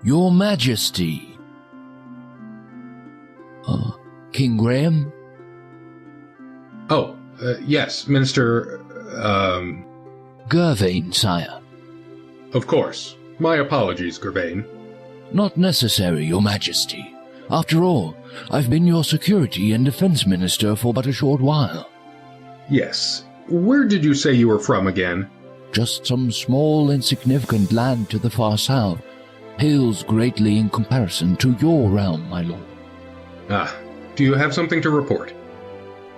Your Majesty. King Graham? Oh, yes, Minister, Gervain, sire. Of course. My apologies, Gervain. Not necessary, Your Majesty. After all, I've been your security and defense minister for but a short while. Yes. Where did you say you were from again? Just some small, insignificant land to the far south. Pales greatly in comparison to your realm, my lord. Ah, do you have something to report?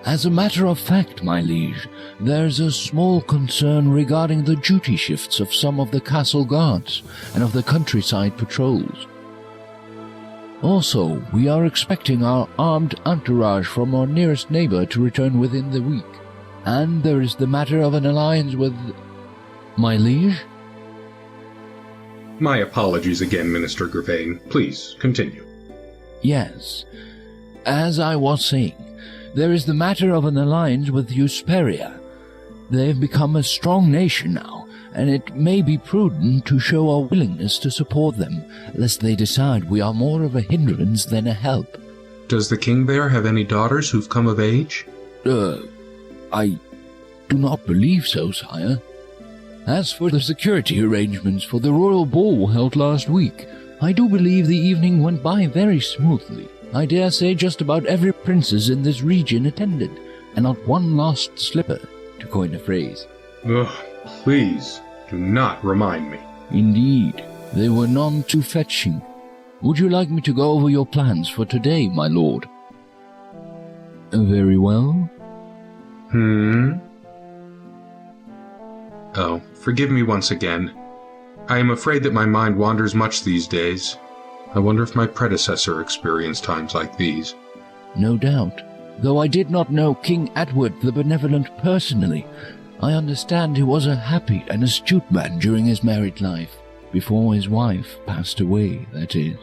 As a matter of fact, my liege, there's a small concern regarding the duty shifts of some of the castle guards and of the countryside patrols. Also, we are expecting our armed entourage from our nearest neighbor to return within the week. And there is the matter of an alliance with... my liege? My apologies again, Minister Gervain. Please, continue. Yes. As I was saying, there is the matter of an alliance with Hesperia. They've become a strong nation now, and it may be prudent to show our willingness to support them, lest they decide we are more of a hindrance than a help. Does the king there have any daughters who've come of age? I do not believe so, sire. As for the security arrangements for the royal ball held last week, I do believe the evening went by very smoothly. I dare say just about every princess in this region attended, and not one lost slipper, to coin a phrase. Ugh, please, do not remind me. Indeed, they were none too fetching. Would you like me to go over your plans for today, my lord? Very well. Oh, forgive me once again. I am afraid that my mind wanders much these days. I wonder if my predecessor experienced times like these. No doubt. Though I did not know King Edward the Benevolent personally, I understand he was a happy and astute man during his married life, before his wife passed away, that is.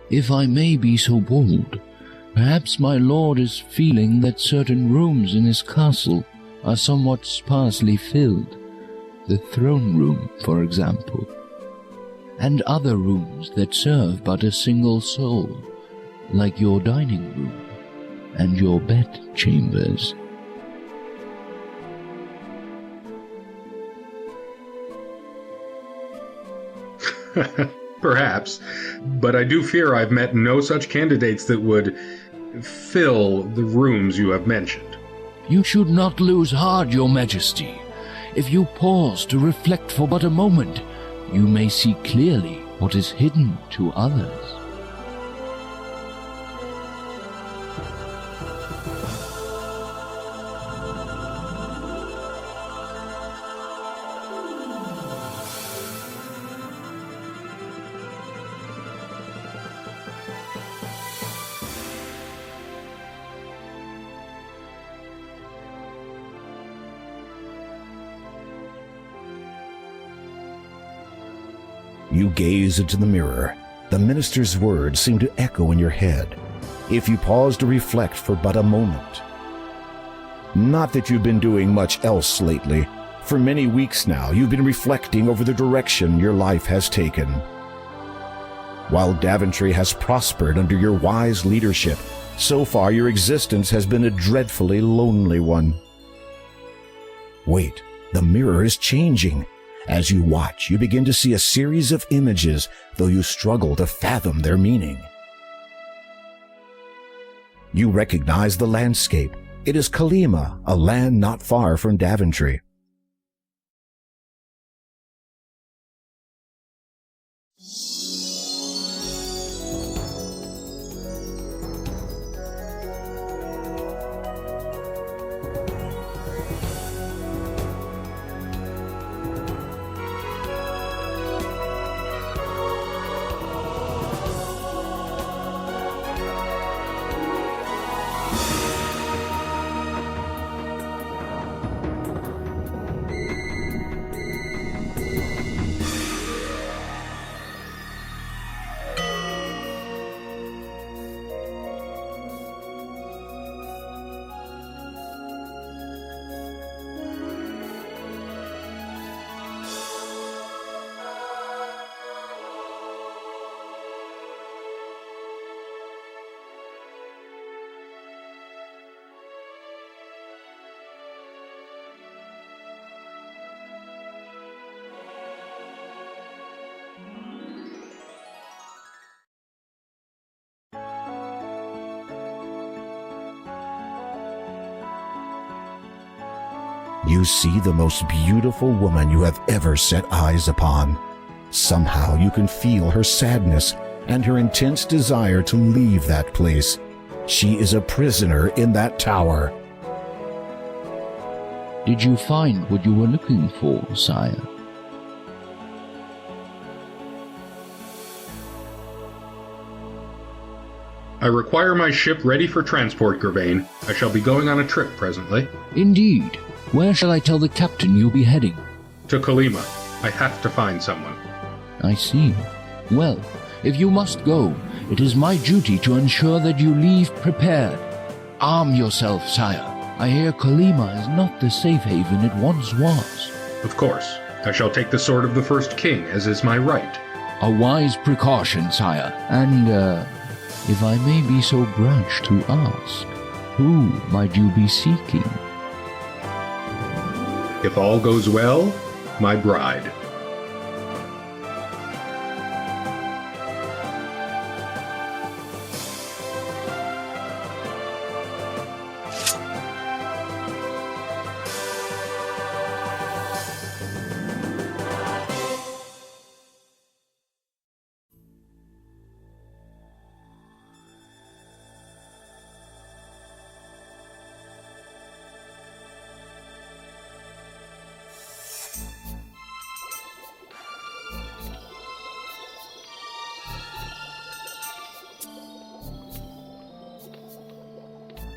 If I may be so bold, perhaps my lord is feeling that certain rooms in his castle are somewhat sparsely filled. The throne room, for example, and other rooms that serve but a single soul, like your dining room and your bed chambers. Perhaps, but I do fear I've met no such candidates that would fill the rooms you have mentioned. You should not lose heart, Your Majesty. If you pause to reflect for but a moment, you may see clearly what is hidden to others. You gaze into the mirror. The minister's words seem to echo in your head, if you pause to reflect for but a moment. Not that you've been doing much else lately. For many weeks now, you've been reflecting over the direction your life has taken. While Daventry has prospered under your wise leadership, so far your existence has been a dreadfully lonely one. Wait, the mirror is changing. As you watch, you begin to see a series of images, though you struggle to fathom their meaning. You recognize the landscape. It is Kalima, a land not far from Daventry. You see the most beautiful woman you have ever set eyes upon. Somehow you can feel her sadness and her intense desire to leave that place. She is a prisoner in that tower. Did you find what you were looking for, sire? I require my ship ready for transport, Gervain. I shall be going on a trip presently. Indeed. Where shall I tell the captain you'll be heading? To Kolyma. I have to find someone. I see. Well, if you must go, it is my duty to ensure that you leave prepared. Arm yourself, sire. I hear Kolyma is not the safe haven it once was. Of course. I shall take the sword of the first king, as is my right. A wise precaution, sire. And, if I may be so brash to ask, who might you be seeking? If all goes well, my bride.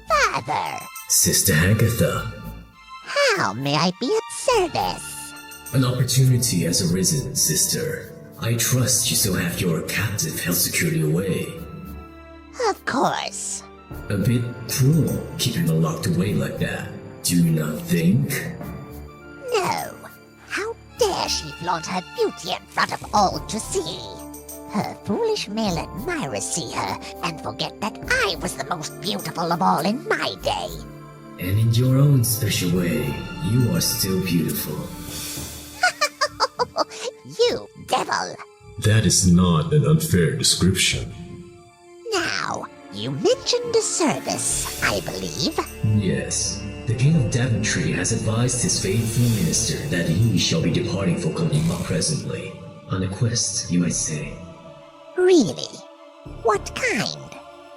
Father, Sister Agatha, how may I be of service? an opportunity has arisen, sister. I trust you still have your captive held securely away. Of course. A bit cruel, keeping her locked away like that. Do you not think? No. How dare she flaunt her beauty in front of all to see? Her foolish male admirers see her and forget that I was the most beautiful of all in my day. And in your own special way, you are still beautiful. You devil! That is not an unfair description. Now, you mentioned a service, I believe. Yes. The King of Daventry has advised his faithful minister that he shall be departing for Kolyma presently. On a quest, you might say. Really? What kind?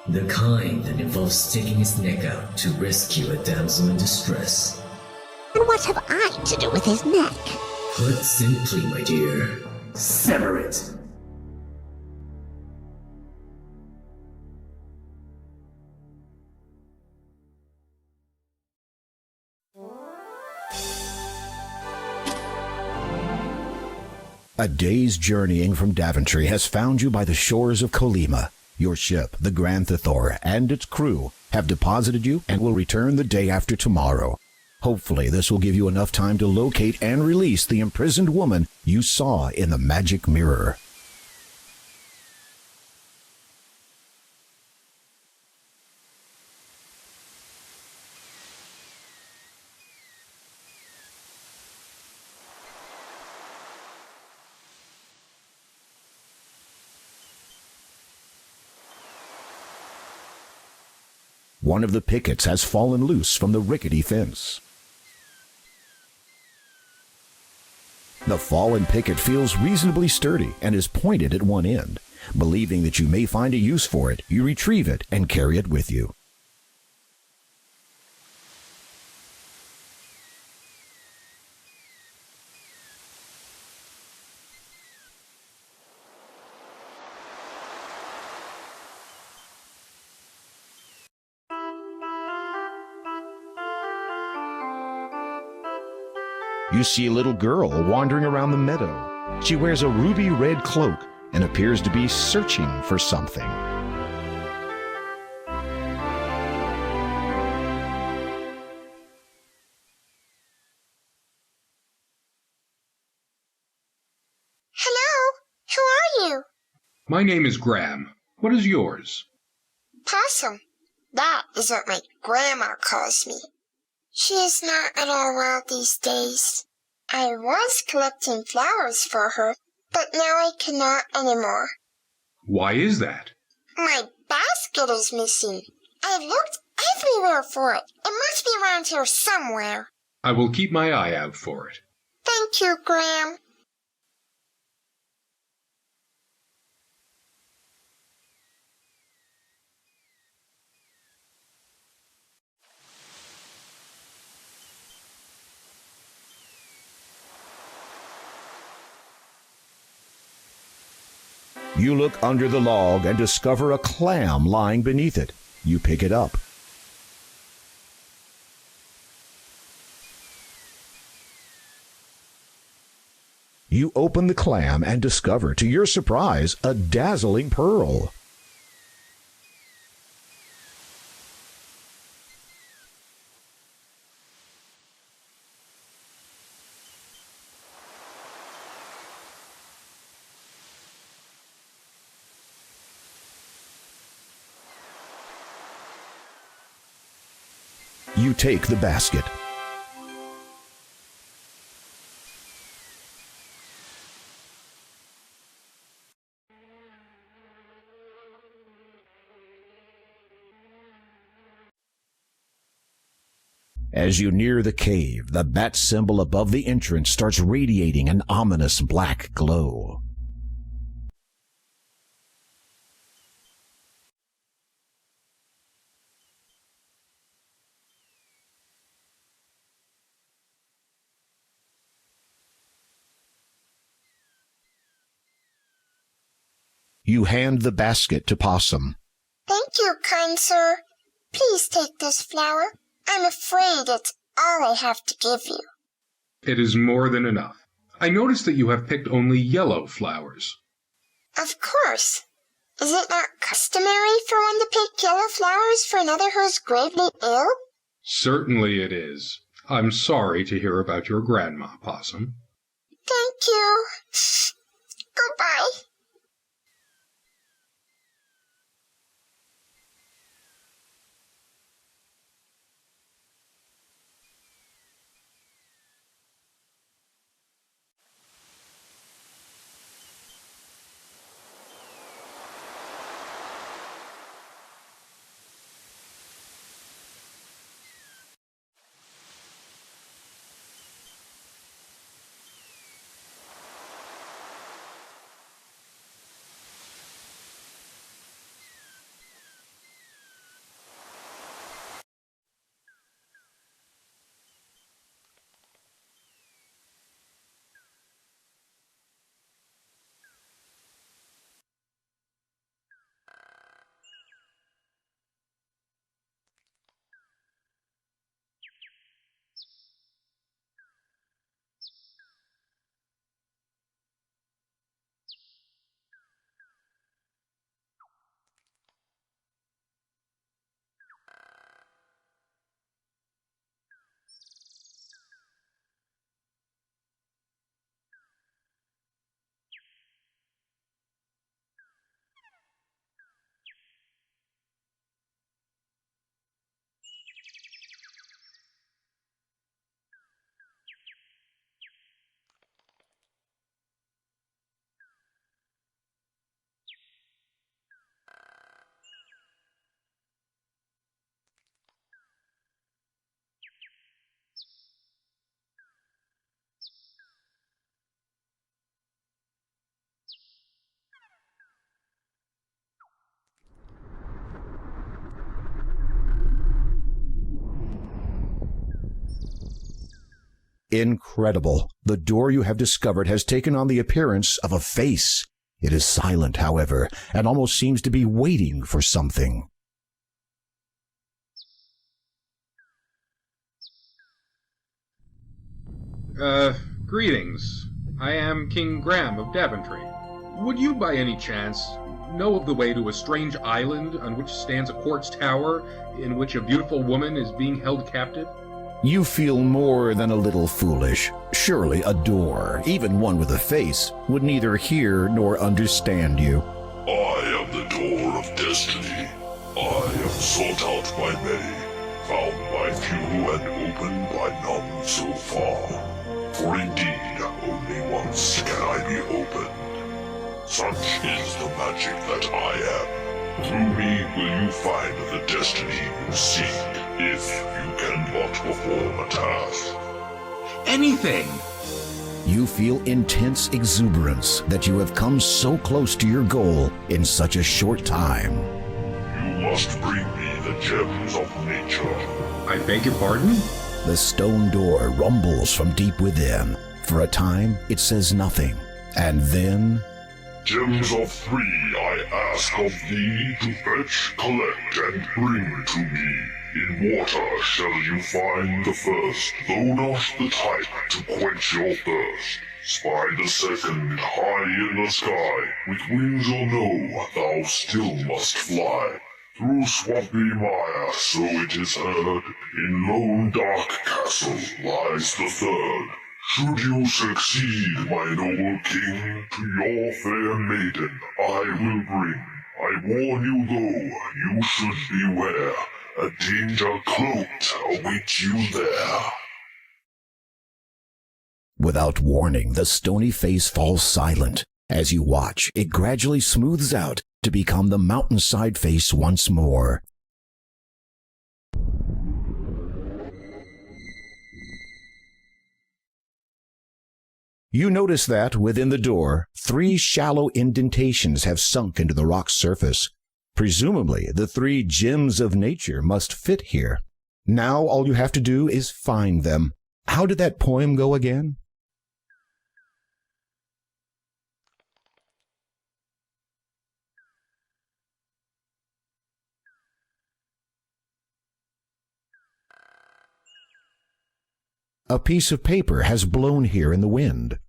The kind that involves sticking his neck out to rescue a damsel in distress. And what have I to do with his neck? Put simply, my dear, sever it. A day's journeying from Daventry has found you by the shores of Kolyma. Your ship, the Grand Thethor, and its crew have deposited you and will return the day after tomorrow. Hopefully this will give you enough time to locate and release the imprisoned woman you saw in the magic mirror. One of the pickets has fallen loose from the rickety fence. The fallen picket feels reasonably sturdy and is pointed at one end. Believing that you may find a use for it, you retrieve it and carry it with you. You see a little girl wandering around the meadow. She wears a ruby red cloak and appears to be searching for something. Hello, who are you? My name is Graham. What is yours? Possum. That is what my grandma calls me. She is not at all well these days. I was collecting flowers for her, but now I cannot anymore. Why is that? My basket is missing. I have looked everywhere for it. It must be around here somewhere. I will keep my eye out for it. Thank you, Graham. You look under the log and discover a clam lying beneath it. You pick it up. You open the clam and discover, to your surprise, a dazzling pearl. You take the basket. As you near the cave, the bat symbol above the entrance starts radiating an ominous black glow. You hand the basket to Possum. Thank you, kind sir. Please take this flower. I'm afraid it's all I have to give you. It is more than enough. I notice that you have picked only yellow flowers. Of course. Is it not customary for one to pick yellow flowers for another who's gravely ill? Certainly it is. I'm sorry to hear about your grandma, Possum. Thank you. Goodbye. Incredible. The door you have discovered has taken on the appearance of a face. It is silent, however, and almost seems to be waiting for something. Greetings. I am King Graham of Daventry. Would you, by any chance, know of the way to a strange island on which stands a quartz tower in which a beautiful woman is being held captive? You feel more than a little foolish. Surely a door, even one with a face, would neither hear nor understand you. I am the door of destiny. I am sought out by many, found by few, and opened by none so far. For indeed, only once can I be opened. Such is the magic that I am. Through me will you find the destiny you seek, if you cannot perform a task. anything. You feel intense exuberance that you have come so close to your goal in such a short time. You must bring me the gems of nature. I beg your pardon? The stone door rumbles from deep within. For a time, it says nothing. And then... Gems of 3 I ask of thee to fetch, collect, and bring to me. In water shall you find the first, though not the type to quench your thirst. Spy the second, high in the sky, with wings or no, thou still must fly. Through swampy mire, so it is heard, in lone dark castle lies the third. Should you succeed, my noble king, to your fair maiden I will bring. I warn you though, you should beware, a danger cloaked awaits you there. Without warning, the stony face falls silent. As you watch, it gradually smooths out to become the mountainside face once more. You notice that, within the door, 3 shallow indentations have sunk into the rock's surface. Presumably, the 3 gems of nature must fit here. Now all you have to do is find them. How did that poem go again? A piece of paper has blown here in the wind.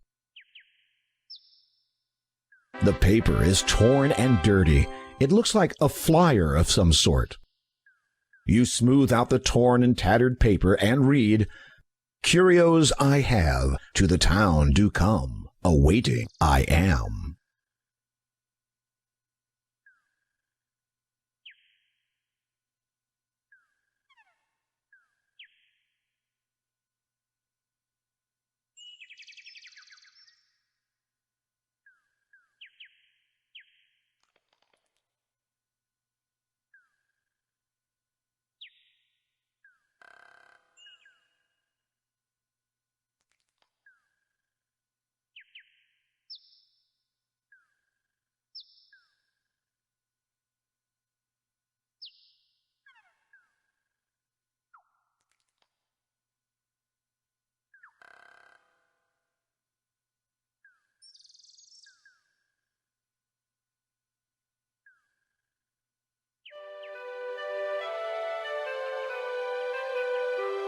The paper is torn and dirty. It looks like a flyer of some sort. You smooth out the torn and tattered paper and read, "Curios I have, to the town do come, awaiting I am."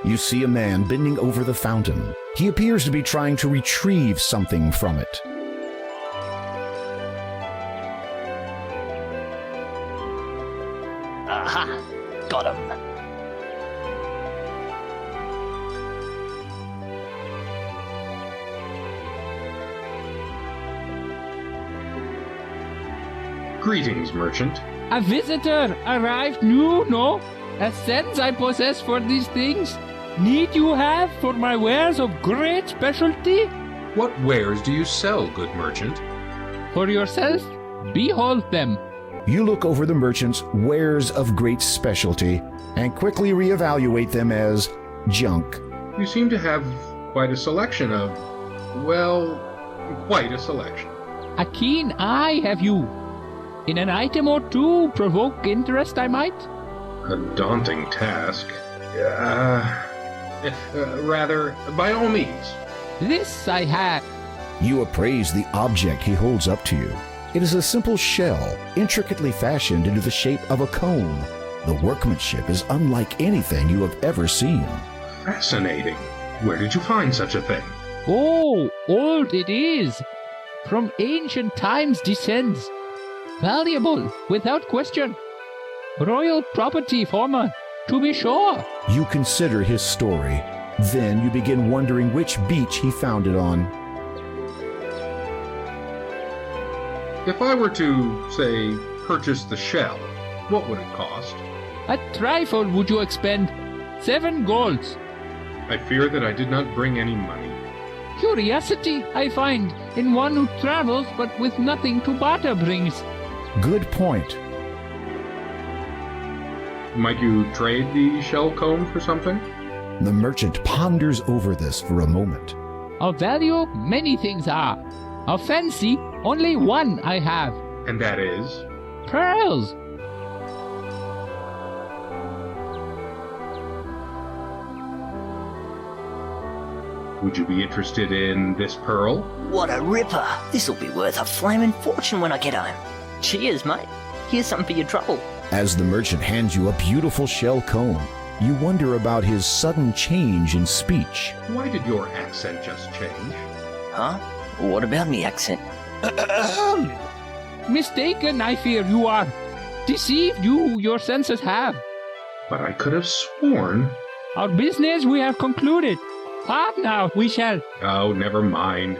You see a man bending over the fountain. He appears to be trying to retrieve something from it. Aha! Got him! Greetings, merchant. A visitor arrived new, no? A sense I possess for these things. Need you have for my wares of great specialty? What wares do you sell, good merchant? For yourself, behold them. You look over the merchant's wares of great specialty and quickly reevaluate them as junk. You seem to have quite a selection of, well, quite a selection. A keen eye have you. In an item or two provoke interest I might? A daunting task. Rather, by all means. This I have. You appraise the object he holds up to you. It is a simple shell, intricately fashioned into the shape of a cone. The workmanship is unlike anything you have ever seen. Fascinating. Where did you find such a thing? Oh, old it is. From ancient times descends. Valuable, without question. Royal property, former, to be sure. You consider his story. Then you begin wondering which beach he found it on. If I were to, say, purchase the shell, what would it cost? A trifle would you expend. 7 golds. I fear that I did not bring any money. Curiosity, I find, in one who travels but with nothing to barter brings. Good point. Might you trade the shell comb for something? The merchant ponders over this for a moment. Of value, many things are. Of fancy, only one I have. And that is? Pearls. Would you be interested in this pearl? What a ripper! This'll be worth a flaming fortune when I get home. Cheers, mate. Here's something for your trouble. As the merchant hands you a beautiful shell comb, you wonder about his sudden change in speech. Why did your accent just change? Huh? What about me accent? Mistaken, I fear you are. Deceived you, your senses have. But I could have sworn... Our business we have concluded. Part now we shall. Oh, never mind.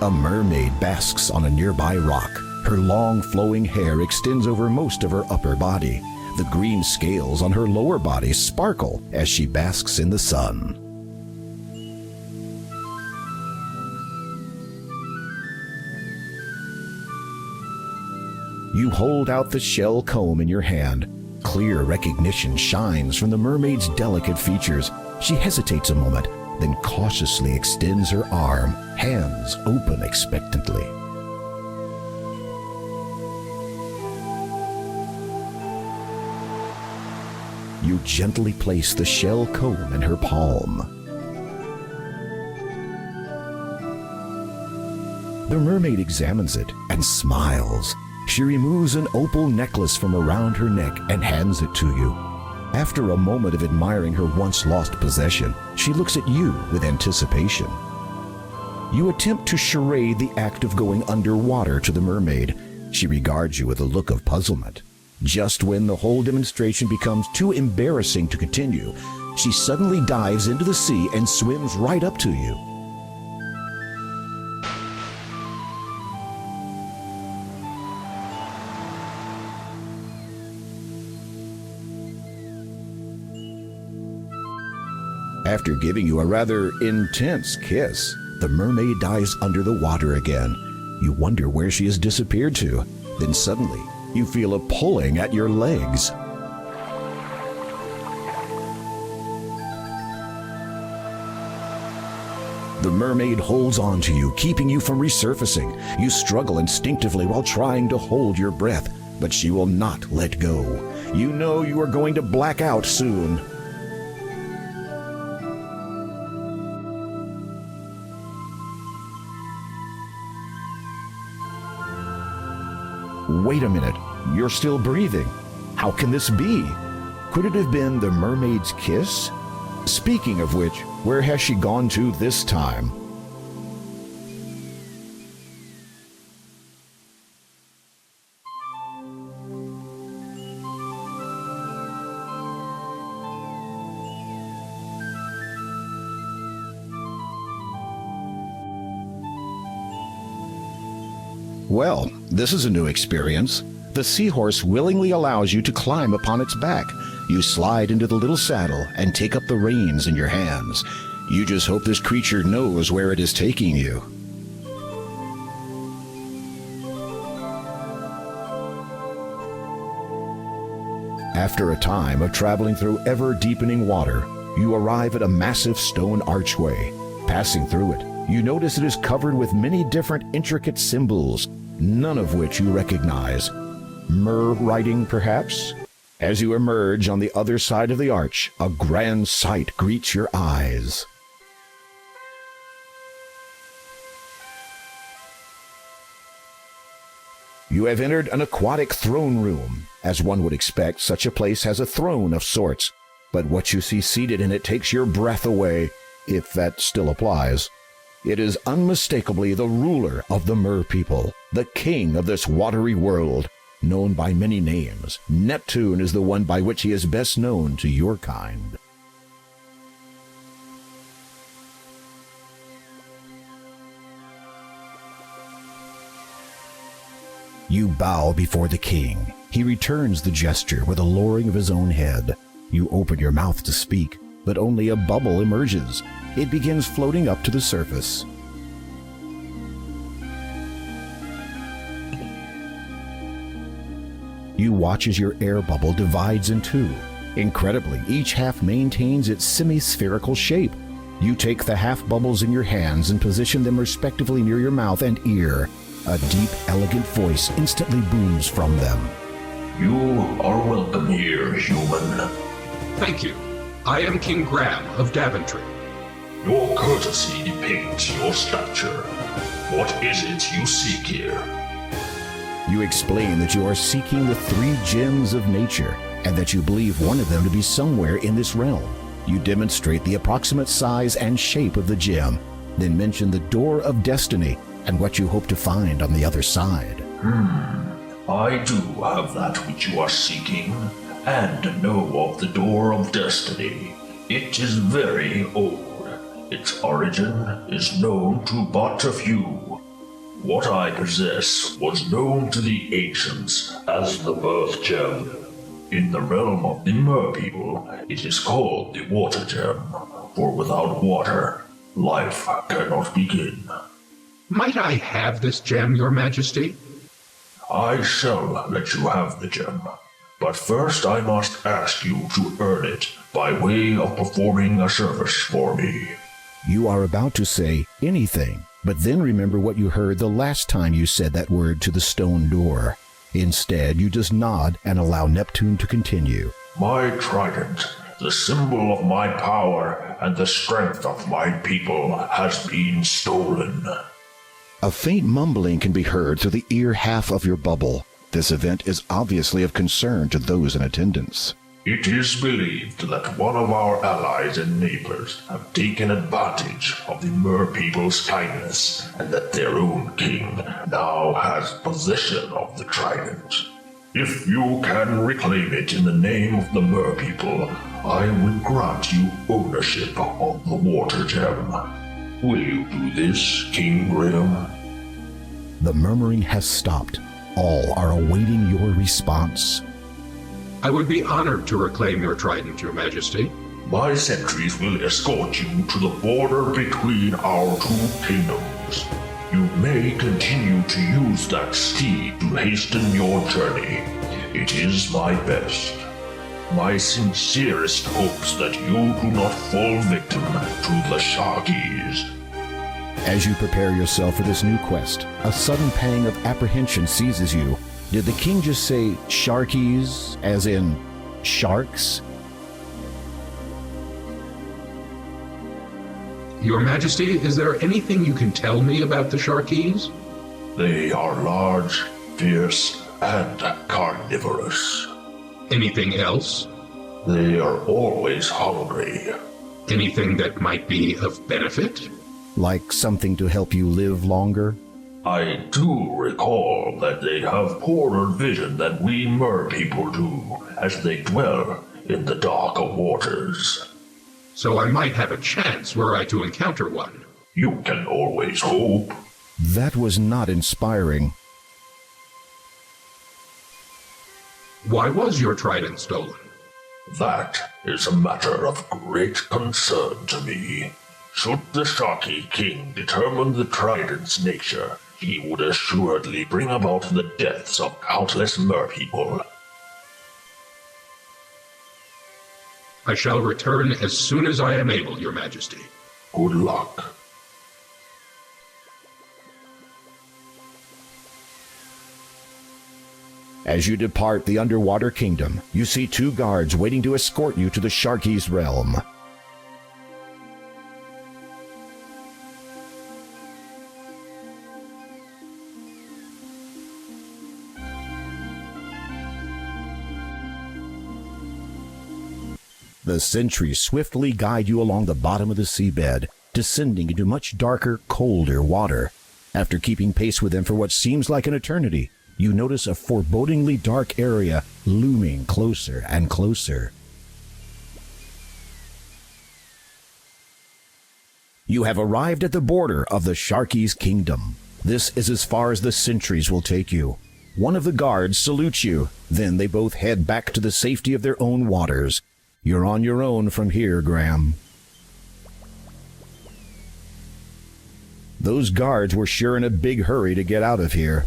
A mermaid basks on a nearby rock. Her long flowing hair extends over most of her upper body. The green scales on her lower body sparkle as she basks in the sun. You hold out the shell comb in your hand. Clear recognition shines from the mermaid's delicate features. She hesitates a moment, then cautiously extends her arm, hands open expectantly. You gently place the shell comb in her palm. The mermaid examines it and smiles. She removes an opal necklace from around her neck and hands it to you. After a moment of admiring her once-lost possession, she looks at you with anticipation. You attempt to charade the act of going underwater to the mermaid. She regards you with a look of puzzlement. Just when the whole demonstration becomes too embarrassing to continue, she suddenly dives into the sea and swims right up to you. After giving you a rather intense kiss, the mermaid dives under the water again. You wonder where she has disappeared to. Then suddenly, you feel a pulling at your legs. The mermaid holds on to you, keeping you from resurfacing. You struggle instinctively while trying to hold your breath, but she will not let go. You know you are going to black out soon. Wait a minute, you're still breathing. How can this be? Could it have been the mermaid's kiss? Speaking of which, where has she gone to this time? Well, this is a new experience. The seahorse willingly allows you to climb upon its back. You slide into the little saddle and take up the reins in your hands. You just hope this creature knows where it is taking you. After a time of traveling through ever-deepening water, you arrive at a massive stone archway. Passing through it, you notice it is covered with many different intricate symbols, none of which you recognize. Myrrh writing, perhaps? As you emerge on the other side of the arch, a grand sight greets your eyes. You have entered an aquatic throne room. As one would expect, such a place has a throne of sorts, but what you see seated in it takes your breath away, if that still applies. It is unmistakably the ruler of the Mer people, the king of this watery world, known by many names. Neptune is the one by which he is best known to your kind. You bow before the king. He returns the gesture with a lowering of his own head. You open your mouth to speak, but only a bubble emerges. It begins floating up to the surface. You watch as your air bubble divides in two. Incredibly, each half maintains its semi-spherical shape. You take the half bubbles in your hands and position them respectively near your mouth and ear. A deep, elegant voice instantly booms from them. You are welcome here, human. Thank you. I am King Graham of Daventry. Your courtesy depicts your stature. What is it you seek here? You explain that you are seeking the 3 gems of nature, and that you believe one of them to be somewhere in this realm. You demonstrate the approximate size and shape of the gem, then mention the Door of Destiny and what you hope to find on the other side. I do have that which you are seeking, and know of the Door of Destiny. It is very old. Its origin is known to but a few. What I possess was known to the ancients as the Birth Gem. In the realm of the Mer people, it is called the Water Gem, for without water, life cannot begin. Might I have this gem, Your Majesty? I shall let you have the gem, but first I must ask you to earn it by way of performing a service for me. You are about to say anything, but then remember what you heard the last time you said that word to the stone door. Instead, you just nod and allow Neptune to continue. My trident, the symbol of my power and the strength of my people, has been stolen. A faint mumbling can be heard through the ear half of your bubble. This event is obviously of concern to those in attendance. It is believed that one of our allies and neighbors have taken advantage of the Mer people's kindness, and that their own king now has possession of the trident. If you can reclaim it in the name of the Mer people, I will grant you ownership of the Water Gem. Will you do this, King Graham? The murmuring has stopped. All are awaiting your response. I would be honored to reclaim your trident, Your Majesty. My sentries will escort you to the border between our 2 kingdoms. You may continue to use that steed to hasten your journey. It is my best. My sincerest hopes that you do not fall victim to the Sharkies. As you prepare yourself for this new quest, a sudden pang of apprehension seizes you. Did the king just say Sharkies, as in sharks? Your Majesty, is there anything you can tell me about the Sharkies? They are large, fierce, and carnivorous. Anything else? They are always hungry. Anything that might be of benefit? Like something to help you live longer? I do recall that they have poorer vision than we Mer people do, as they dwell in the darker waters. So I might have a chance were I to encounter one. You can always hope. That was not inspiring. Why was your trident stolen? That is a matter of great concern to me. Should the Sharky King determine the trident's nature, he would assuredly bring about the deaths of countless merpeople. I shall return as soon as I am able, Your Majesty. Good luck. As you depart the underwater kingdom, you see 2 guards waiting to escort you to the Sharky's realm. The sentries swiftly guide you along the bottom of the seabed, descending into much darker, colder water. After keeping pace with them for what seems like an eternity, you notice a forebodingly dark area looming closer and closer. You have arrived at the border of the Sharky's kingdom. This is as far as the sentries will take you. One of the guards salutes you, then they both head back to the safety of their own waters. You're on your own from here, Graham. Those guards were sure in a big hurry to get out of here.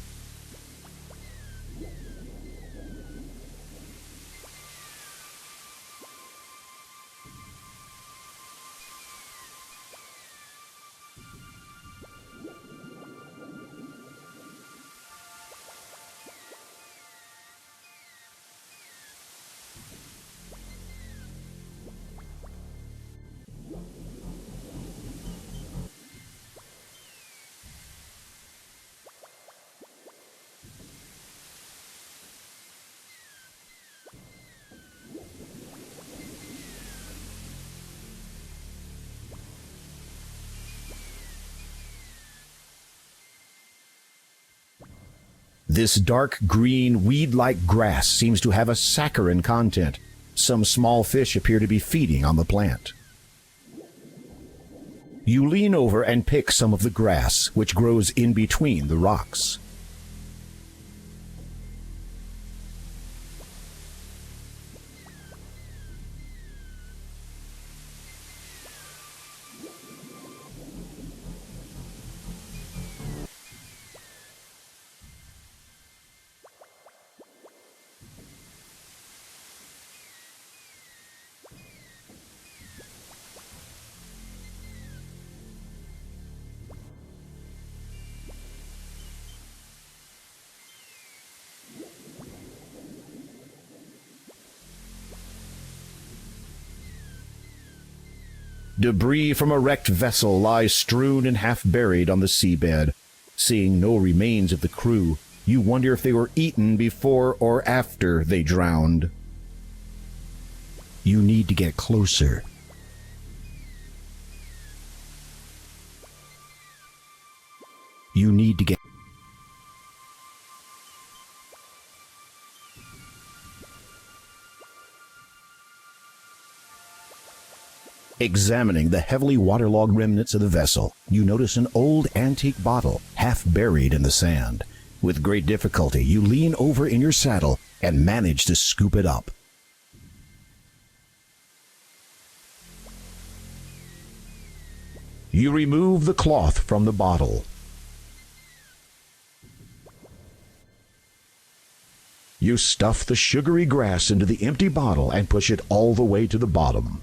This dark green weed-like grass seems to have a saccharin content. Some small fish appear to be feeding on the plant. You lean over and pick some of the grass, which grows in between the rocks. Debris from a wrecked vessel lies strewn and half-buried on the seabed. Seeing no remains of the crew, you wonder if they were eaten before or after they drowned. You need to get closer. You need to get... Examining the heavily waterlogged remnants of the vessel, you notice an old antique bottle, half buried in the sand. With great difficulty, you lean over in your saddle and manage to scoop it up. You remove the cloth from the bottle. You stuff the sugary grass into the empty bottle and push it all the way to the bottom.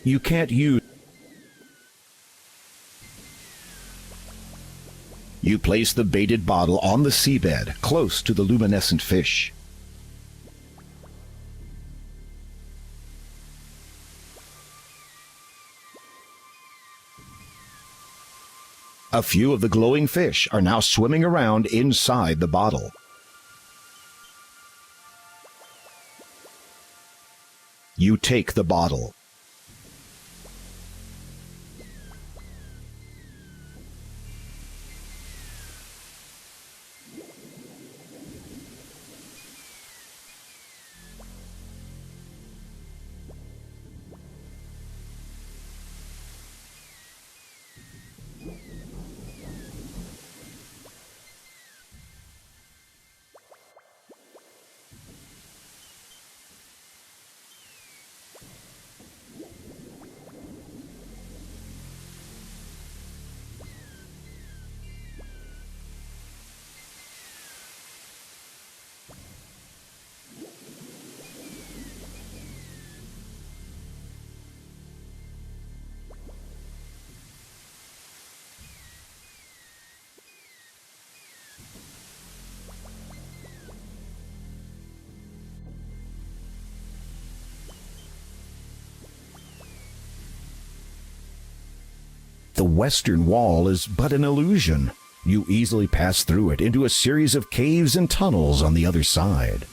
You can't use... You place the baited bottle on the seabed, close to the luminescent fish. A few of the glowing fish are now swimming around inside the bottle. You take the bottle. The western wall is but an illusion. You easily pass through it into a series of caves and tunnels on the other side.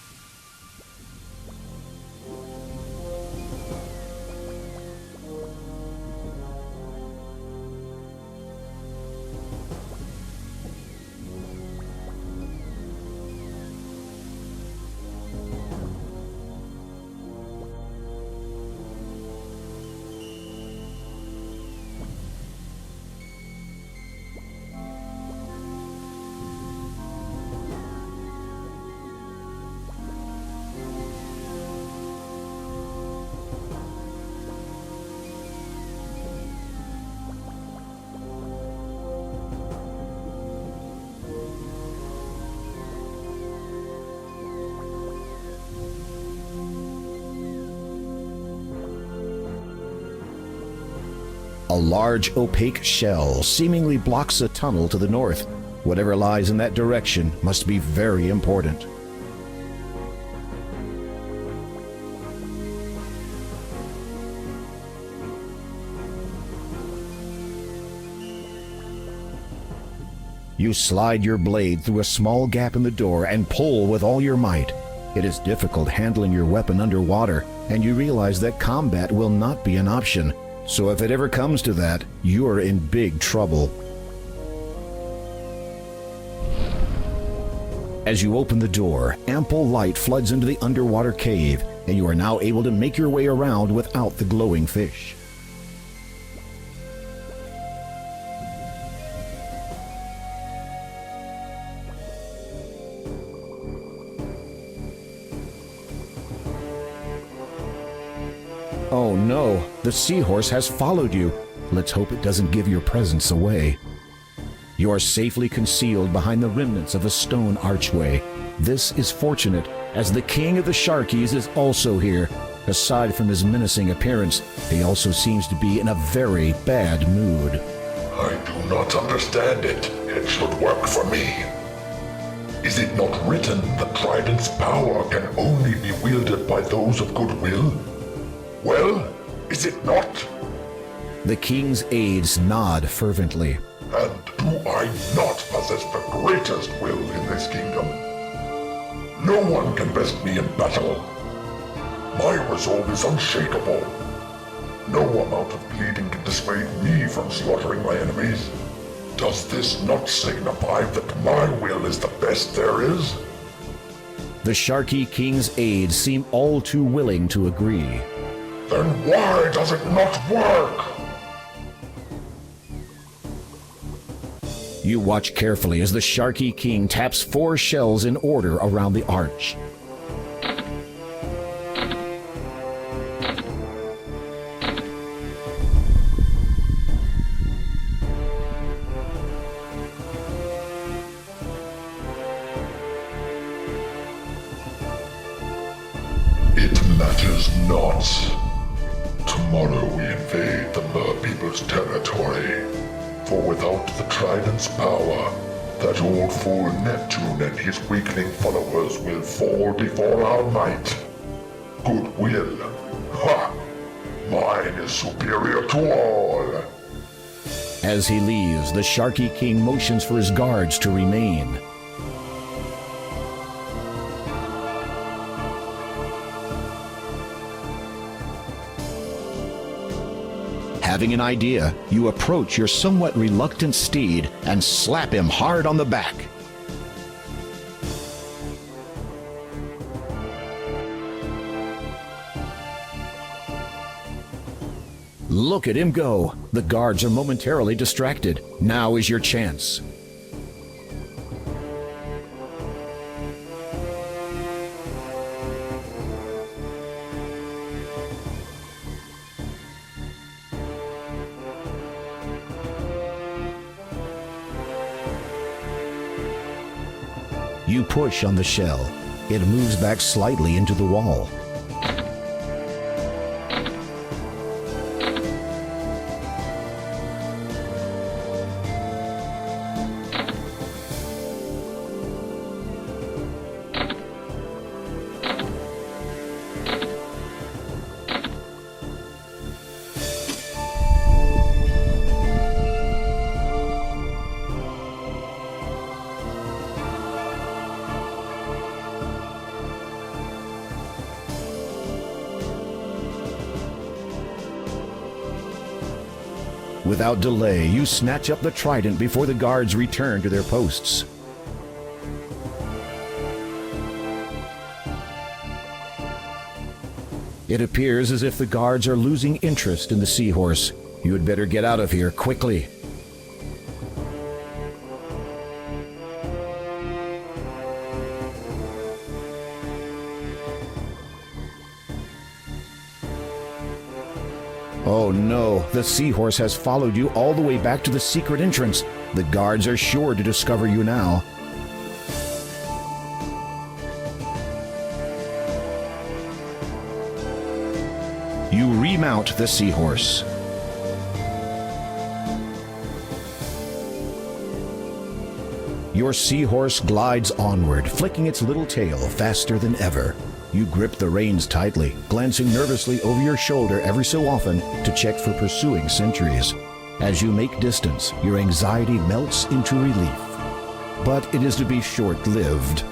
A large opaque shell seemingly blocks a tunnel to the north. Whatever lies in that direction must be very important. You slide your blade through a small gap in the door and pull with all your might. It is difficult handling your weapon underwater, and you realize that combat will not be an option. So if it ever comes to that, you are in big trouble. As you open the door, ample light floods into the underwater cave, and you are now able to make your way around without the glowing fish. Oh no, the seahorse has followed you. Let's hope it doesn't give your presence away. You are safely concealed behind the remnants of a stone archway. This is fortunate, as the king of the Sharkies is also here. Aside from his menacing appearance, he also seems to be in a very bad mood. I do not understand it. It should work for me. Is it not written the trident's power can only be wielded by those of goodwill? Well, is it not? The king's aides nod fervently. And do I not possess the greatest will in this kingdom? No one can best me in battle. My resolve is unshakable. No amount of pleading can dissuade me from slaughtering my enemies. Does this not signify that my will is the best there is? The Sharky king's aides seem all too willing to agree. Then why does it not work? You watch carefully as the Sharky king taps 4 shells in order around the arch. It matters not. Tomorrow we invade the Merpeople's territory. For without the trident's power, that old fool Neptune and his weakling followers will fall before our might. Goodwill. Ha! Mine is superior to all. As he leaves, the Sharky king motions for his guards to remain. Having an idea, you approach your somewhat reluctant steed and slap him hard on the back. Look at him go. The guards are momentarily distracted. Now is your chance. You push on the shell. It moves back slightly into the wall. Without delay, you snatch up the trident before the guards return to their posts. It appears as if the guards are losing interest in the seahorse. You had better get out of here quickly. Oh no, the seahorse has followed you all the way back to the secret entrance. The guards are sure to discover you now. You remount the seahorse. Your seahorse glides onward, flicking its little tail faster than ever. You grip the reins tightly, glancing nervously over your shoulder every so often to check for pursuing sentries. As you make distance, your anxiety melts into relief. But it is to be short-lived.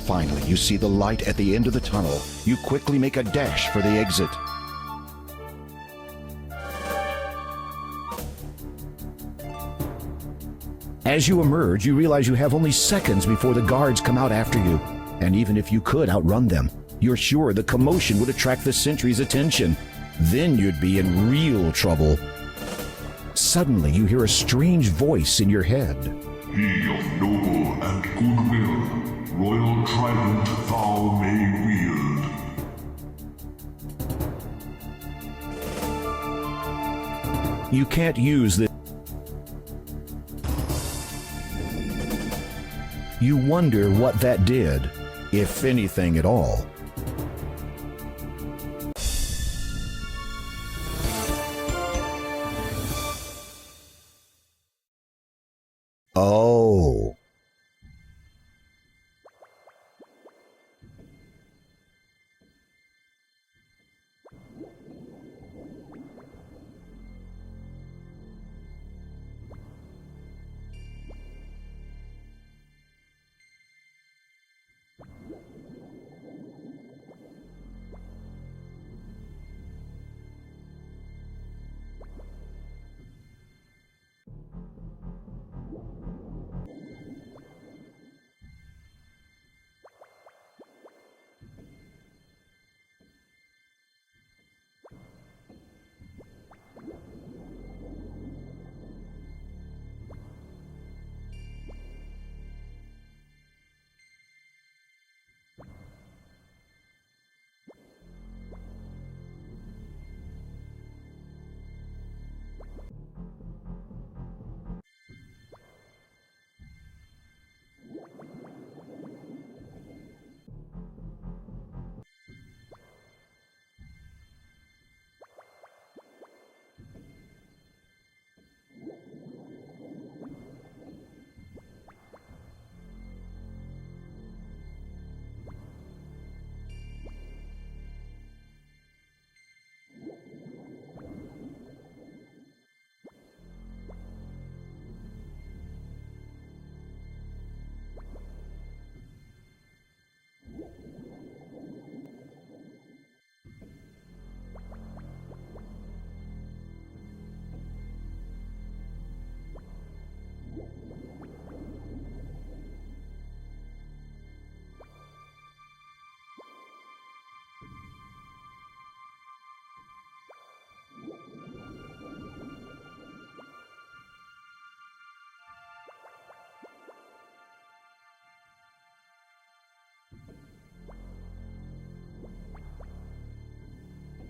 Finally, you see the light at the end of the tunnel. You quickly make a dash for the exit. As you emerge, you realize you have only seconds before the guards come out after you. And even if you could outrun them, you're sure the commotion would attract the sentry's attention. Then you'd be in real trouble. Suddenly, you hear a strange voice in your head. He of noble and goodwill, royal trident thou may wield. You can't use this. You wonder what that did, if anything at all. Oh.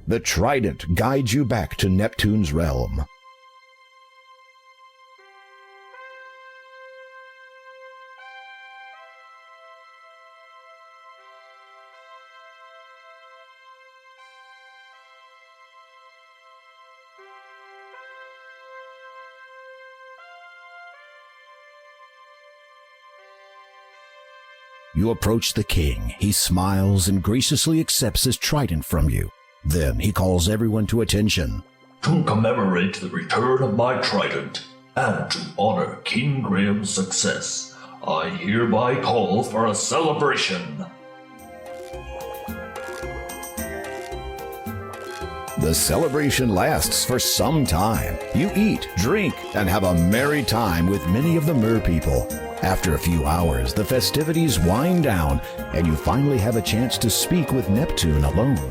The trident guides you back to Neptune's realm. You approach the king. He smiles and graciously accepts his trident from you. Then he calls everyone to attention. To commemorate the return of my trident, and to honor King Graham's success, I hereby call for a celebration. The celebration lasts for some time. You eat, drink, and have a merry time with many of the mer people. After a few hours, the festivities wind down, and you finally have a chance to speak with Neptune alone.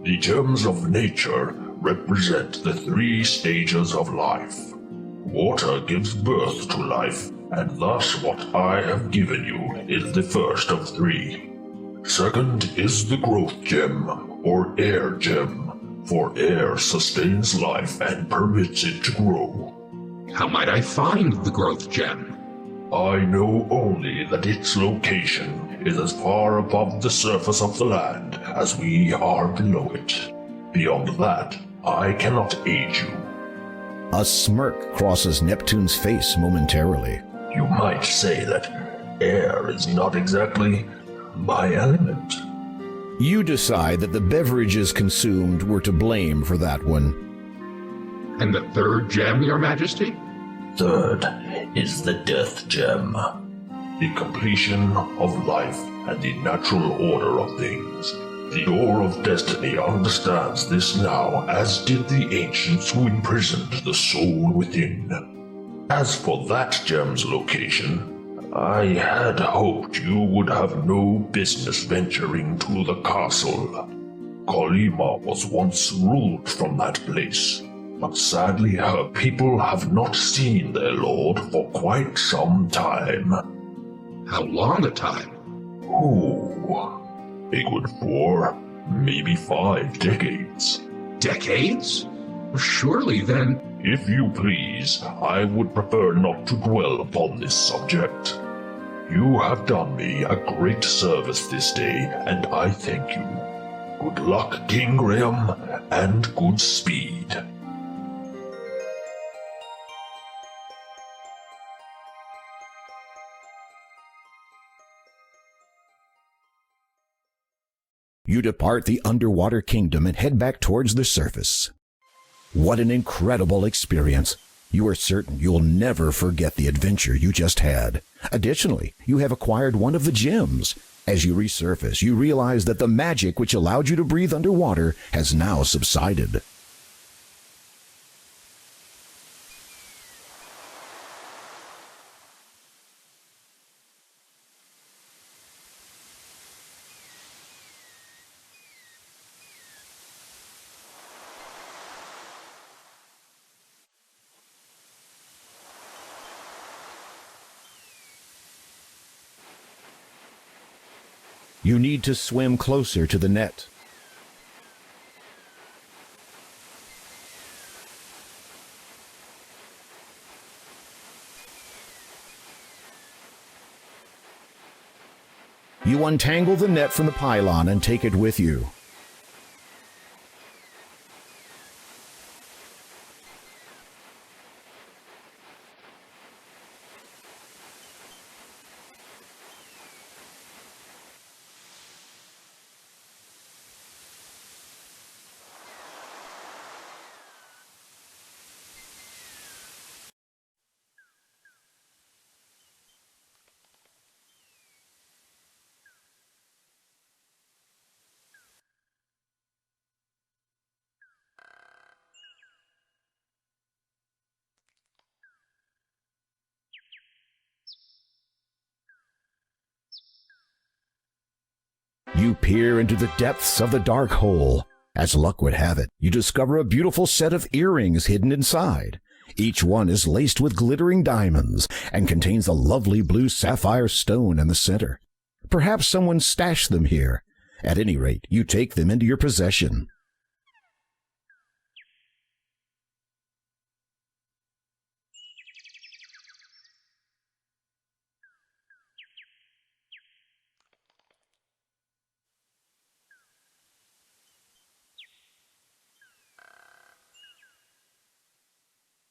The gems of nature represent the 3 stages of life. Water gives birth to life, and thus what I have given you is the first of 3. Second is the growth gem, or air gem, for air sustains life and permits it to grow. How might I find the growth gem? I know only that its location is as far above the surface of the land as we are below it. Beyond that, I cannot aid you. A smirk crosses Neptune's face momentarily. You might say that air is not exactly my element. You decide that the beverages consumed were to blame for that one. And the third gem, Your Majesty? Third is the death gem, the completion of life and the natural order of things. The Door of Destiny understands this now, as did the ancients who imprisoned the soul within. As for that gem's location, I had hoped you would have no business venturing to the castle. Colima was once ruled from that place, but sadly her people have not seen their lord for quite some time. How long a time? Oh, a good 4, maybe 5 decades. Decades? Surely then... If you please, I would prefer not to dwell upon this subject. You have done me a great service this day, and I thank you. Good luck, King Graham, and good speed. You depart the underwater kingdom and head back towards the surface. What an incredible experience. You are certain you'll never forget the adventure you just had. Additionally, you have acquired one of the gems. As you resurface, you realize that the magic which allowed you to breathe underwater has now subsided. You need to swim closer to the net. You untangle the net from the pylon and take it with you. You peer into the depths of the dark hole. As luck would have it, you discover a beautiful set of earrings hidden inside. Each one is laced with glittering diamonds and contains a lovely blue sapphire stone in the center. Perhaps someone stashed them here. At any rate, you take them into your possession.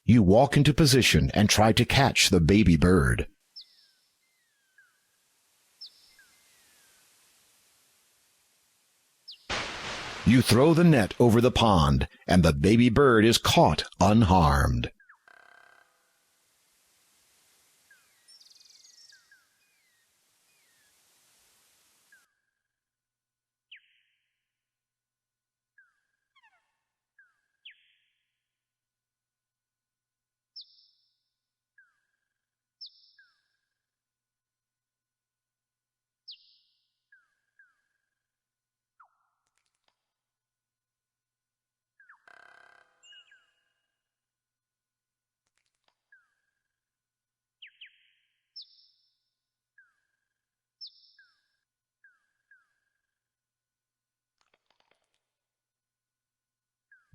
You walk into position and try to catch the baby bird. You throw the net over the pond, and the baby bird is caught unharmed.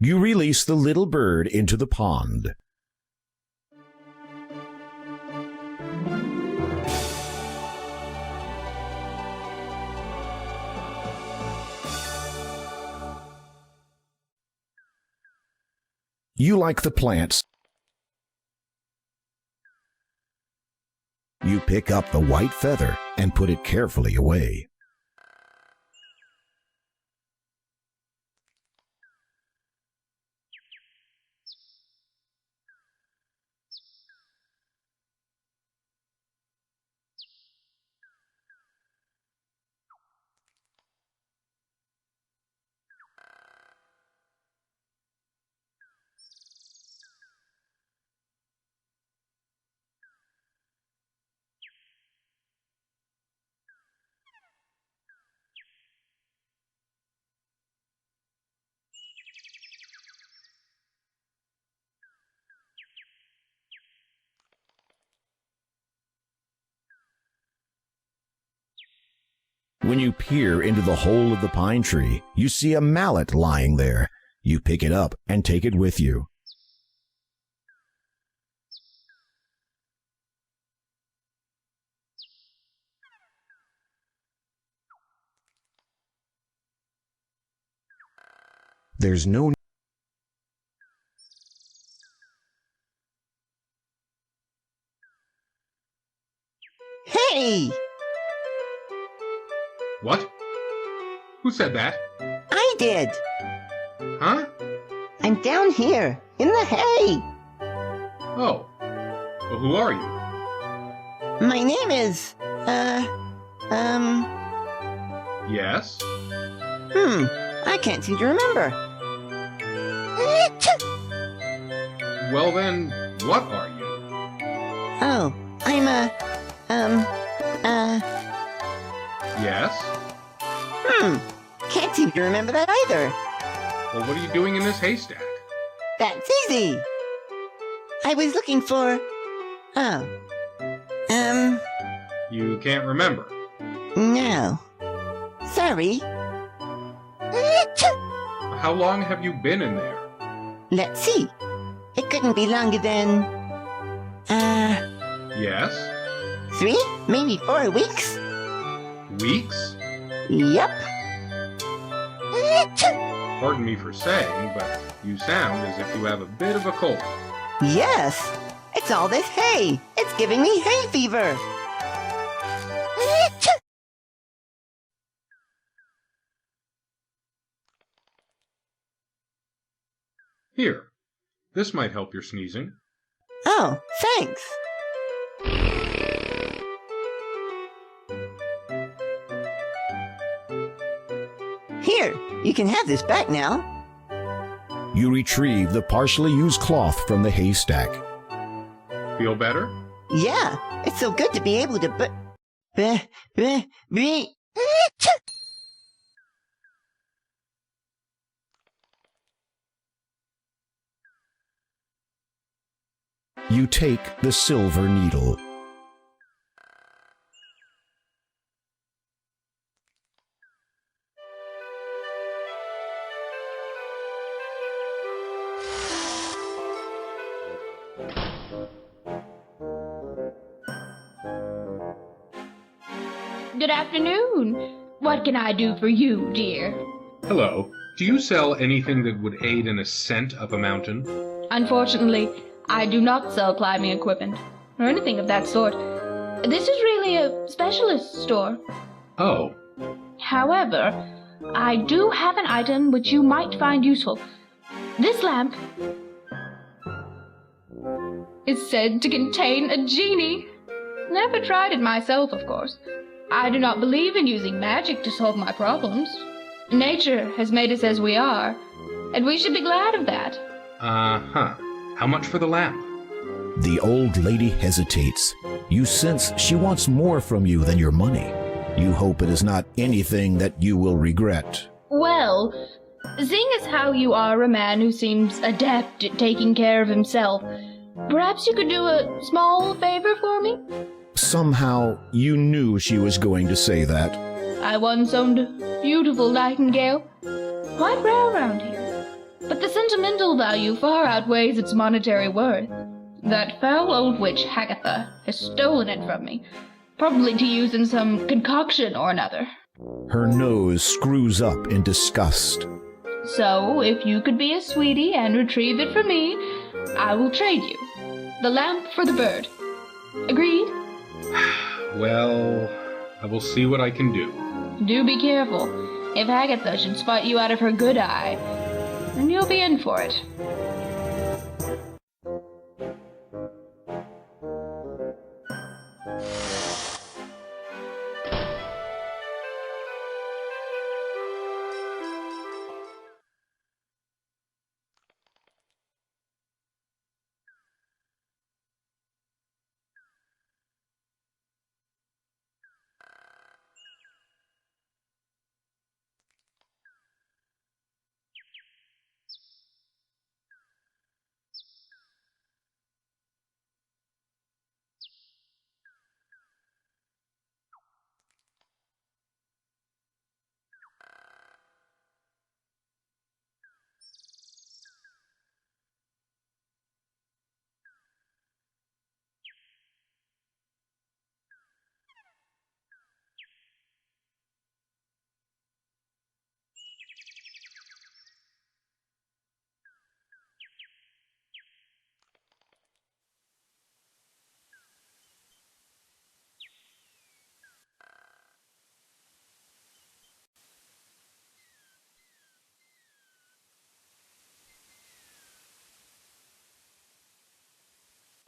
You release the little bird into the pond. You like the plants. You pick up the white feather and put it carefully away. When you peer into the hole of the pine tree, you see a mallet lying there. You pick it up and take it with you. There's no Hey! What? Who said that? I did! Huh? I'm down here, in the hay! Oh. Well, who are you? My name is, Yes? I can't seem to remember. Well then, what are you? Oh, I'm Yes? Can't seem to remember that either. Well, what are you doing in this haystack? That's easy. I was looking for... You can't remember. No. Sorry. How long have you been in there? Let's see. It couldn't be longer than... Yes? 3, maybe 4 weeks? Weeks? Yep. Pardon me for saying, but you sound as if you have a bit of a cold. Yes. It's all this hay. It's giving me hay fever. Here. This might help your sneezing. Oh, thanks. Here, you can have this back now. You retrieve the partially used cloth from the haystack. Feel better? Yeah, it's so good to be able to You take the silver needle. Good afternoon. What can I do for you, dear? Hello. Do you sell anything that would aid in ascent up a mountain? Unfortunately, I do not sell climbing equipment, or anything of that sort. This is really a specialist store. Oh. However, I do have an item which you might find useful. This lamp is said to contain a genie. Never tried it myself, of course. I do not believe in using magic to solve my problems. Nature has made us as we are, and we should be glad of that. Uh-huh. How much for the lamp? The old lady hesitates. You sense she wants more from you than your money. You hope it is not anything that you will regret. Well, seeing as how you are a man who seems adept at taking care of himself, perhaps you could do a small favor for me? Somehow, you knew she was going to say that. I once owned a beautiful nightingale, quite rare around here, but the sentimental value far outweighs its monetary worth. That foul old witch Hagatha has stolen it from me, probably to use in some concoction or another. Her nose screws up in disgust. So, if you could be a sweetie and retrieve it for me, I will trade you. The lamp for the bird. Agreed? Well, I will see what I can do. Do be careful. If Hagatha should spot you out of her good eye, then you'll be in for it.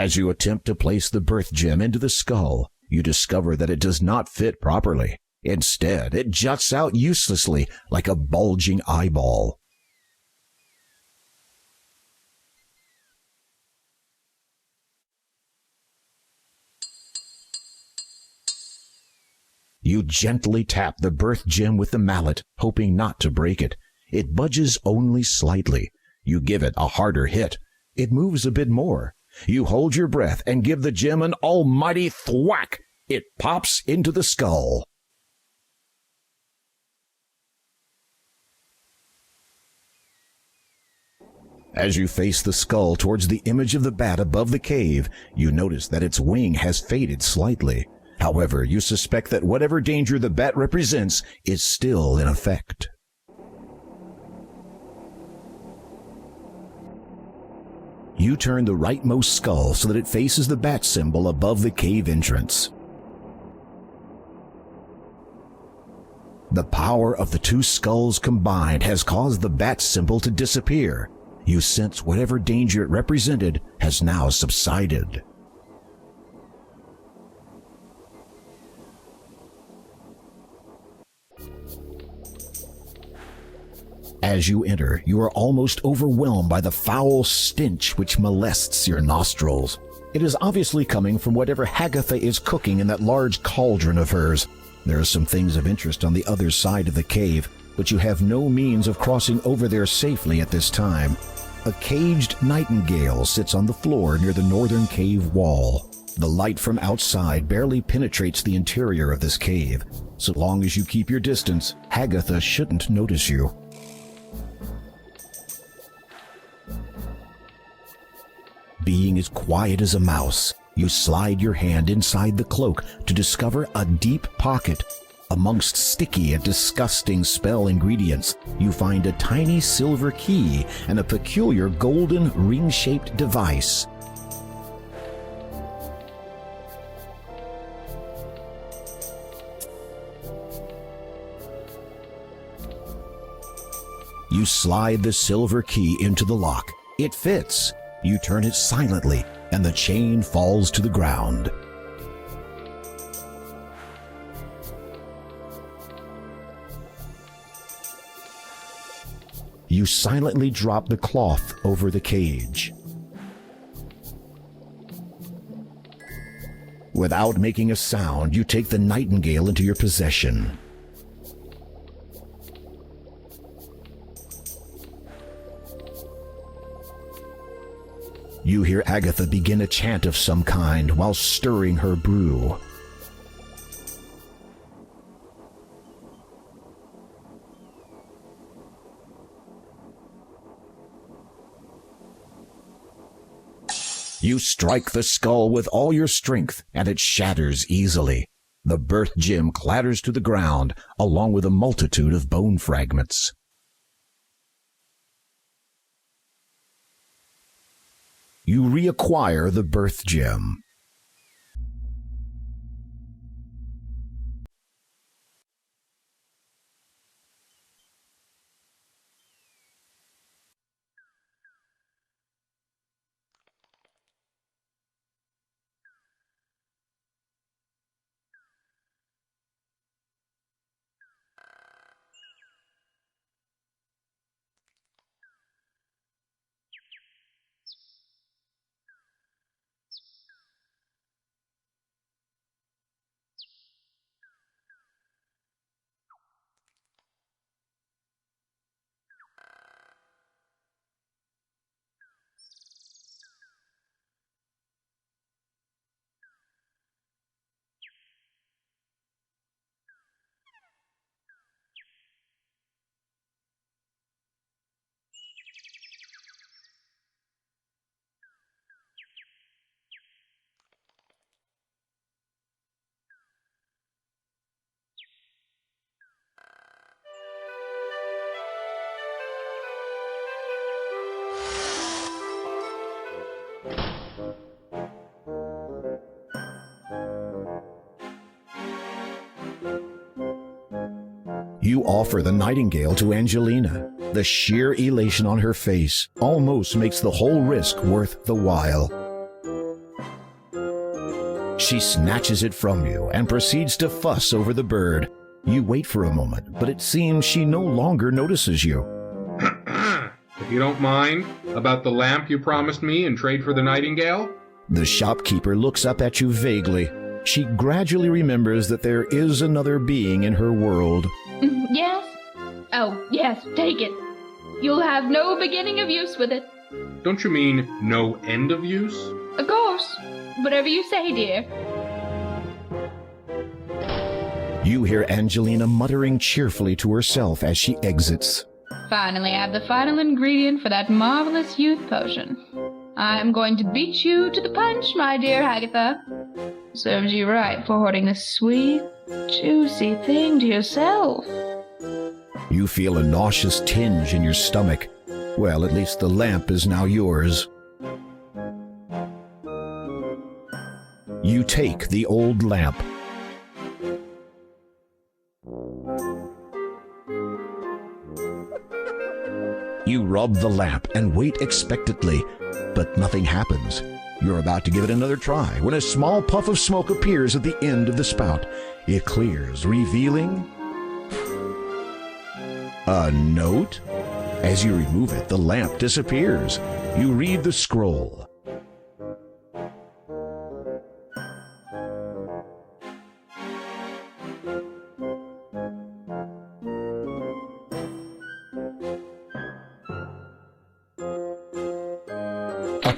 As you attempt to place the birth gem into the skull, you discover that it does not fit properly. Instead, it juts out uselessly like a bulging eyeball. You gently tap the birth gem with the mallet, hoping not to break it. It budges only slightly. You give it a harder hit. It moves a bit more. You hold your breath and give the gem an almighty thwack. It pops into the skull. As you face the skull towards the image of the bat above the cave, you notice that its wing has faded slightly. However, you suspect that whatever danger the bat represents is still in effect. You turn the rightmost skull so that it faces the bat symbol above the cave entrance. The power of the two skulls combined has caused the bat symbol to disappear. You sense whatever danger it represented has now subsided. As you enter, you are almost overwhelmed by the foul stench which molests your nostrils. It is obviously coming from whatever Hagatha is cooking in that large cauldron of hers. There are some things of interest on the other side of the cave, but you have no means of crossing over there safely at this time. A caged nightingale sits on the floor near the northern cave wall. The light from outside barely penetrates the interior of this cave. So long as you keep your distance, Hagatha shouldn't notice you. Being as quiet as a mouse, you slide your hand inside the cloak to discover a deep pocket. Amongst sticky and disgusting spell ingredients, you find a tiny silver key and a peculiar golden ring-shaped device. You slide the silver key into the lock. It fits. You turn it silently, and the chain falls to the ground. You silently drop the cloth over the cage. Without making a sound, you take the nightingale into your possession. You hear Agatha begin a chant of some kind while stirring her brew. You strike the skull with all your strength, and it shatters easily. The birth gem clatters to the ground, along with a multitude of bone fragments. You reacquire the birth gem. You offer the nightingale to Angelina. The sheer elation on her face almost makes the whole risk worth the while. She snatches it from you and proceeds to fuss over the bird. You wait for a moment, but it seems she no longer notices you. If you don't mind, about the lamp you promised me in trade for the nightingale? The shopkeeper looks up at you vaguely. She gradually remembers that there is another being in her world. Yes? Oh, yes, take it. You'll have no beginning of use with it. Don't you mean no end of use? Of course. Whatever you say, dear. You hear Angelina muttering cheerfully to herself as she exits. Finally, I have the final ingredient for that marvelous youth potion. I'm going to beat you to the punch, my dear Agatha. Serves you right for hoarding this sweet, juicy thing to yourself. You feel a nauseous tinge in your stomach. Well, at least the lamp is now yours. You take the old lamp. You rub the lamp and wait expectantly, but nothing happens. You're about to give it another try when a small puff of smoke appears at the end of the spout. It clears, revealing a note. As you remove it, the lamp disappears. You read the scroll.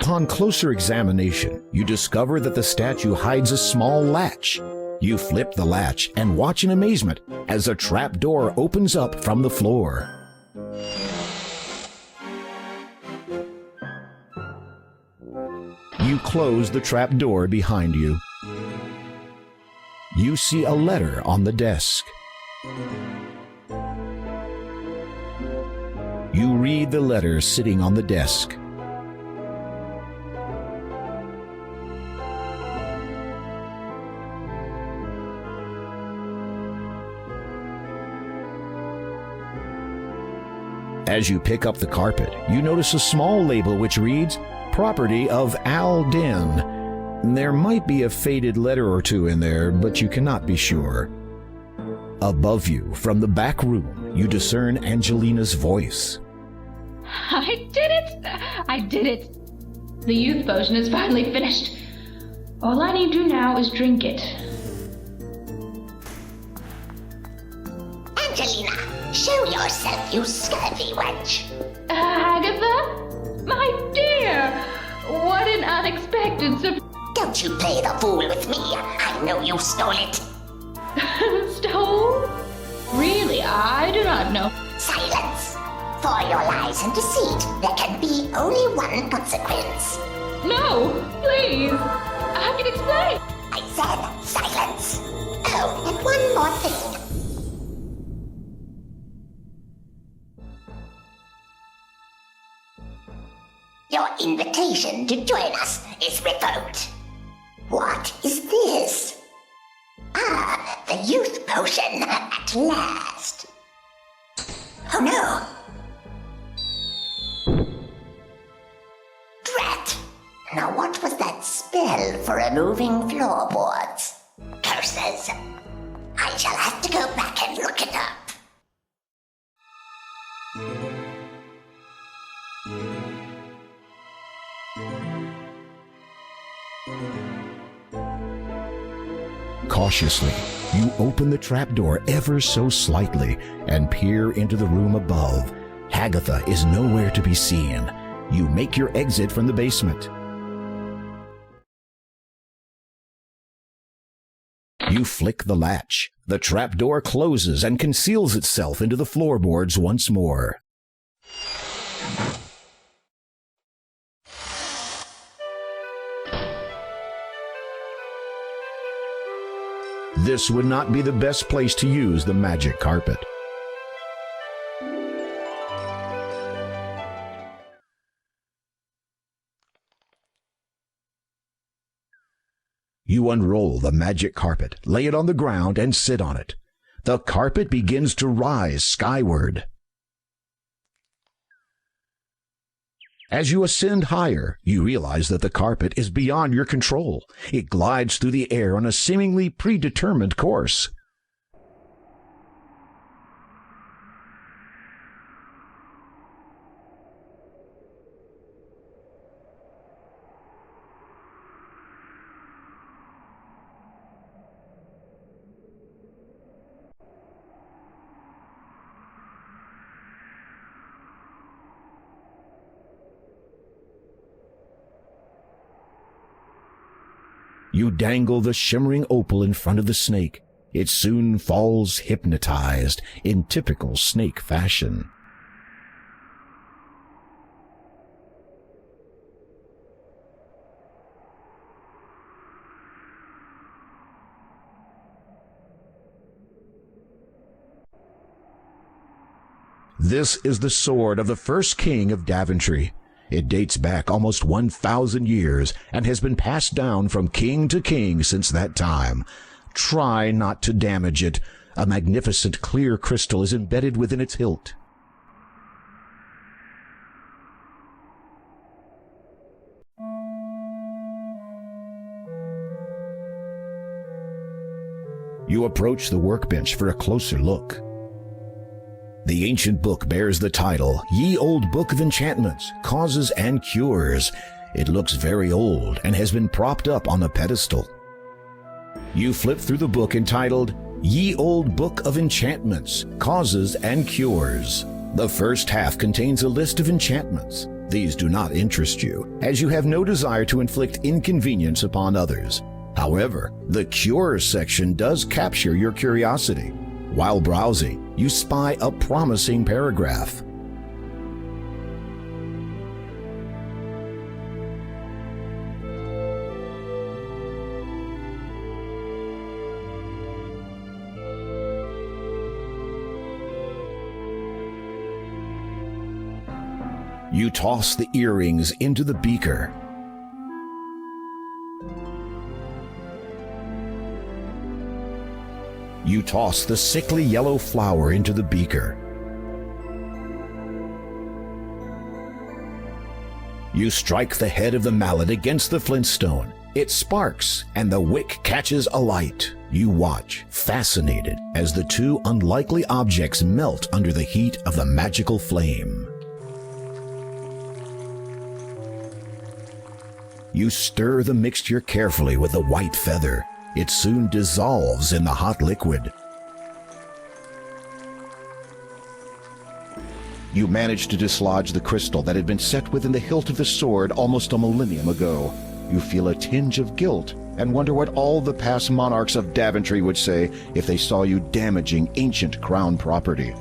Upon closer examination, you discover that the statue hides a small latch. You flip the latch and watch in amazement as a trap door opens up from the floor. You close the trap door behind you. You see a letter on the desk. You read the letter sitting on the desk. As you pick up the carpet, you notice a small label which reads, "Property of Al Den." There might be a faded letter or two in there, but you cannot be sure. Above you, from the back room, you discern Angelina's voice. I did it! I did it! The youth potion is finally finished. All I need to do now is drink it. Angelina, show yourself, you scurvy wench. Agatha? My dear! What an unexpected surprise! Don't you play the fool with me. I know you stole it. Stole? Really, I do not know. Silence. For your lies and deceit, there can be only one consequence. No, please. I can explain. I said silence. Oh, and one more thing. Your invitation to join us is revoked. What is this? Ah, the youth potion at last. Oh no! Drat! Now what was that spell for removing floorboards? Curses! I shall have to go back and look it up. Cautiously, you open the trapdoor ever so slightly and peer into the room above. Agatha is nowhere to be seen. You make your exit from the basement. You flick the latch. The trapdoor closes and conceals itself into the floorboards once more. This would not be the best place to use the magic carpet. You unroll the magic carpet, lay it on the ground, and sit on it. The carpet begins to rise skyward. As you ascend higher, you realize that the carpet is beyond your control. It glides through the air on a seemingly predetermined course. You dangle the shimmering opal in front of the snake. It soon falls hypnotized in typical snake fashion. This is the sword of the first king of Daventry. It dates back almost 1,000 years and has been passed down from king to king since that time. Try not to damage it. A magnificent clear crystal is embedded within its hilt. You approach the workbench for a closer look. The ancient book bears the title, Ye Old Book of Enchantments, Causes and Cures. It looks very old and has been propped up on a pedestal. You flip through the book entitled, Ye Old Book of Enchantments, Causes and Cures. The first half contains a list of enchantments. These do not interest you, as you have no desire to inflict inconvenience upon others. However, the Cures section does capture your curiosity. While browsing, you spy a promising paragraph. You toss the earrings into the beaker. You toss the sickly yellow flower into the beaker. You strike the head of the mallet against the flintstone. It sparks, and the wick catches alight. You watch, fascinated, as the two unlikely objects melt under the heat of the magical flame. You stir the mixture carefully with a white feather. It soon dissolves in the hot liquid. You manage to dislodge the crystal that had been set within the hilt of the sword almost a millennium ago. You feel a tinge of guilt and wonder what all the past monarchs of Daventry would say if they saw you damaging ancient crown property.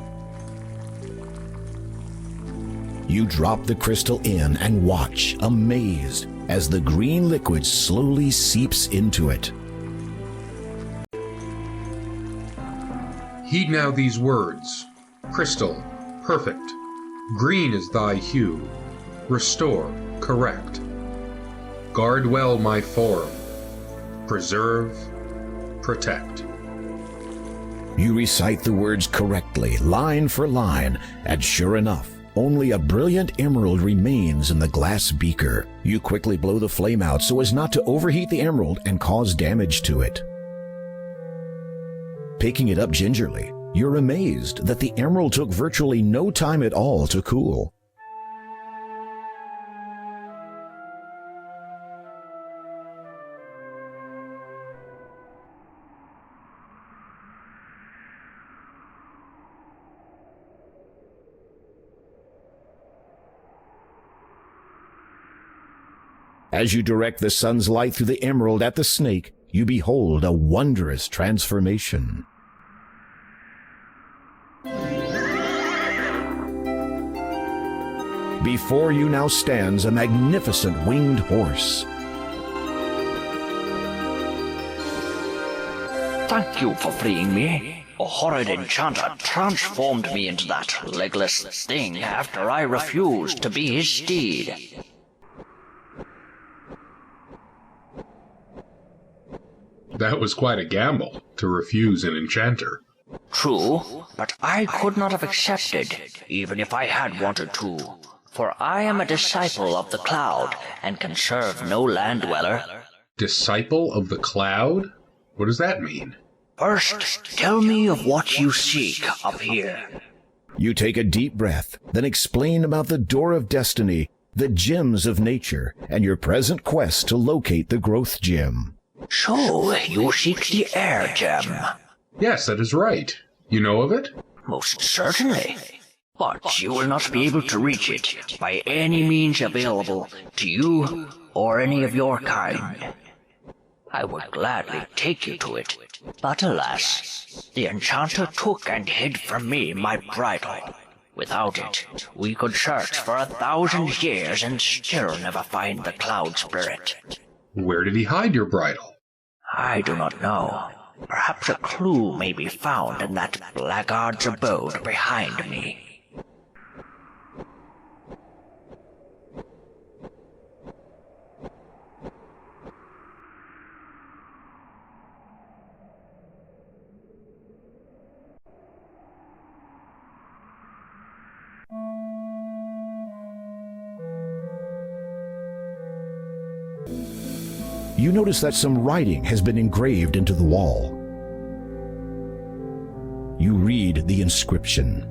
You drop the crystal in and watch, amazed, as the green liquid slowly seeps into it. Heed now these words. Crystal, perfect. Green is thy hue. Restore, correct. Guard well my form. Preserve, protect. You recite the words correctly, line for line, and sure enough, only a brilliant emerald remains in the glass beaker. You quickly blow the flame out so as not to overheat the emerald and cause damage to it. Picking it up gingerly, you're amazed that the emerald took virtually no time at all to cool. As you direct the sun's light through the emerald at the snake, you behold a wondrous transformation. Before you now stands a magnificent winged horse. Thank you for freeing me. A horrid enchanter transformed me into that legless thing after I refused to be his steed. That was quite a gamble, to refuse an enchanter. True, but I could not have accepted, even if I had wanted to. For I am a disciple of the cloud, and can serve no land dweller. Disciple of the cloud? What does that mean? First, tell me of what you seek up here. You take a deep breath, then explain about the Door of Destiny, the gems of nature, and your present quest to locate the growth gem. So, you seek the air gem? Yes, that is right. You know of it? Most certainly. But you will not be able to reach it by any means available to you or any of your kind. I would gladly take you to it, but alas, the enchanter took and hid from me my bridle. Without it, we could search for 1,000 years and still never find the cloud spirit. Where did he hide your bridle? I do not know. Perhaps a clue may be found in that blackguard's abode behind me. You notice that some writing has been engraved into the wall. You read the inscription.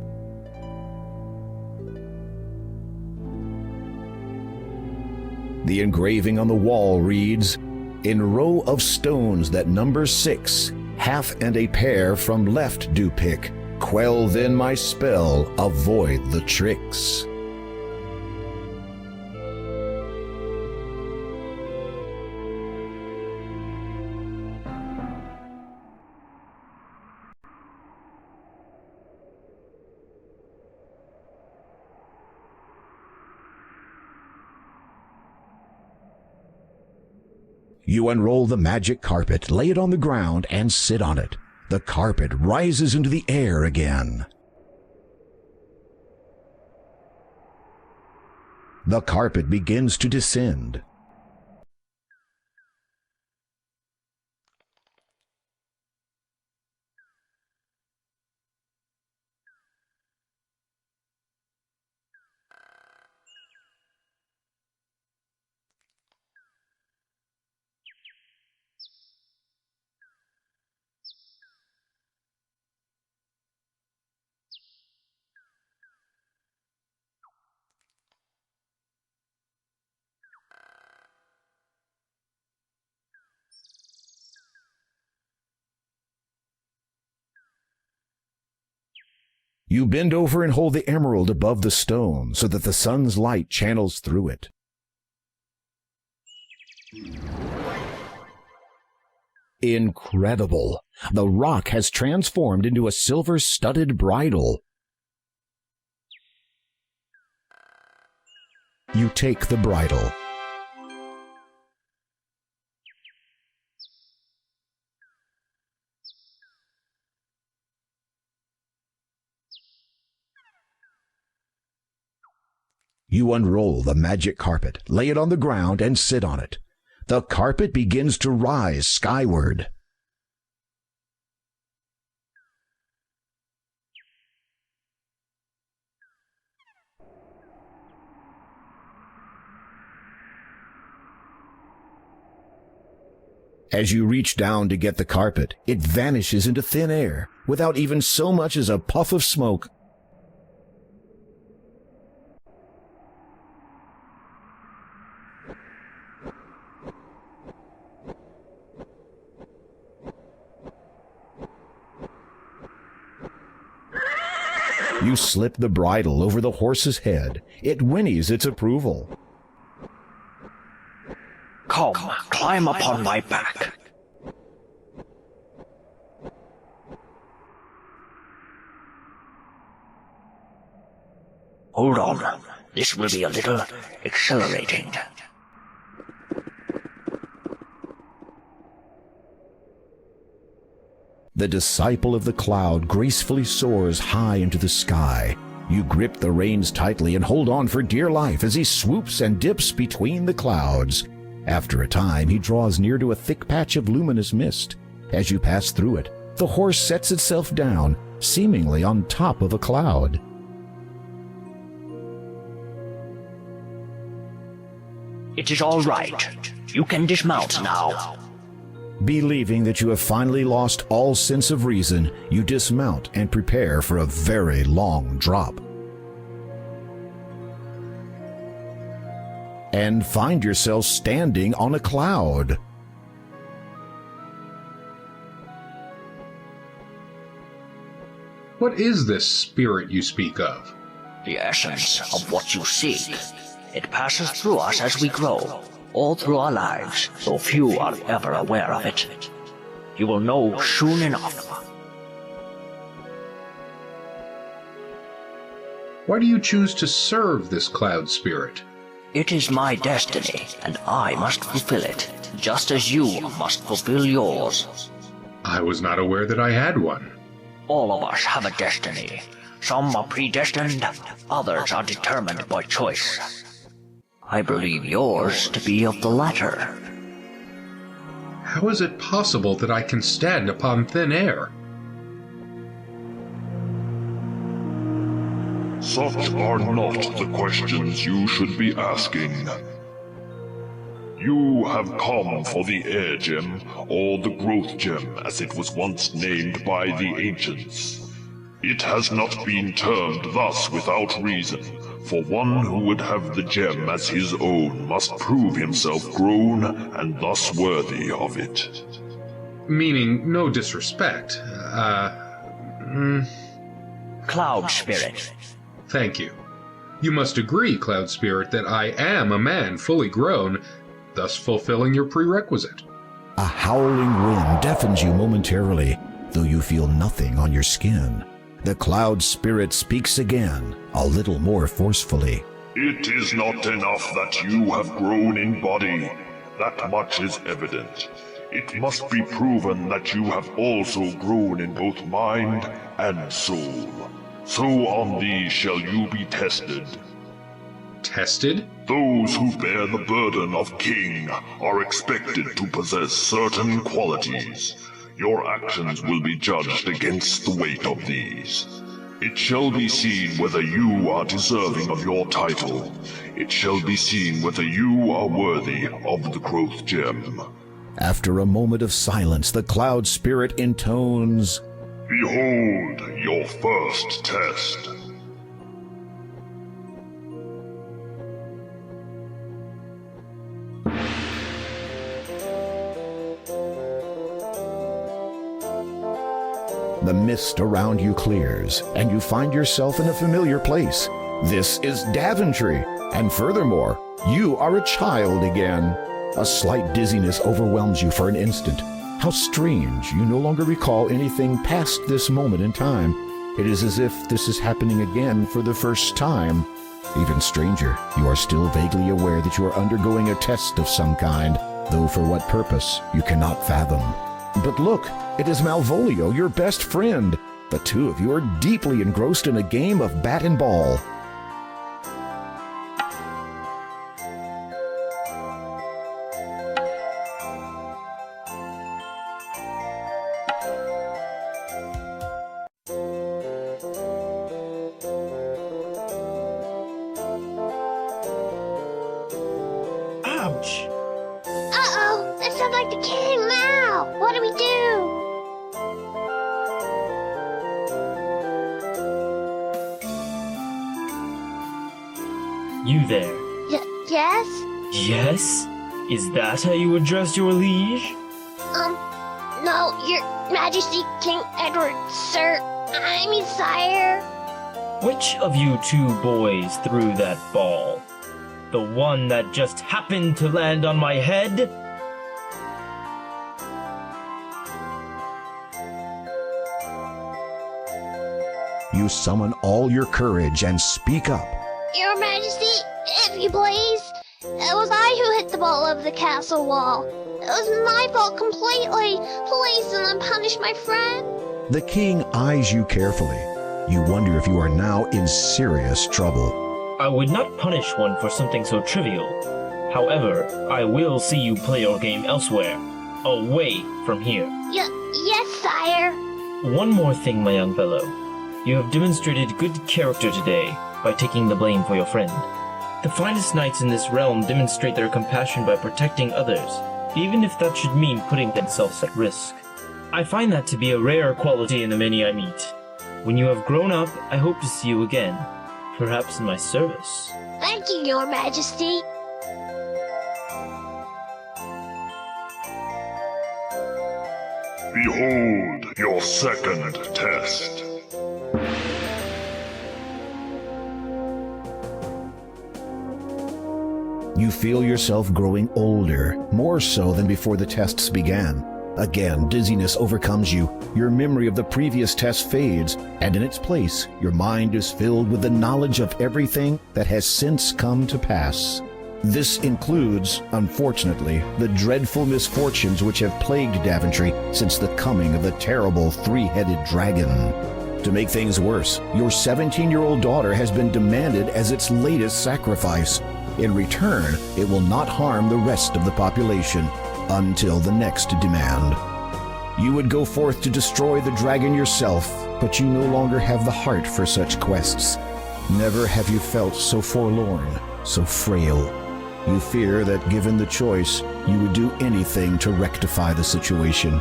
The engraving on the wall reads, "In row of stones that number 6, half and a pair from left do pick. Quell then my spell, avoid the tricks." You unroll the magic carpet, lay it on the ground, and sit on it. The carpet rises into the air again. The carpet begins to descend. You bend over and hold the emerald above the stone so that the sun's light channels through it. Incredible! The rock has transformed into a silver-studded bridle. You take the bridle. You unroll the magic carpet, lay it on the ground, and sit on it. The carpet begins to rise skyward. As you reach down to get the carpet, it vanishes into thin air without even so much as a puff of smoke. You slip the bridle over the horse's head. It whinnies its approval. Come, climb upon my back. Hold on, this will be a little accelerating. The disciple of the cloud gracefully soars high into the sky. You grip the reins tightly and hold on for dear life as he swoops and dips between the clouds. After a time, he draws near to a thick patch of luminous mist. As you pass through it, the horse sets itself down, seemingly on top of a cloud. It is all right. You can dismount now. Believing that you have finally lost all sense of reason, you dismount and prepare for a very long drop. And find yourself standing on a cloud. What is this spirit you speak of? The essence of what you seek. It passes through us as we grow, all through our lives, though few are ever aware of it. You will know soon enough. Why do you choose to serve this cloud spirit? It is my destiny, and I must fulfill it, just as you must fulfill yours. I was not aware that I had one. All of us have a destiny. Some are predestined, others are determined by choice. I believe yours to be of the latter. How is it possible that I can stand upon thin air? Such are not the questions you should be asking. You have come for the air gem, or the growth gem as it was once named by the ancients. It has not been termed thus without reason, for one who would have the gem as his own must prove himself grown and thus worthy of it. Meaning, no disrespect. Cloud Spirit. Thank you. You must agree, Cloud Spirit, that I am a man fully grown, thus fulfilling your prerequisite. A howling wind deafens you momentarily, though you feel nothing on your skin. The Cloud Spirit speaks again, a little more forcefully. It is not enough that you have grown in body. That much is evident. It must be proven that you have also grown in both mind and soul. So on these shall you be tested. Tested? Those who bear the burden of king are expected to possess certain qualities. Your actions will be judged against the weight of these. It shall be seen whether you are deserving of your title. It shall be seen whether you are worthy of the growth gem. After a moment of silence, the cloud spirit intones, Behold your first test. The mist around you clears, and you find yourself in a familiar place. This is Daventry, and furthermore, you are a child again. A slight dizziness overwhelms you for an instant. How strange, you no longer recall anything past this moment in time. It is as if this is happening again for the first time. Even stranger, you are still vaguely aware that you are undergoing a test of some kind, though for what purpose you cannot fathom. But look, it is Malvolio, your best friend. The two of you are deeply engrossed in a game of bat and ball. Ouch! Uh-oh! That sounds like the king now! What do we do? You there. Yes? Yes? Is that how you address your liege? No, your majesty, King Edward, sir. I mean, sire. Which of you two boys threw that ball? The one that just happened to land on my head? You summon all your courage and speak up. Your majesty, if you please. It was I who hit the ball over the castle wall. It was my fault completely. Please do not punish my friend. The king eyes you carefully. You wonder if you are now in serious trouble. I would not punish one for something so trivial. However, I will see you play your game elsewhere, away from here. Yes, sire. One more thing, my young fellow. You have demonstrated good character today by taking the blame for your friend. The finest knights in this realm demonstrate their compassion by protecting others, even if that should mean putting themselves at risk. I find that to be a rare quality in the many I meet. When you have grown up, I hope to see you again, perhaps in my service. Thank you, your majesty. Behold your second test. You feel yourself growing older, more so than before the tests began. Again, dizziness overcomes you, your memory of the previous test fades, and in its place, your mind is filled with the knowledge of everything that has since come to pass. This includes, unfortunately, the dreadful misfortunes which have plagued Daventry since the coming of the terrible three-headed dragon. To make things worse, your 17-year-old daughter has been demanded as its latest sacrifice. In return, it will not harm the rest of the population until the next demand. You would go forth to destroy the dragon yourself, but you no longer have the heart for such quests. Never have you felt so forlorn, so frail. You fear that given the choice, you would do anything to rectify the situation.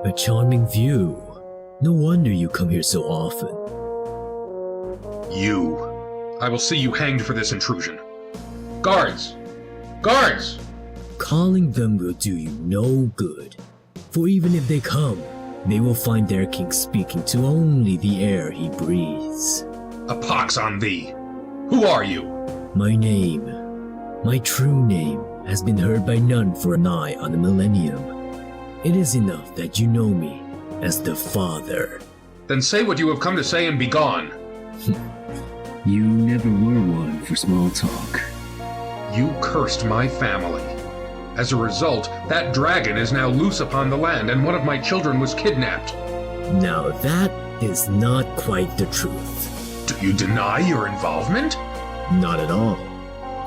A charming view. No wonder you come here so often. You. I will see you hanged for this intrusion. Guards! Guards! Calling them will do you no good. For even if they come, they will find their king speaking to only the air he breathes. A pox on thee! Who are you? My name, my true name, has been heard by none for nigh on a millennium. It is enough that you know me as the father. Then say what you have come to say and be gone. You never were one for small talk. You cursed my family. As a result, that dragon is now loose upon the land, and one of my children was kidnapped. Now that is not quite the truth. Do you deny your involvement? Not at all.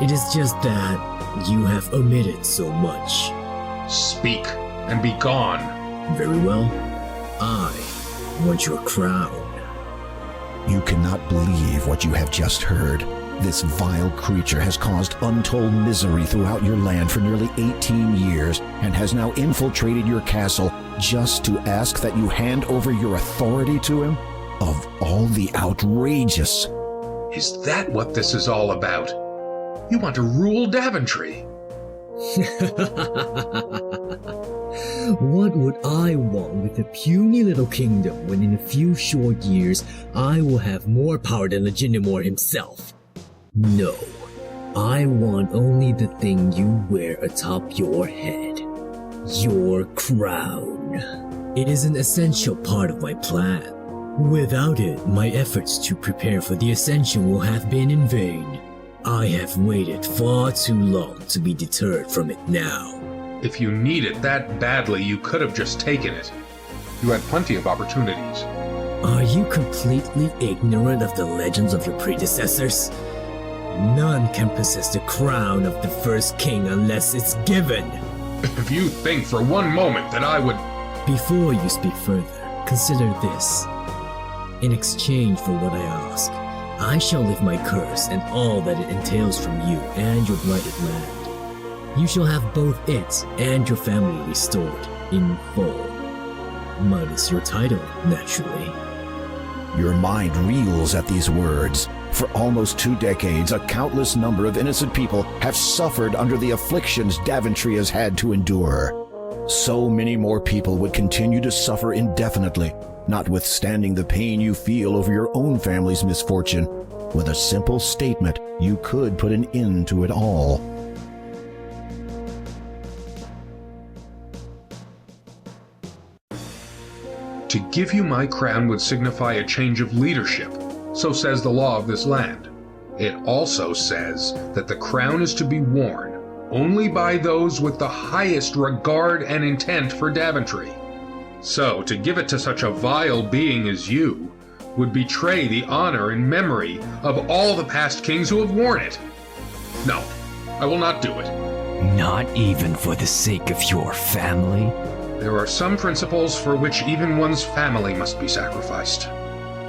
It is just that you have omitted so much. Speak, and be gone. Very well. I want your crown. You cannot believe what you have just heard. This vile creature has caused untold misery throughout your land for nearly 18 years and has now infiltrated your castle just to ask that you hand over your authority to him? Of all the outrageous... Is that what this is all about? You want to rule Daventry? What would I want with a puny little kingdom when in a few short years I will have more power than Legitimor himself? No, I want only the thing you wear atop your head. Your crown. It is an essential part of my plan. Without it, my efforts to prepare for the ascension will have been in vain. I have waited far too long to be deterred from it now. If you need it that badly, you could have just taken it. You had plenty of opportunities. Are you completely ignorant of the legends of your predecessors? None can possess the crown of the first king unless it's given. If you think for one moment that I would... Before you speak further, consider this. In exchange for what I ask, I shall lift my curse and all that it entails from you and your blighted land. You shall have both it and your family restored in full. Minus your title, naturally. Your mind reels at these words. For almost 2 decades, a countless number of innocent people have suffered under the afflictions Daventry has had to endure. So many more people would continue to suffer indefinitely, notwithstanding the pain you feel over your own family's misfortune. With a simple statement, you could put an end to it all. To give you my crown would signify a change of leadership, so says the law of this land. It also says that the crown is to be worn only by those with the highest regard and intent for Daventry. So, to give it to such a vile being as you would betray the honor and memory of all the past kings who have worn it. No, I will not do it. Not even for the sake of your family? There are some principles for which even one's family must be sacrificed.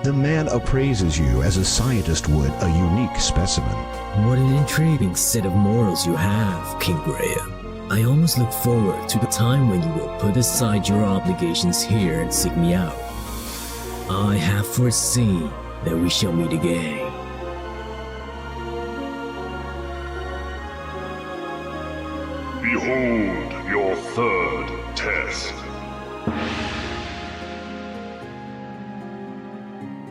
The man appraises you as a scientist would a unique specimen. What an intriguing set of morals you have, King Graham. I almost look forward to the time when you will put aside your obligations here and seek me out. I have foreseen that we shall meet again. Behold your third test.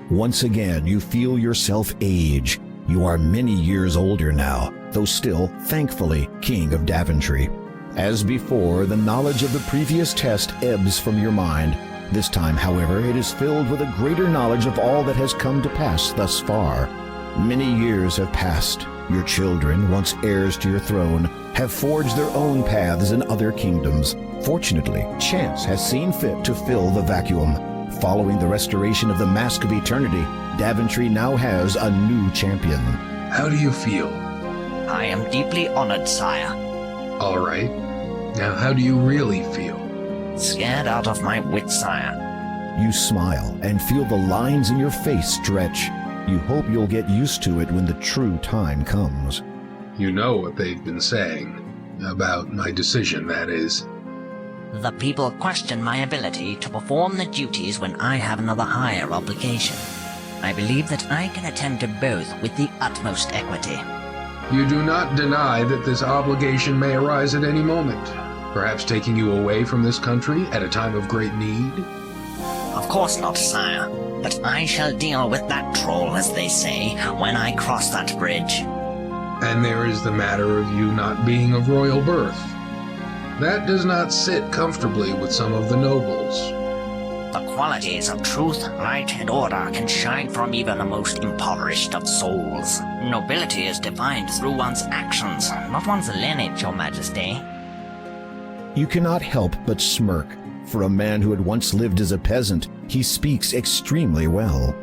Once again, you feel yourself age. You are many years older now, though still, thankfully, King of Daventry. As before, the knowledge of the previous test ebbs from your mind. This time, however, it is filled with a greater knowledge of all that has come to pass thus far. Many years have passed. Your children, once heirs to your throne, have forged their own paths in other kingdoms. Fortunately, chance has seen fit to fill the vacuum. Following the restoration of the Mask of Eternity, Daventry now has a new champion. How do you feel? I am deeply honored, sire. All right. Now, how do you really feel? Scared out of my wits, sire. You smile and feel the lines in your face stretch. You hope you'll get used to it when the true time comes. You know what they've been saying. About my decision, that is. The people question my ability to perform the duties when I have another higher obligation. I believe that I can attend to both with the utmost equity. You do not deny that this obligation may arise at any moment, perhaps taking you away from this country at a time of great need? Of course not, sire, but I shall deal with that troll, as they say, when I cross that bridge. And there is the matter of you not being of royal birth. That does not sit comfortably with some of the nobles. The qualities of truth, light, and order can shine from even the most impoverished of souls. Nobility is defined through one's actions, not one's lineage, Your Majesty. You cannot help but smirk. For a man who had once lived as a peasant, he speaks extremely well.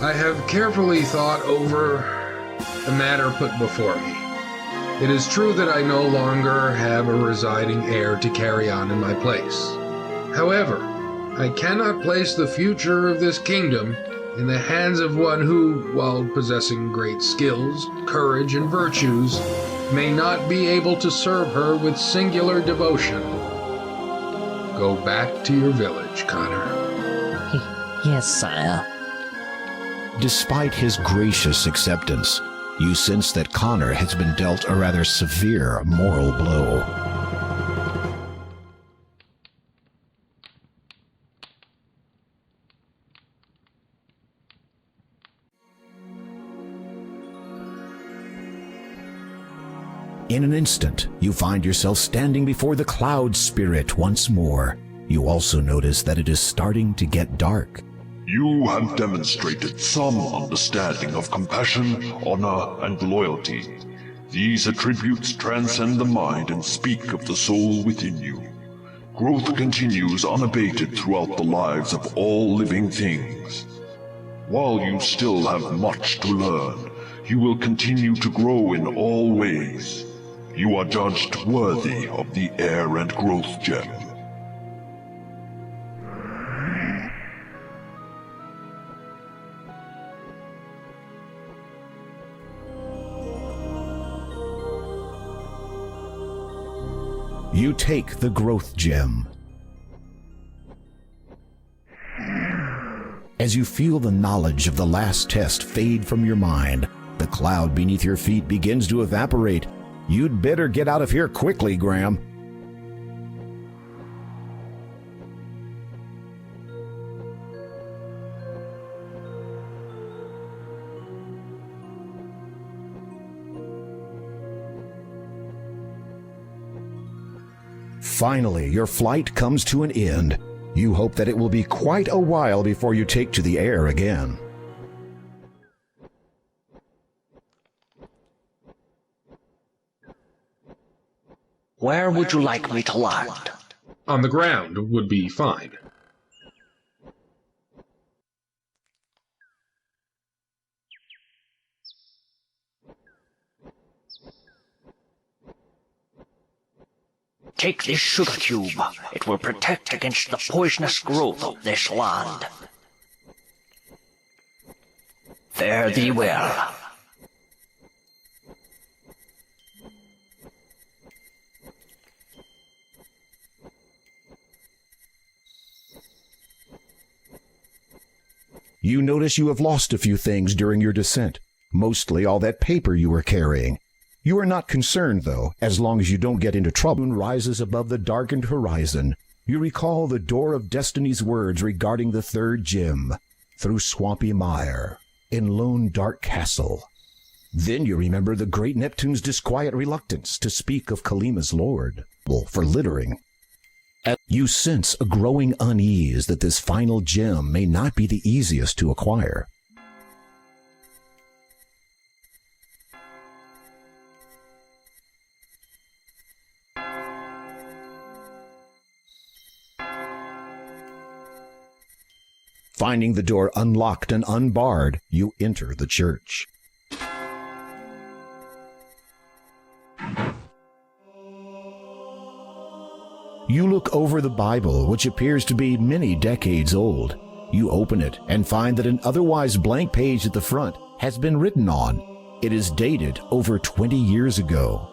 I have carefully thought over the matter put before me. It is true that I no longer have a residing heir to carry on in my place. However, I cannot place the future of this kingdom in the hands of one who, while possessing great skills, courage, and virtues, may not be able to serve her with singular devotion. Go back to your village, Connor. Yes, sire. Despite his gracious acceptance, you sense that Connor has been dealt a rather severe moral blow. In an instant, you find yourself standing before the cloud spirit once more. You also notice that it is starting to get dark. You have demonstrated some understanding of compassion, honor, and loyalty. These attributes transcend the mind and speak of the soul within you. Growth continues unabated throughout the lives of all living things. While you still have much to learn, you will continue to grow in all ways. You are judged worthy of the Heir and Growth Gem. You take the Growth Gem. As you feel the knowledge of the last test fade from your mind, the cloud beneath your feet begins to evaporate. You'd better get out of here quickly, Graham. Finally, your flight comes to an end. You hope that it will be quite a while before you take to the air again. Where would you like me to land? On the ground would be fine. Take this sugar cube. It will protect against the poisonous growth of this land. Fare thee well. You notice you have lost a few things during your descent, mostly all that paper you were carrying. You are not concerned, though, as long as you don't get into trouble. Moon rises above the darkened horizon. You recall the Door of Destiny's words regarding the third gem, through swampy mire, in lone dark castle. Then you remember the great Neptune's disquiet reluctance to speak of Kalima's lord, for littering. You sense a growing unease that this final gem may not be the easiest to acquire. Finding the door unlocked and unbarred, you enter the church. You look over the Bible, which appears to be many decades old. You open it and find that an otherwise blank page at the front has been written on. It is dated over 20 years ago.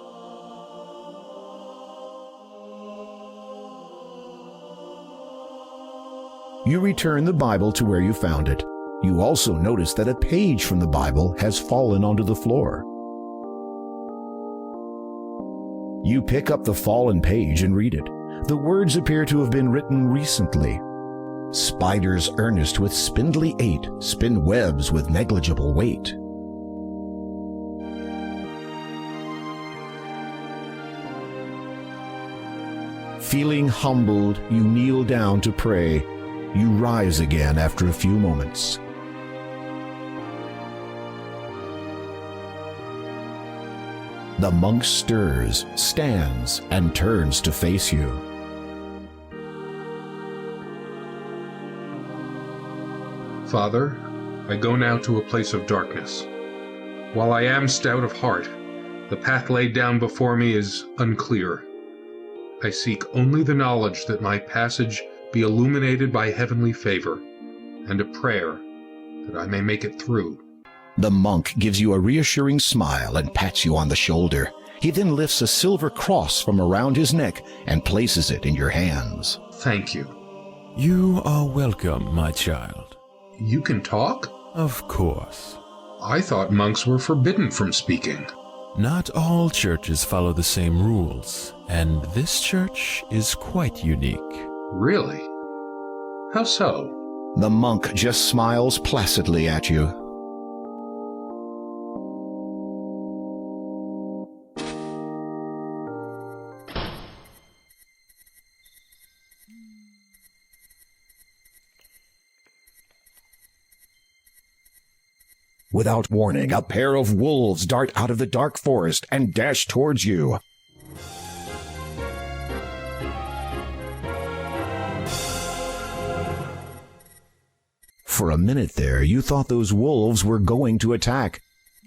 You return the Bible to where you found it. You also notice that a page from the Bible has fallen onto the floor. You pick up the fallen page and read it. The words appear to have been written recently. Spiders earnest with spindly eight spin webs with negligible weight. Feeling humbled, you kneel down to pray. You rise again after a few moments. The monk stirs, stands, and turns to face you. Father, I go now to a place of darkness. While I am stout of heart, the path laid down before me is unclear. I seek only the knowledge that my passage be illuminated by heavenly favor, and a prayer that I may make it through. The monk gives you a reassuring smile and pats you on the shoulder. He then lifts a silver cross from around his neck and places it in your hands. Thank you. You are welcome, my child. You can talk? Of course. I thought monks were forbidden from speaking. Not all churches follow the same rules, and this church is quite unique. Really? How so? The monk just smiles placidly at you. Without warning, a pair of wolves dart out of the dark forest and dash towards you. For a minute there, you thought those wolves were going to attack.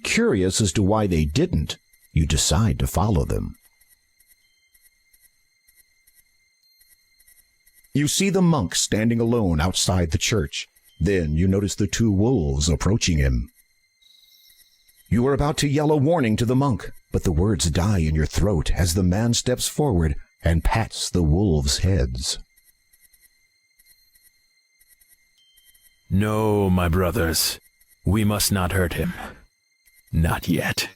Curious as to why they didn't, you decide to follow them. You see the monk standing alone outside the church. Then you notice the two wolves approaching him. You are about to yell a warning to the monk, but the words die in your throat as the man steps forward and pats the wolves' heads. No, my brothers, we must not hurt him. Not yet.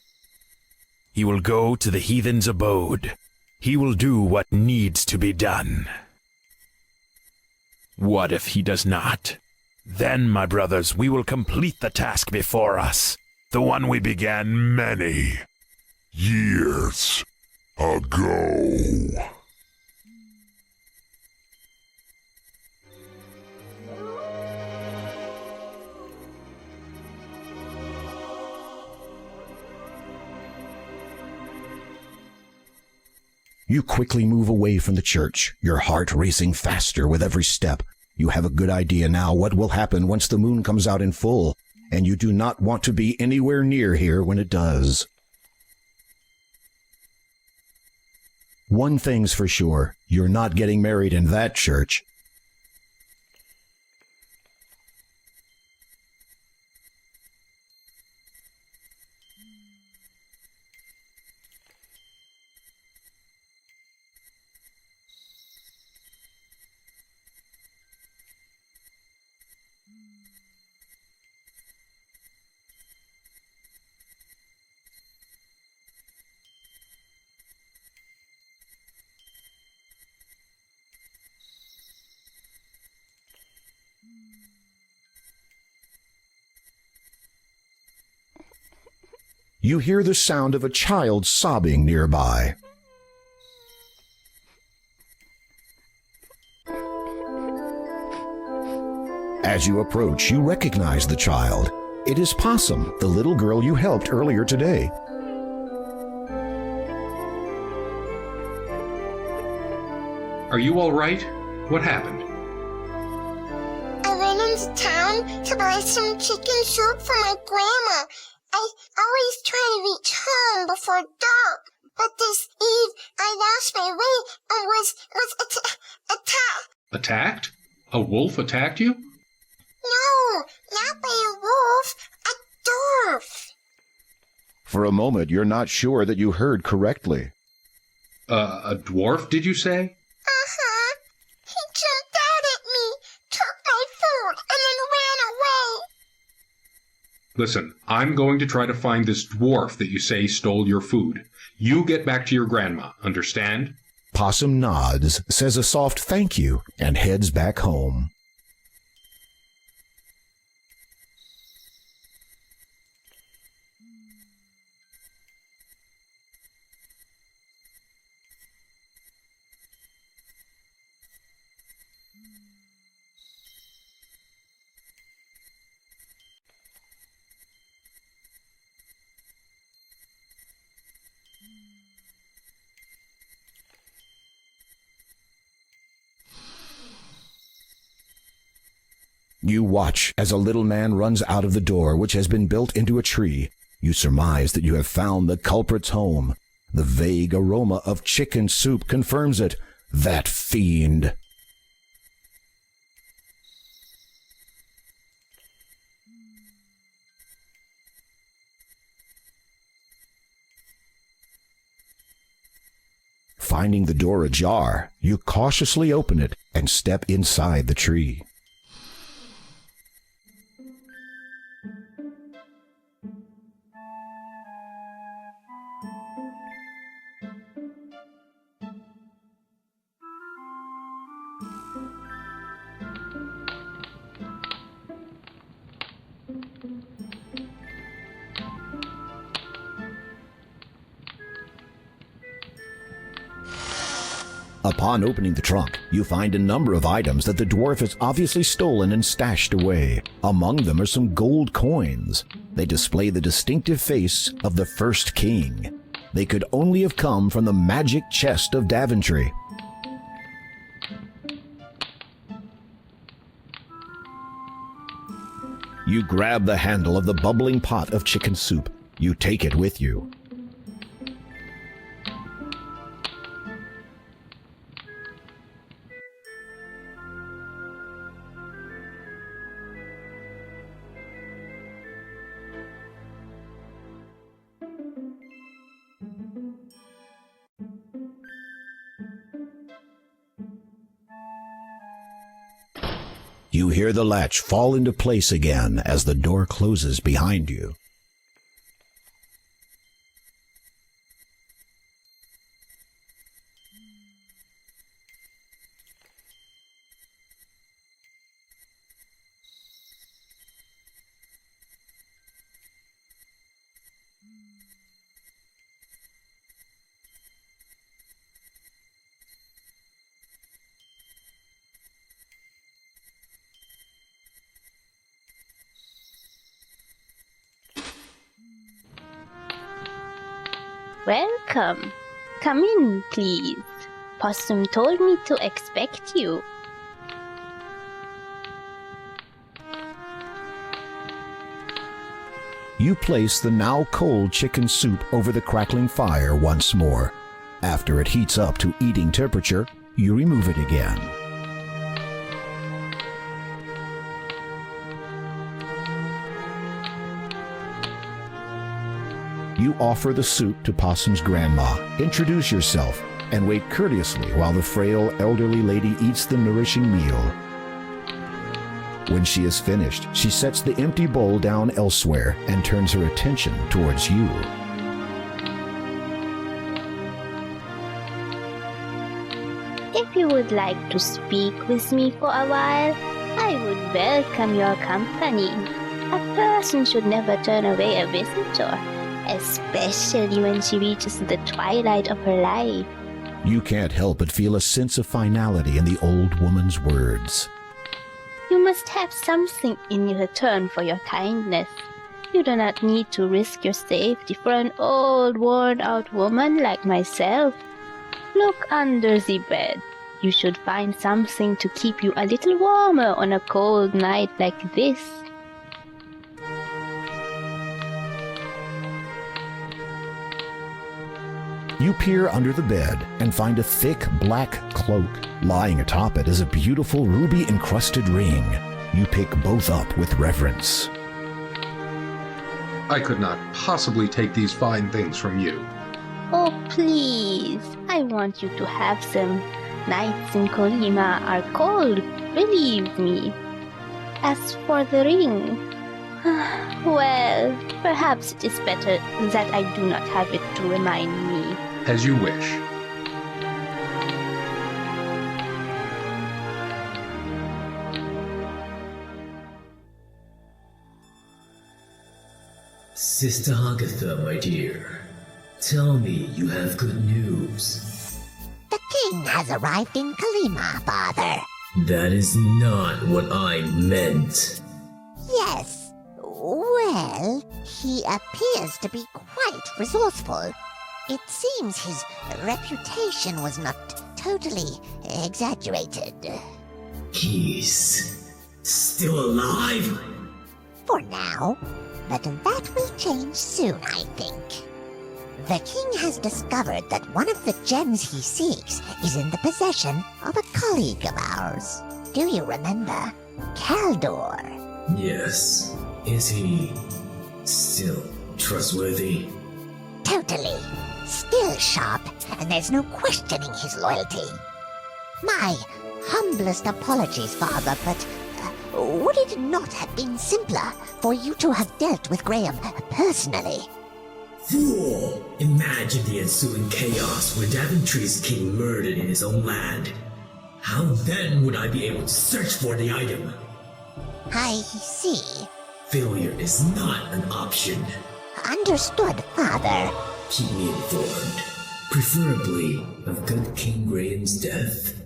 He will go to the heathen's abode. He will do what needs to be done. What if he does not? Then, my brothers, we will complete the task before us, the one we began many years ago. You quickly move away from the church, your heart racing faster with every step. You have a good idea now what will happen once the moon comes out in full, and you do not want to be anywhere near here when it does. One thing's for sure, you're not getting married in that church. You hear the sound of a child sobbing nearby. As you approach, you recognize the child. It is Possum, the little girl you helped earlier today. Are you all right? What happened? I went into town to buy some chicken soup for my grandma. I always try to reach home before dark, but this eve I lost my way and was attacked. Attacked? A wolf attacked you? No, not by a wolf, a dwarf. For a moment, you're not sure that you heard correctly. A dwarf, did you say? Uh-huh. He jumped out at me, took my Listen, I'm going to try to find this dwarf that you say stole your food. You get back to your grandma, understand? Possum nods, says a soft thank you, and heads back home. You watch as a little man runs out of the door, which has been built into a tree. You surmise that you have found the culprit's home. The vague aroma of chicken soup confirms it. That fiend! Finding the door ajar, you cautiously open it and step inside the tree. Upon opening the trunk, you find a number of items that the dwarf has obviously stolen and stashed away. Among them are some gold coins. They display the distinctive face of the first king. They could only have come from the magic chest of Daventry. You grab the handle of the bubbling pot of chicken soup. You take it with you. You hear the latch fall into place again as the door closes behind you. Welcome. Come in, please. Possum told me to expect you. You place the now cold chicken soup over the crackling fire once more. After it heats up to eating temperature, you remove it again. You offer the soup to Possum's grandma, introduce yourself, and wait courteously while the frail elderly lady eats the nourishing meal. When she is finished, she sets the empty bowl down elsewhere and turns her attention towards you. If you would like to speak with me for a while, I would welcome your company. A person should never turn away a visitor, especially when she reaches the twilight of her life. You can't help but feel a sense of finality in the old woman's words. You must have something in return for your kindness. You do not need to risk your safety for an old, worn-out woman like myself. Look under the bed. You should find something to keep you a little warmer on a cold night like this. You peer under the bed and find a thick black cloak. Lying atop it is a beautiful ruby-encrusted ring. You pick both up with reverence. I could not possibly take these fine things from you. Oh, please. I want you to have them. Nights in Kolima are cold, believe me. As for the ring, Well, perhaps it is better that I do not have it to remind me. As you wish. Sister Agatha, my dear, tell me you have good news. The king has arrived in Kalima, father. That is not what I meant. Yes. Well, he appears to be quite resourceful. It seems his reputation was not totally exaggerated. He's still alive? For now, but that will change soon, I think. The king has discovered that one of the gems he seeks is in the possession of a colleague of ours. Do you remember? Kaldor. Yes. Is he still trustworthy? Totally. Still sharp, and there's no questioning his loyalty. My humblest apologies, father, but would it not have been simpler for you to have dealt with Graham personally? Fool! Imagine the ensuing chaos where Daventry's king murdered in his own land. How then would I be able to search for the item? I see. Failure is not an option. Understood, father. Keep me informed, preferably of good King Graham's death.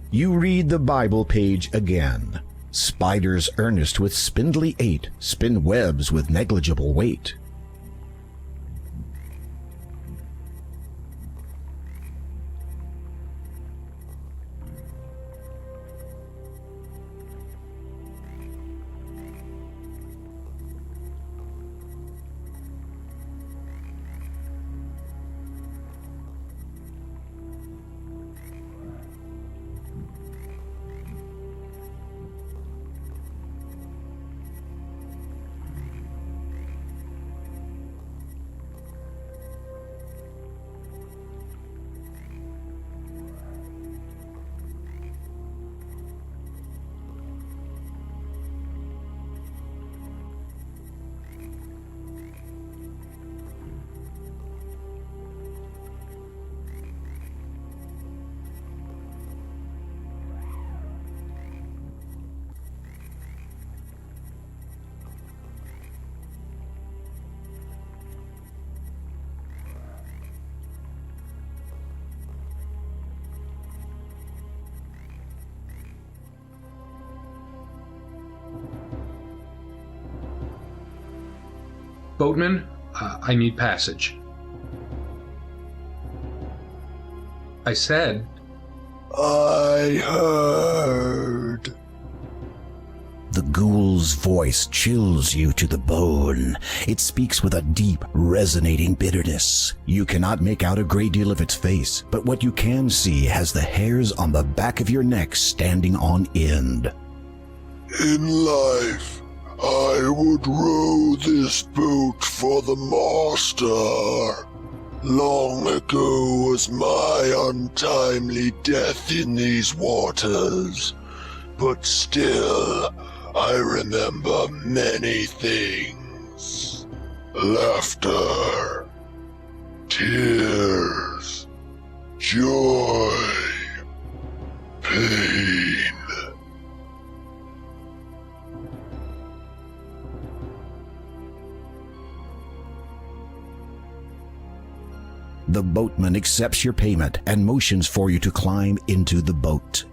You read the Bible page again. Spiders earnest with spindly eight spin webs with negligible weight. Boatman, I need passage. I said... I heard. The ghoul's voice chills you to the bone. It speaks with a deep, resonating bitterness. You cannot make out a great deal of its face, but what you can see has the hairs on the back of your neck standing on end. In life, I would row this boat for the master. Long ago was my untimely death in these waters, but still I remember many things. silence, laughter, tears, joy, pain. The boatman accepts your payment and motions for you to climb into the boat.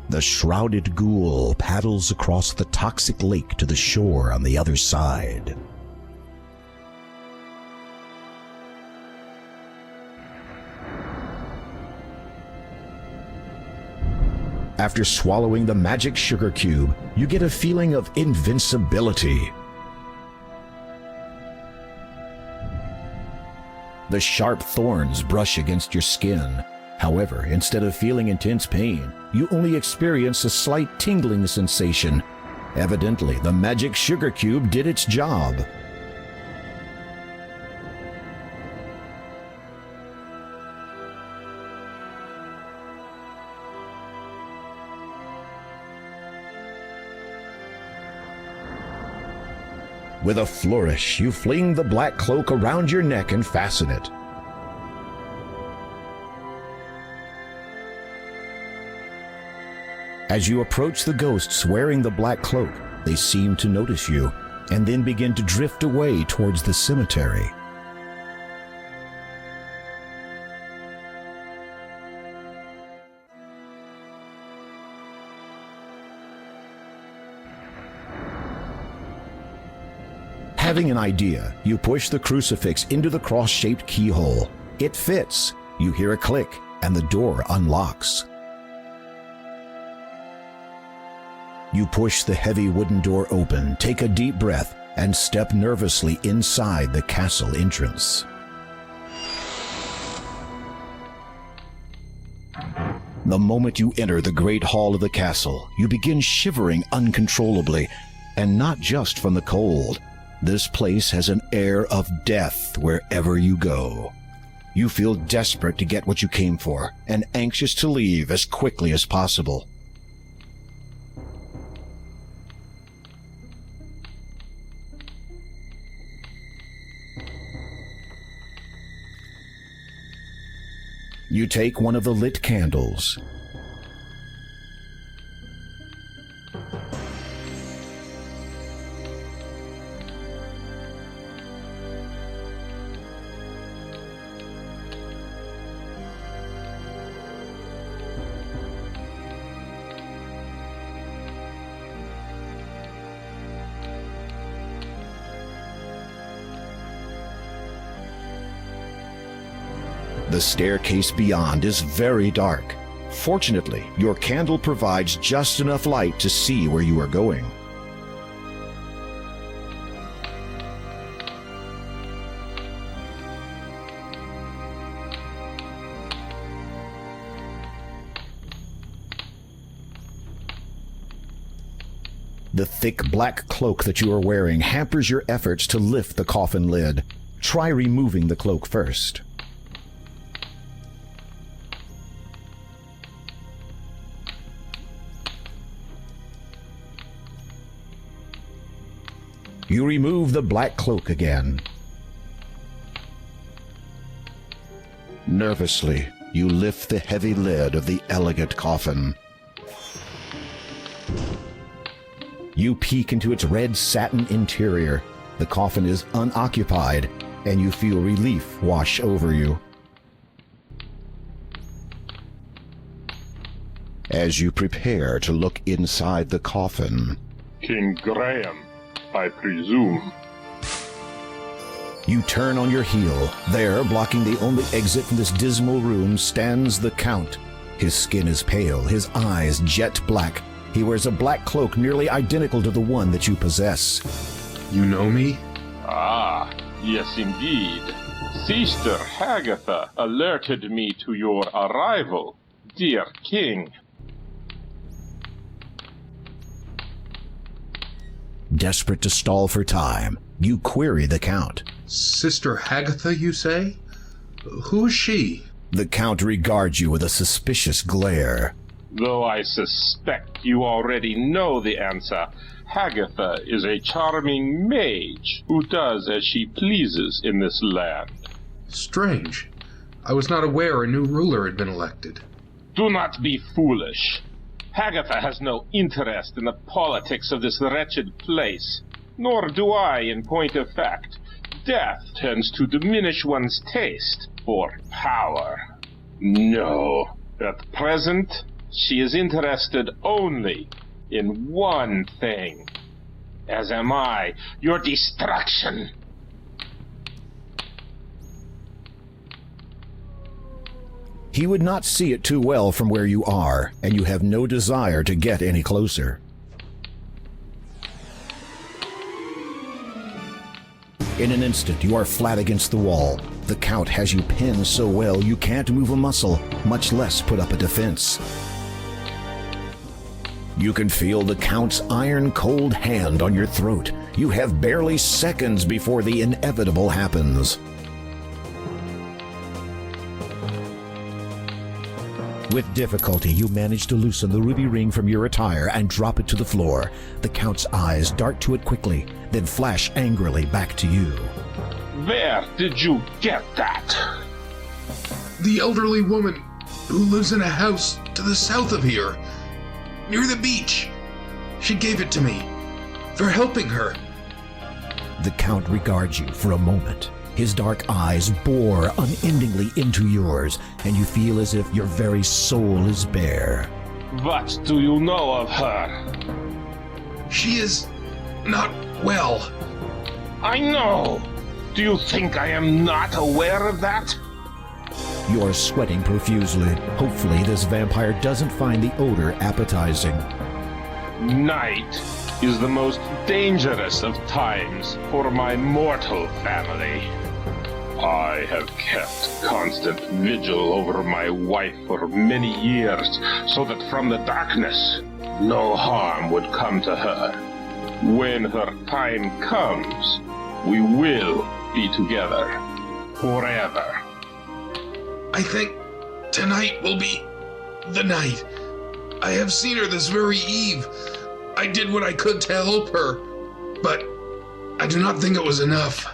The shrouded ghoul paddles across the toxic lake to the shore on the other side. After swallowing the magic sugar cube, you get a feeling of invincibility. The sharp thorns brush against your skin. However, instead of feeling intense pain, you only experience a slight tingling sensation. Evidently, the magic sugar cube did its job. With a flourish, you fling the black cloak around your neck and fasten it. As you approach the ghosts wearing the black cloak, they seem to notice you, and then begin to drift away towards the cemetery. Having an idea, you push the crucifix into the cross-shaped keyhole. It fits. You hear a click, and the door unlocks. You push the heavy wooden door open, take a deep breath, and step nervously inside the castle entrance. The moment you enter the great hall of the castle, you begin shivering uncontrollably, and not just from the cold. This place has an air of death wherever you go. You feel desperate to get what you came for, and anxious to leave as quickly as possible. You take one of the lit candles. The staircase beyond is very dark. Fortunately, your candle provides just enough light to see where you are going. The thick black cloak that you are wearing hampers your efforts to lift the coffin lid. Try removing the cloak first. You remove the black cloak again. Nervously, you lift the heavy lid of the elegant coffin. You peek into its red satin interior. The coffin is unoccupied, and you feel relief wash over you. As you prepare to look inside the coffin, King Graham, I presume. You turn on your heel. There, blocking the only exit from this dismal room, stands the Count. His skin is pale, his eyes jet black. He wears a black cloak nearly identical to the one that you possess. You know me? Ah, yes indeed. Sister Hagatha alerted me to your arrival, dear king. Desperate to stall for time, you query the Count. Sister Hagatha, you say? Who is she? The Count regards you with a suspicious glare. Though I suspect you already know the answer, Hagatha is a charming mage who does as she pleases in this land. Strange. I was not aware a new ruler had been elected. Do not be foolish. Hagatha has no interest in the politics of this wretched place, nor do I, in point of fact. Death tends to diminish one's taste for power. No, at present, she is interested only in one thing, as am I, your destruction. He would not see it too well from where you are, and you have no desire to get any closer. In an instant, you are flat against the wall. The Count has you pinned so well you can't move a muscle, much less put up a defense. You can feel the Count's iron-cold hand on your throat. You have barely seconds before the inevitable happens. With difficulty, you manage to loosen the ruby ring from your attire and drop it to the floor. The Count's eyes dart to it quickly, then flash angrily back to you. Where did you get that? The elderly woman who lives in a house to the south of here, near the beach. She gave it to me for helping her. The Count regards you for a moment. His dark eyes bore unendingly into yours, and you feel as if your very soul is bare. What do you know of her? She is not well. I know. Do you think I am not aware of that? You are sweating profusely. Hopefully this vampire doesn't find the odor appetizing. Night is the most dangerous of times for my mortal family. I have kept constant vigil over my wife for many years, so that from the darkness no harm would come to her. When her time comes, we will be together forever. I think tonight will be the night. I have seen her this very eve. I did what I could to help her, but I do not think it was enough.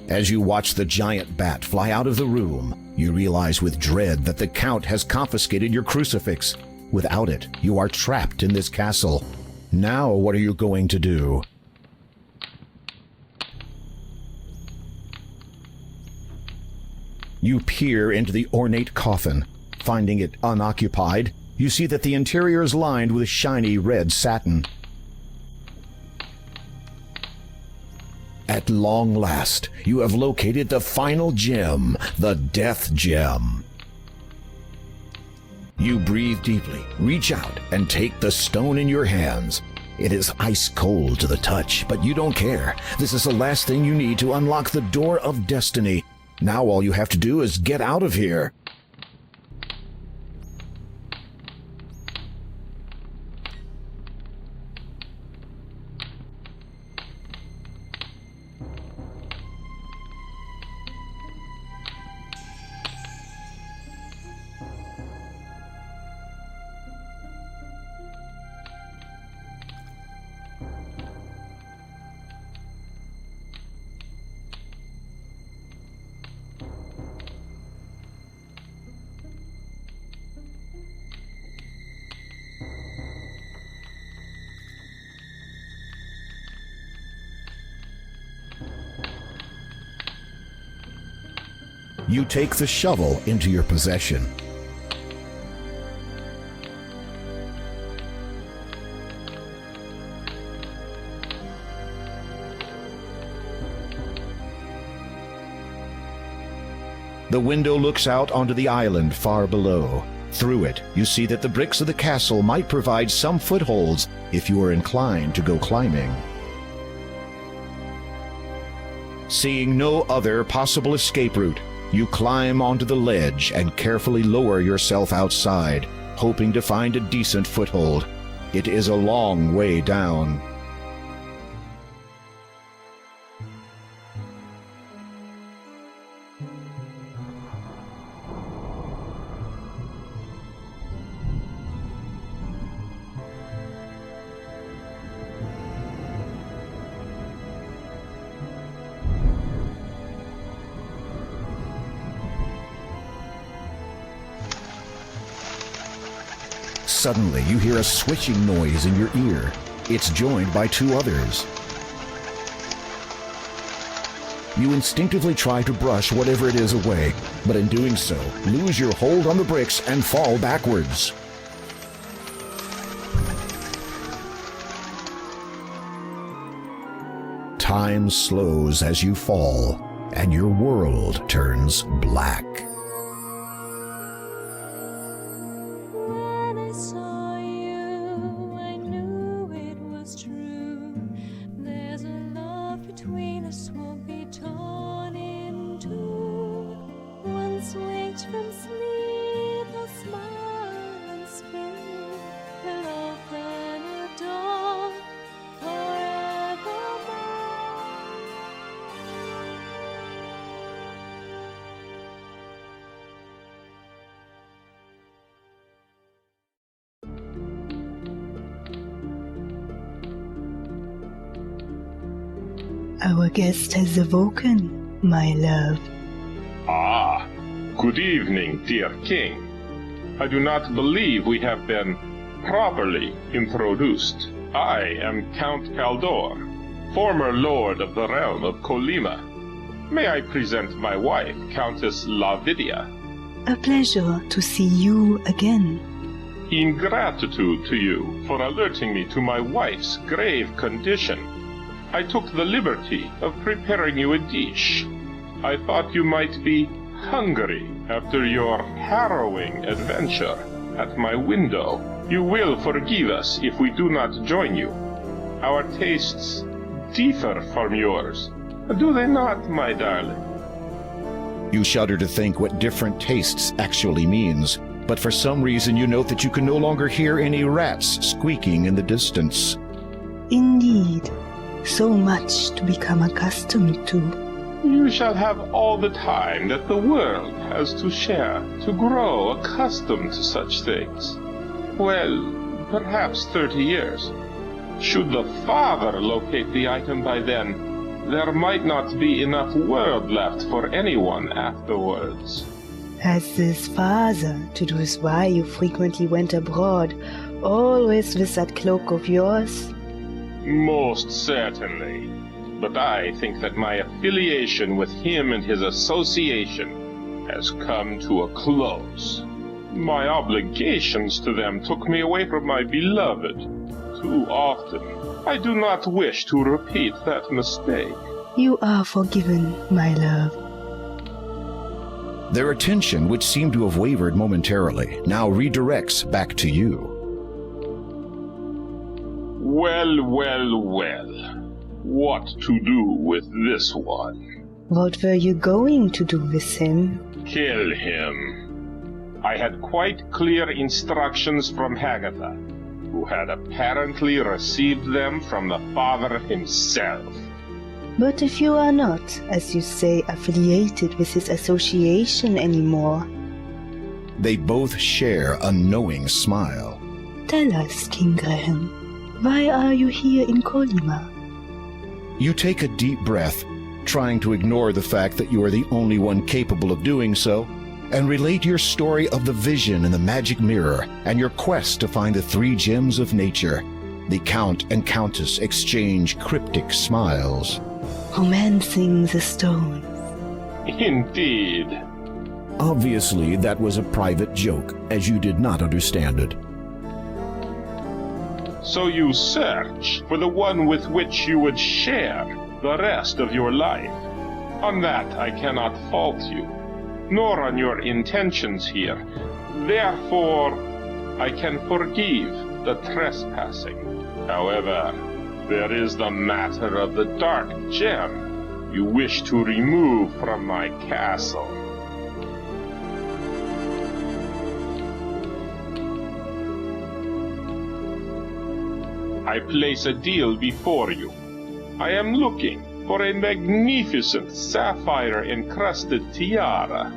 As you watch the giant bat fly out of the room, you realize with dread that the Count has confiscated your crucifix. Without it, you are trapped in this castle. Now what are you going to do? You peer into the ornate coffin. Finding it unoccupied, you see that the interior is lined with shiny red satin. At long last, you have located the final gem, the Death Gem. You breathe deeply, reach out, and take the stone in your hands. It is ice cold to the touch, but you don't care. This is the last thing you need to unlock the door of destiny. Now all you have to do is get out of here. You take the shovel into your possession. The window looks out onto the island far below. Through it, you see that the bricks of the castle might provide some footholds if you are inclined to go climbing. Seeing no other possible escape route, you climb onto the ledge and carefully lower yourself outside, hoping to find a decent foothold. It is a long way down. Suddenly, you hear a switching noise in your ear. It's joined by two others. You instinctively try to brush whatever it is away, but in doing so, lose your hold on the bricks and fall backwards. Time slows as you fall, and your world turns black. Our guest has awoken, my love. Ah, good evening, dear king. I do not believe we have been properly introduced. I am Count Kaldor, former lord of the realm of Colima. May I present my wife, Countess Lavidia? A pleasure to see you again. In gratitude to you for alerting me to my wife's grave condition, I took the liberty of preparing you a dish. I thought you might be hungry after your harrowing adventure at my window. You will forgive us if we do not join you. Our tastes differ from yours, do they not, my darling? You shudder to think what different tastes actually means, but for some reason you note that you can no longer hear any rats squeaking in the distance. Indeed. So much to become accustomed to. You shall have all the time that the world has to share to grow accustomed to such things. Well, perhaps 30 years. Should the father locate the item by then, there might not be enough world left for anyone afterwards. Has this father to do with why you frequently went abroad, always with that cloak of yours? Most certainly. But I think that my affiliation with him and his association has come to a close. My obligations to them took me away from my beloved too often. I do not wish to repeat that mistake. You are forgiven, my love. Their attention, which seemed to have wavered momentarily, now redirects back to you. Well, well, well. What to do with this one? What were you going to do with him? Kill him. I had quite clear instructions from Hagatha, who had apparently received them from the father himself. But if you are not, as you say, affiliated with his association anymore... They both share a knowing smile. Tell us, King Graham. Why are you here in Colima? You take a deep breath, trying to ignore the fact that you are the only one capable of doing so, and relate your story of the vision in the magic mirror and your quest to find the 3 gems of nature. The Count and Countess exchange cryptic smiles. Romancing the stones. Indeed. Obviously, that was a private joke, as you did not understand it. So you search for the one with which you would share the rest of your life. On that I cannot fault you, nor on your intentions here. Therefore, I can forgive the trespassing. However, there is the matter of the dark gem. you wish to remove from my castle. I place a deal before you. I am looking for a magnificent sapphire-encrusted tiara.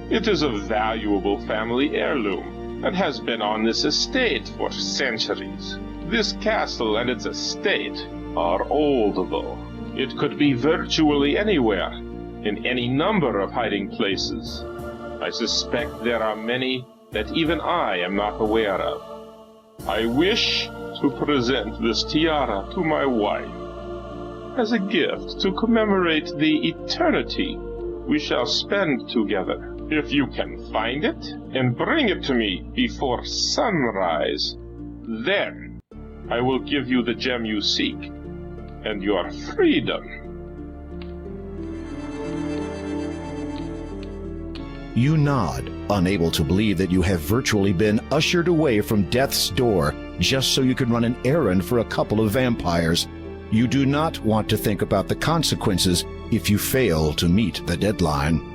It is a valuable family heirloom and has been on this estate for centuries. This castle and its estate are old, though. It could be virtually anywhere, in any number of hiding places. I suspect there are many that even I am not aware of. I wish to present this tiara to my wife as a gift to commemorate the eternity we shall spend together. If you can find it and bring it to me before sunrise, then I will give you the gem you seek and your freedom. You nod, unable to believe that you have virtually been ushered away from death's door just so you can run an errand for a couple of vampires. You do not want to think about the consequences if you fail to meet the deadline.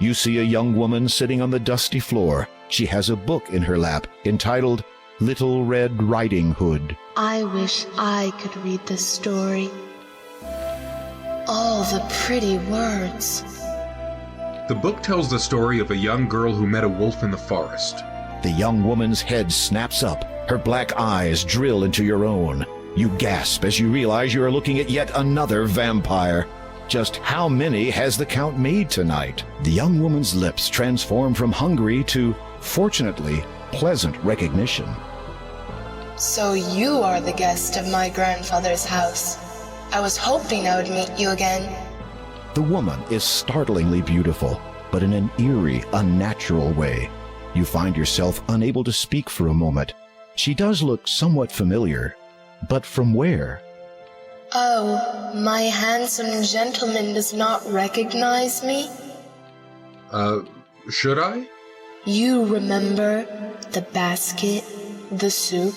You see a young woman sitting on the dusty floor. She has a book in her lap entitled Little Red Riding Hood. I wish I could read this story. All the pretty words. The book tells the story of a young girl who met a wolf in the forest. The young woman's head snaps up. Her black eyes drill into your own. You gasp as you realize you are looking at yet another vampire. Just how many has the count made tonight? The young woman's lips transform from hungry to, fortunately, pleasant recognition. So you are the guest of my grandfather's house. I was hoping I would meet you again. The woman is startlingly beautiful, but in an eerie, unnatural way. You find yourself unable to speak for a moment. She does look somewhat familiar, but from where? Oh, my handsome gentleman does not recognize me? Should I? You remember the basket, the soup?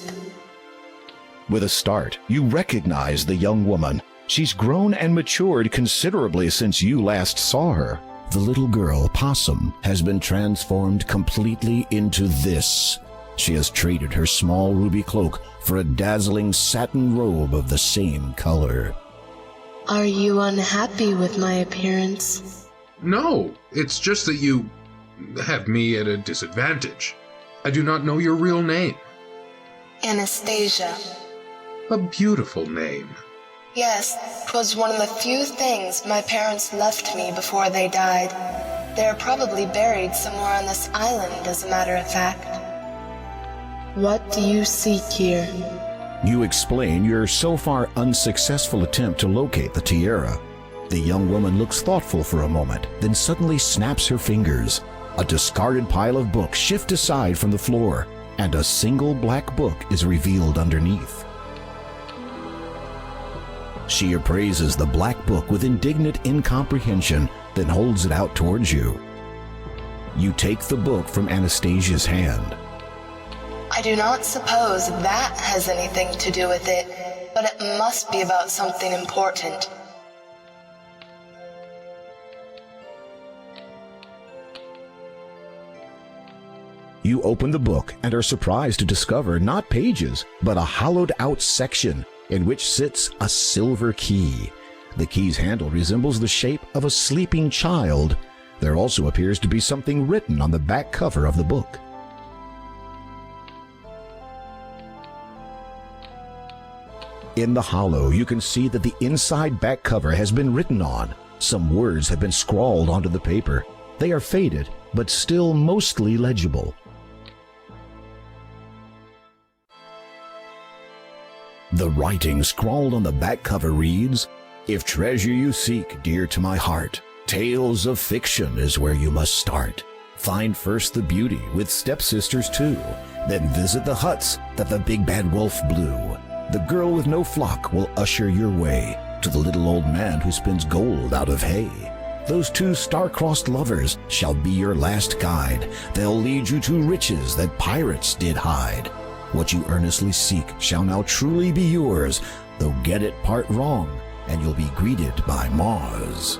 With a start, you recognize the young woman. She's grown and matured considerably since you last saw her. The little girl, Possum, has been transformed completely into this. She has traded her small ruby cloak for a dazzling satin robe of the same color. Are you unhappy with my appearance? No, it's just that you have me at a disadvantage. I do not know your real name. Anastasia. A beautiful name. Yes, 'twas one of the few things my parents left me before they died. They're probably buried somewhere on this island, as a matter of fact. What do you seek here? You explain your so far unsuccessful attempt to locate the tiara. The young woman looks thoughtful for a moment, then suddenly snaps her fingers. A discarded pile of books shift aside from the floor, and a single black book is revealed underneath. She appraises the black book with indignant incomprehension, then holds it out towards you. You take the book from Anastasia's hand. I do not suppose that has anything to do with it, but it must be about something important. You open the book and are surprised to discover not pages, but a hollowed-out section in which sits a silver key. The key's handle resembles the shape of a sleeping child. There also appears to be something written on the back cover of the book. In the hollow, you can see that the inside back cover has been written on. Some words have been scrawled onto the paper. They are faded, but still mostly legible. The writing scrawled on the back cover reads, "If treasure you seek, dear to my heart, tales of fiction is where you must start. Find first the beauty with stepsisters too, then visit the huts that the big bad wolf blew. The girl with no flock will usher your way to the little old man who spins gold out of hay. Those two star-crossed lovers shall be your last guide. They'll lead you to riches that pirates did hide. What you earnestly seek shall now truly be yours, though get it part wrong, and you'll be greeted by Mars.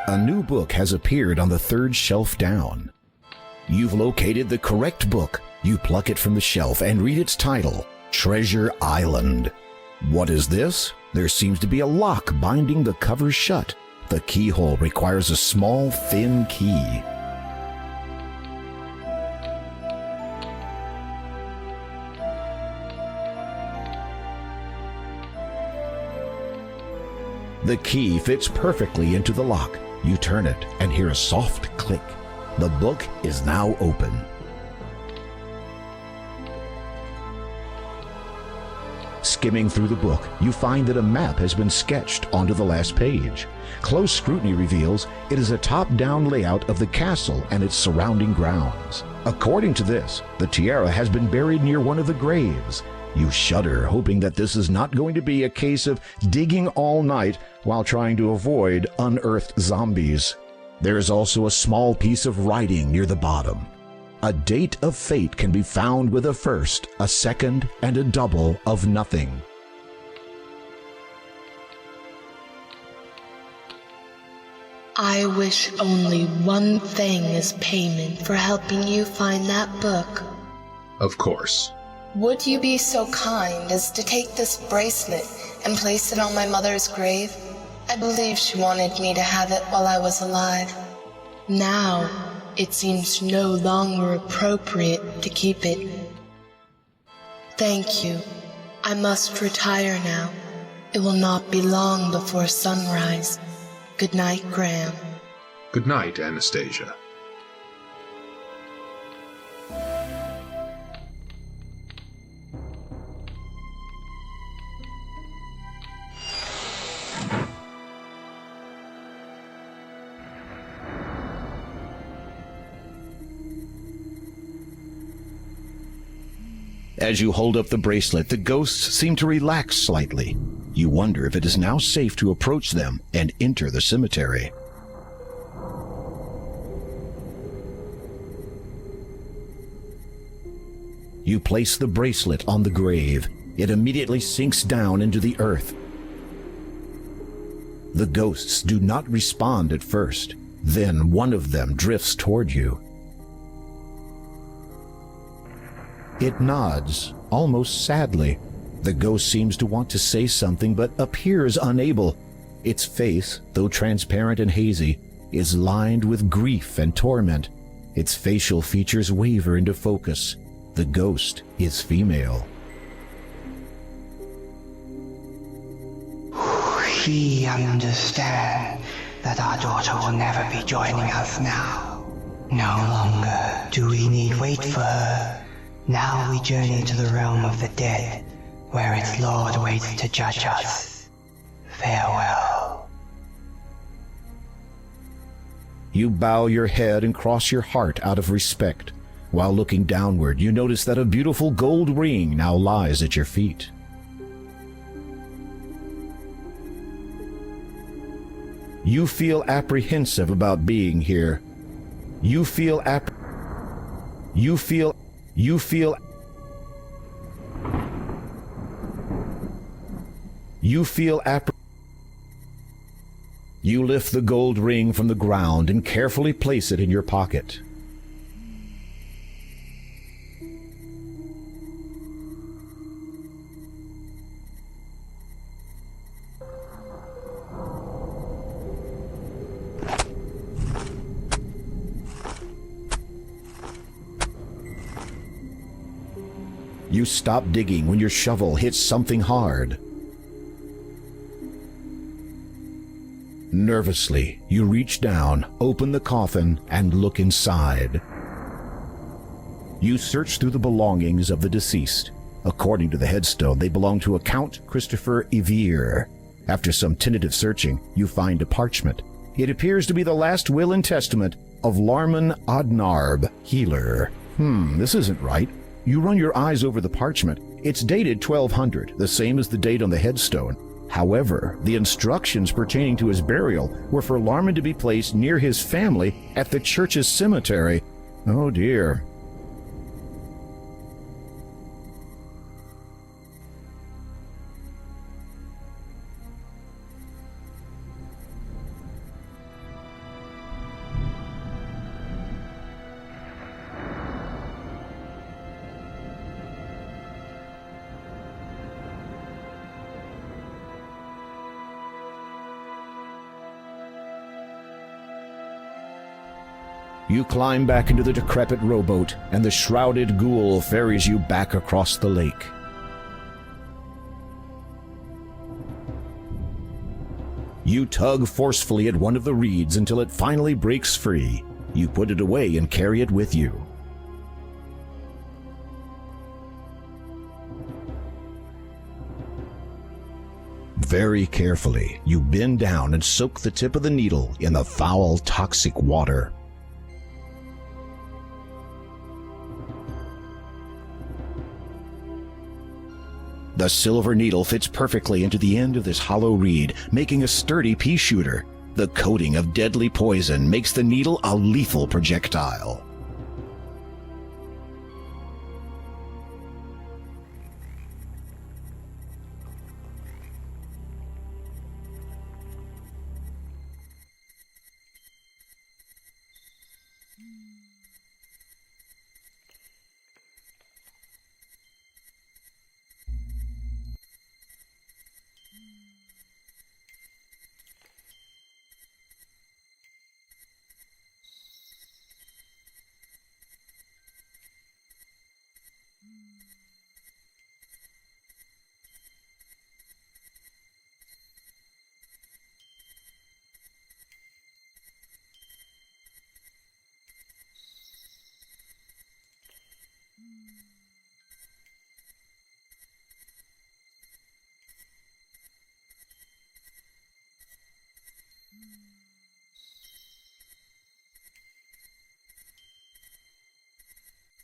A new book has appeared on the third shelf down. You've located the correct book. You pluck it from the shelf and read its title, Treasure Island. What is this? There seems to be a lock binding the cover shut. The keyhole requires a small, thin key. The key fits perfectly into the lock. You turn it and hear a soft click. The book is now open. Skimming through the book, you find that a map has been sketched onto the last page. Close scrutiny reveals it is a top-down layout of the castle and its surrounding grounds. According to this, the tiara has been buried near one of the graves. You shudder, hoping that this is not going to be a case of digging all night while trying to avoid unearthed zombies. There is also a small piece of writing near the bottom. A date of fate can be found with a first, a second, and a double of nothing. I wish only one thing as payment for helping you find that book. Of course. Would you be so kind as to take this bracelet and place it on my mother's grave? I believe she wanted me to have it while I was alive. Now, it seems no longer appropriate to keep it. Thank you. I must retire now. It will not be long before sunrise. Good night, Graham. Good night, Anastasia. As you hold up the bracelet, the ghosts seem to relax slightly. You wonder if it is now safe to approach them and enter the cemetery. You place the bracelet on the grave. It immediately sinks down into the earth. The ghosts do not respond at first. Then one of them drifts toward you. It nods, almost sadly. The ghost seems to want to say something, but appears unable. Its face, though transparent and hazy, is lined with grief and torment. Its facial features waver into focus. The ghost is female. We understand that our daughter will never be joining us now. No longer do we need wait for her. Now we journey to the realm of the dead, where its lord waits to judge us. Farewell. You bow your head and cross your heart out of respect. While looking downward, you notice that a beautiful gold ring now lies at your feet. You feel apprehensive about being here. You feel You feel You lift the gold ring from the ground and carefully place it in your pocket. You stop digging when your shovel hits something hard. Nervously, you reach down, open the coffin, and look inside. You search through the belongings of the deceased. According to the headstone, they belong to a Count Christopher Evere. After some tentative searching, you find a parchment. It appears to be the last will and testament of Larman Odnarb, healer. This isn't right. You run your eyes over the parchment. It's dated 1200, the same as the date on the headstone. However, the instructions pertaining to his burial were for Larman to be placed near his family at the church's cemetery. Oh dear. You climb back into the decrepit rowboat, and the shrouded ghoul ferries you back across the lake. You tug forcefully at one of the reeds until it finally breaks free. You put it away and carry it with you. Very carefully, you bend down and soak the tip of the needle in the foul, toxic water. The silver needle fits perfectly into the end of this hollow reed, making a sturdy pea shooter. The coating of deadly poison makes the needle a lethal projectile.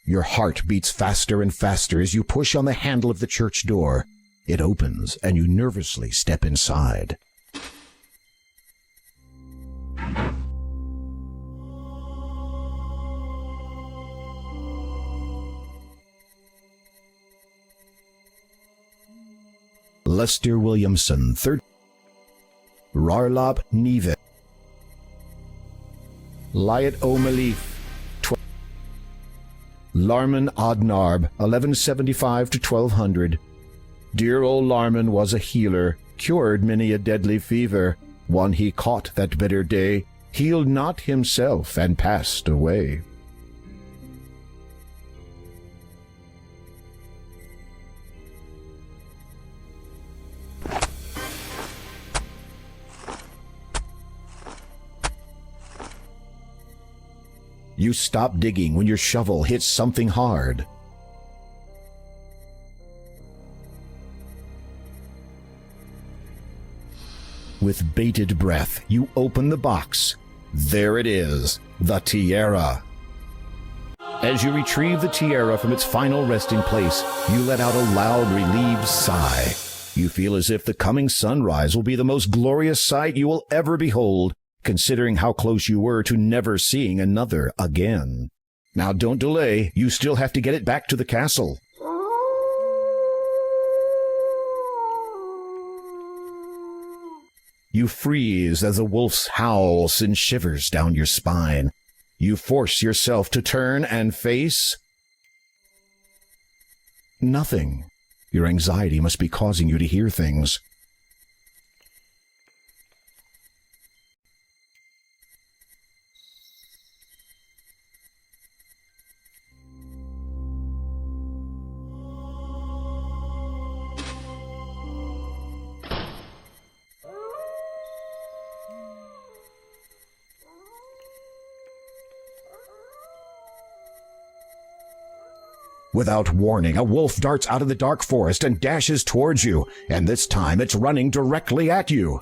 Your heart beats faster and faster as you push on the handle of the church door. It opens, and you nervously step inside. Lester Williamson, 3rd. Rarlap Neve. Lyat O'Malif, 12. Larman Odnarb, 1175 to 1200. Dear old Larman was a healer, cured many a deadly fever. One he caught that bitter day, healed not himself and passed away. You stop digging when your shovel hits something hard. With bated breath, you open the box. There it is, the tiara. As you retrieve the tiara from its final resting place, you let out a loud, relieved sigh. You feel as if the coming sunrise will be the most glorious sight you will ever behold, considering how close you were to never seeing another again. Now don't delay, you still have to get it back to the castle. You freeze as the wolf's howl sends shivers down your spine. You force yourself to turn and face nothing. Your anxiety must be causing you to hear things. Without warning, a wolf darts out of the dark forest and dashes towards you, and this time it's running directly at you.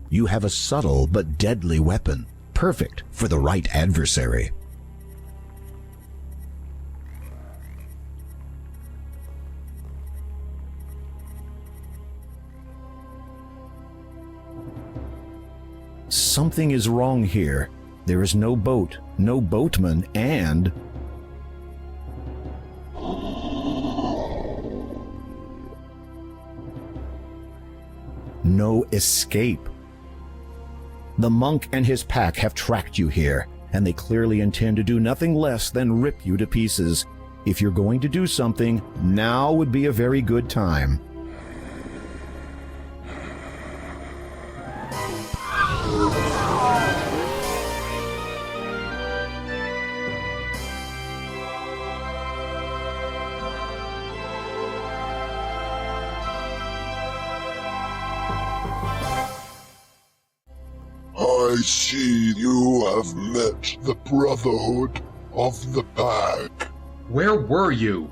You have a subtle but deadly weapon, perfect for the right adversary. Something is wrong here. There is no boat, no boatman, and no escape. The monk and his pack have tracked you here, and they clearly intend to do nothing less than rip you to pieces. If you're going to do something, now would be a very good time. I see you have met the Brotherhood of the Pack. Where were you?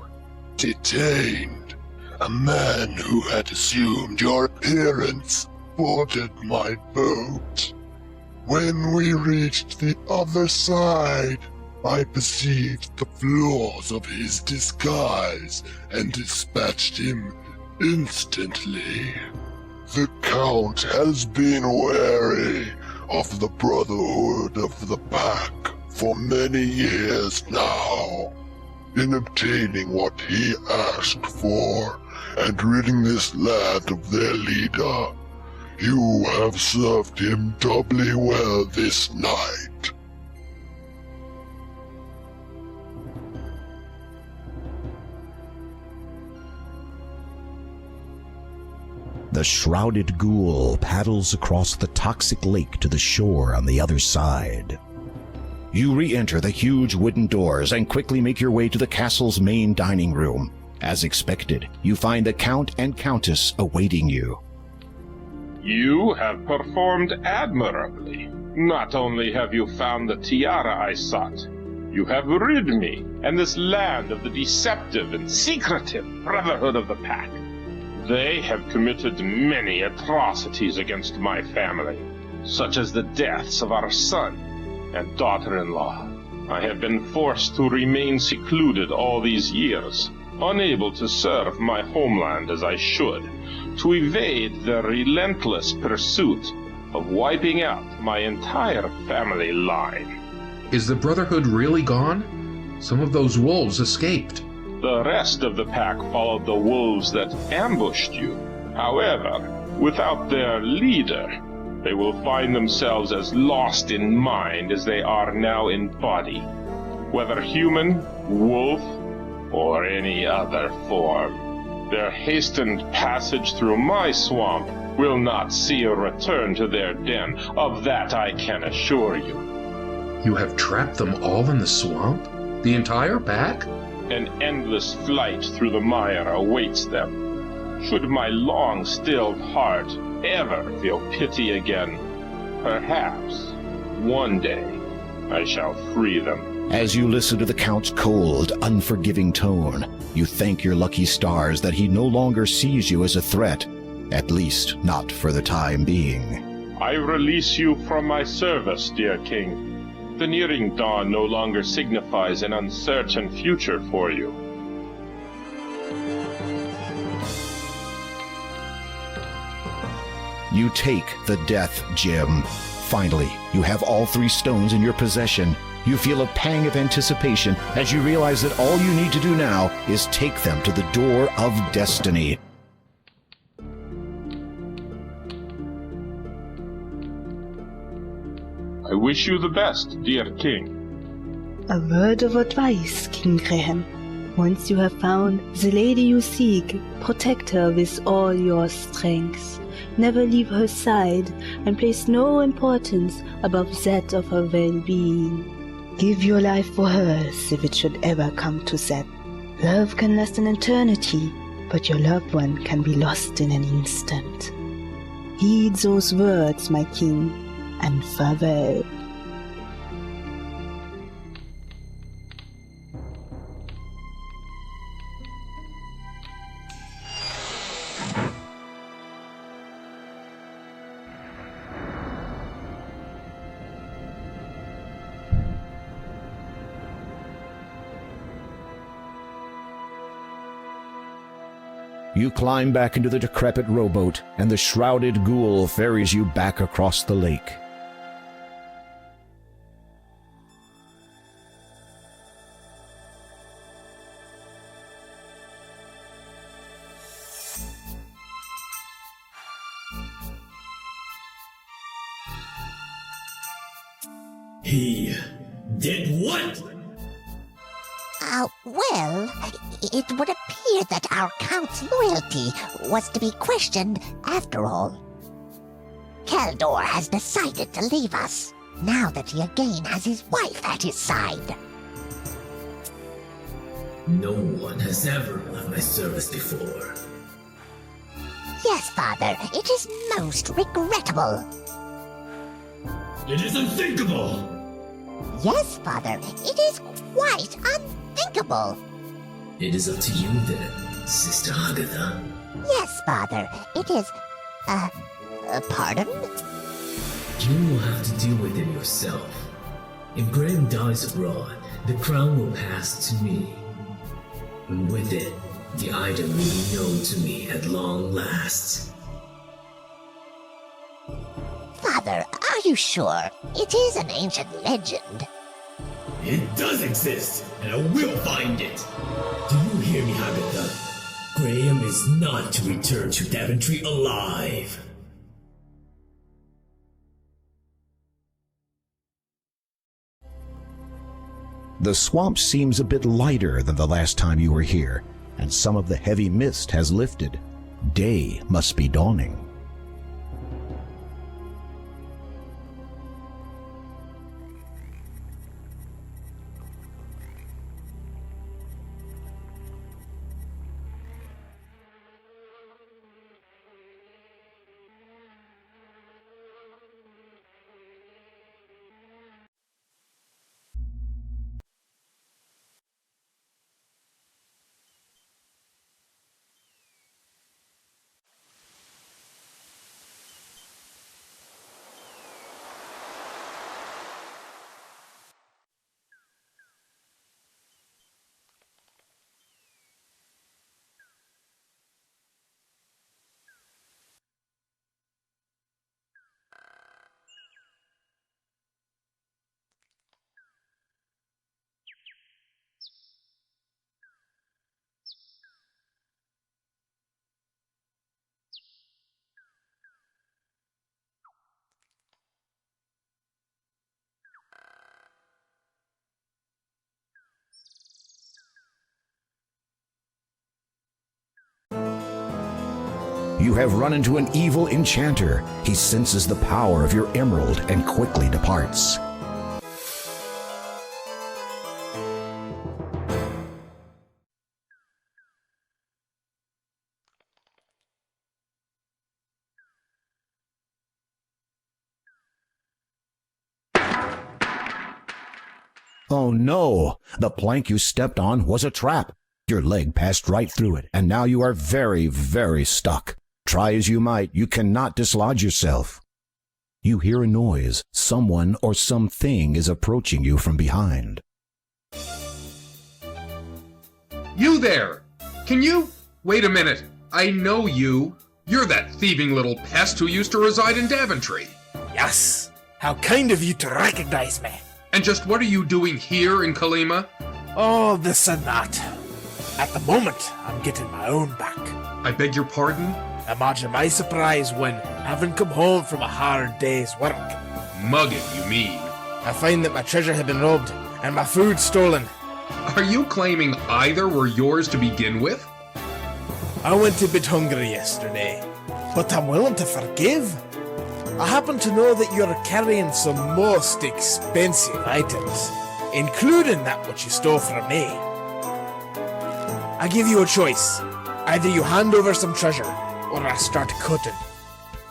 Detained. A man who had assumed your appearance boarded my boat. When we reached the other side, I perceived the flaws of his disguise and dispatched him instantly. The Count has been wary of the Brotherhood of the Pack for many years now. In obtaining what he asked for and ridding this land of their leader, you have served him doubly well this night. The shrouded ghoul paddles across the toxic lake to the shore on the other side. You re-enter the huge wooden doors and quickly make your way to the castle's main dining room. As expected, you find the Count and Countess awaiting you. You have performed admirably. Not only have you found the tiara I sought, you have rid me and this land of the deceptive and secretive Brotherhood of the Pack. They have committed many atrocities against my family, such as the deaths of our son and daughter-in-law. I have been forced to remain secluded all these years, unable to serve my homeland as I should, to evade the relentless pursuit of wiping out my entire family line. Is the Brotherhood really gone? Some of those wolves escaped. The rest of the pack followed the wolves that ambushed you. However, without their leader, they will find themselves as lost in mind as they are now in body, whether human, wolf, or any other form. Their hastened passage through my swamp will not see a return to their den. Of that I can assure you. You have trapped them all in the swamp? The entire pack? An endless flight through the mire awaits them. Should my long-stilled heart ever feel pity again, perhaps one day I shall free them. As you listen to the Count's cold, unforgiving tone, you thank your lucky stars that he no longer sees you as a threat, at least not for the time being. I release you from my service, dear king. The nearing dawn no longer signifies an uncertain future for you. You take the death gem. Finally, you have all 3 stones in your possession. You feel a pang of anticipation as you realize that all you need to do now is take them to the door of destiny. I wish you the best, dear king. A word of advice, King Graham. Once you have found the lady you seek, protect her with all your strength. Never leave her side, and place no importance above that of her well-being. Give your life for hers if it should ever come to that. Love can last an eternity, but your loved one can be lost in an instant. Heed those words, my king, and farewell. You climb back into the decrepit rowboat, and the shrouded ghoul ferries you back across the lake. He did what? Well, it would appear that our Count's loyalty was to be questioned after all. Kaldor has decided to leave us, now that he again has his wife at his side. No one has ever left my service before. Yes, Father, it is most regrettable. It is unthinkable! Yes, Father, it is quite unthinkable. It is up to you then, Sister Agatha. Yes, Father, it is... pardon? You will have to deal with it yourself. If Graham dies abroad, the crown will pass to me. And with it, the item will be known to me at long last. Father, are you sure? It is an ancient legend. It does exist, and I will find it. Do you hear me, Agatha? Graham is not to return to Daventry alive. The swamp seems a bit lighter than the last time you were here, and some of the heavy mist has lifted. Day must be dawning. You have run into an evil enchanter. He senses the power of your emerald and quickly departs. Oh no! The plank you stepped on was a trap. Your leg passed right through it, and now you are very, very stuck. Try as you might, you cannot dislodge yourself. You hear a noise. Someone or something is approaching you from behind. You there! Can you? Wait a minute. I know you. You're that thieving little pest who used to reside in Daventry. Yes. How kind of you to recognize me. And just what are you doing here in Kalima? Oh, this and that. At the moment, I'm getting my own back. I beg your pardon? Imagine my surprise when, having come home from a hard day's work... Mugging, you mean? I find that my treasure had been robbed, and my food stolen. Are you claiming either were yours to begin with? I went a bit hungry yesterday, but I'm willing to forgive. I happen to know that you're carrying some most expensive items, including that which you stole from me. I give you a choice. Either you hand over some treasure, or I start cutting.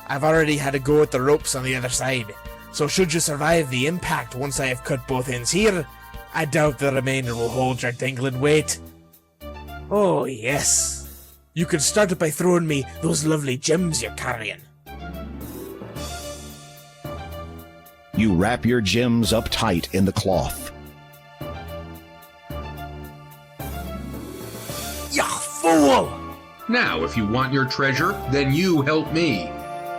I've already had a go at the ropes on the other side, so should you survive the impact once I have cut both ends here, I doubt the remainder will hold your dangling weight. Oh yes, you can start it by throwing me those lovely gems you're carrying. You wrap your gems up tight in the cloth. You fool! Now, if you want your treasure, then you help me.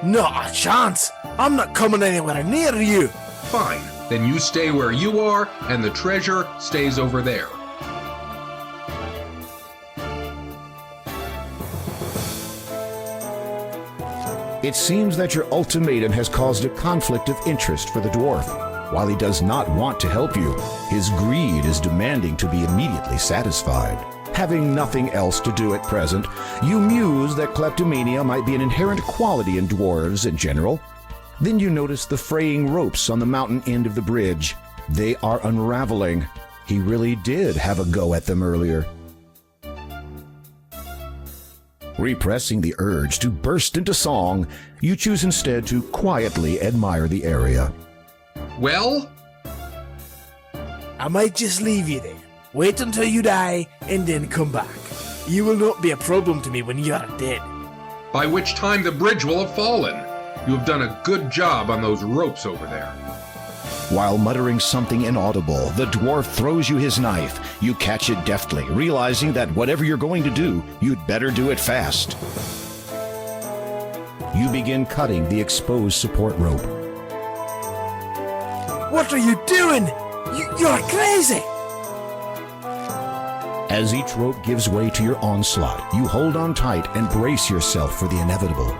Not a chance! I'm not coming anywhere near you! Fine, then you stay where you are, and the treasure stays over there. It seems that your ultimatum has caused a conflict of interest for the dwarf. While he does not want to help you, his greed is demanding to be immediately satisfied. Having nothing else to do at present, you muse that kleptomania might be an inherent quality in dwarves in general. Then you notice the fraying ropes on the mountain end of the bridge. They are unraveling. He really did have a go at them earlier. Repressing the urge to burst into song, you choose instead to quietly admire the area. Well? I might just leave you there. Wait until you die, and then come back. You will not be a problem to me when you are dead. By which time the bridge will have fallen. You have done a good job on those ropes over there. While muttering something inaudible, the dwarf throws you his knife. You catch it deftly, realizing that whatever you're going to do, you'd better do it fast. You begin cutting the exposed support rope. What are you doing? You're crazy! As each rope gives way to your onslaught, you hold on tight and brace yourself for the inevitable.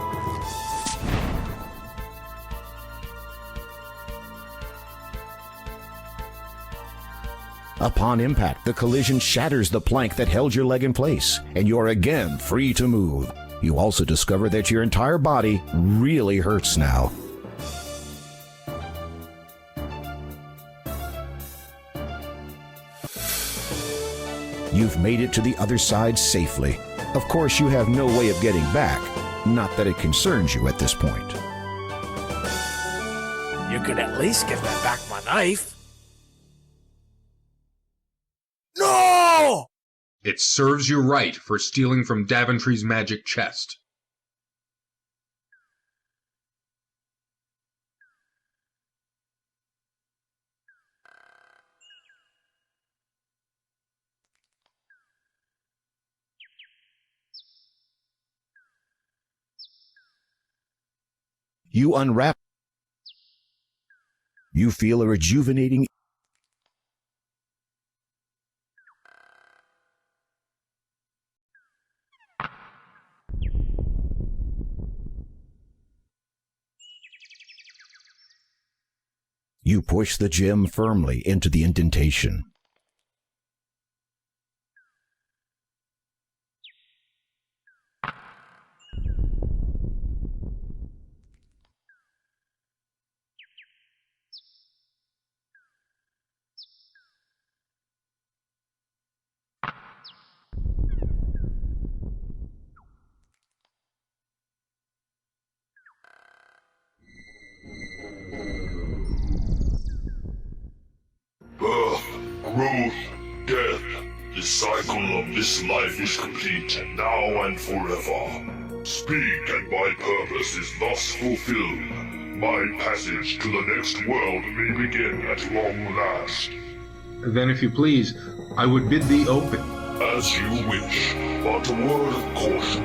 Upon impact, the collision shatters the plank that held your leg in place, and you're again free to move. You also discover that your entire body really hurts now. You've made it to the other side safely. Of course, you have no way of getting back. Not that it concerns you at this point. You could at least give me back my knife. No! It serves you right for stealing from Daventry's magic chest. You unwrap. You feel a rejuvenating. You push the gem firmly into the indentation. growth, death, the cycle of this life is complete, now and forever. Speak, and my purpose is thus fulfilled. My passage to the next world may begin at long last. Then, if you please, I would bid thee open. As you wish, but a word of caution.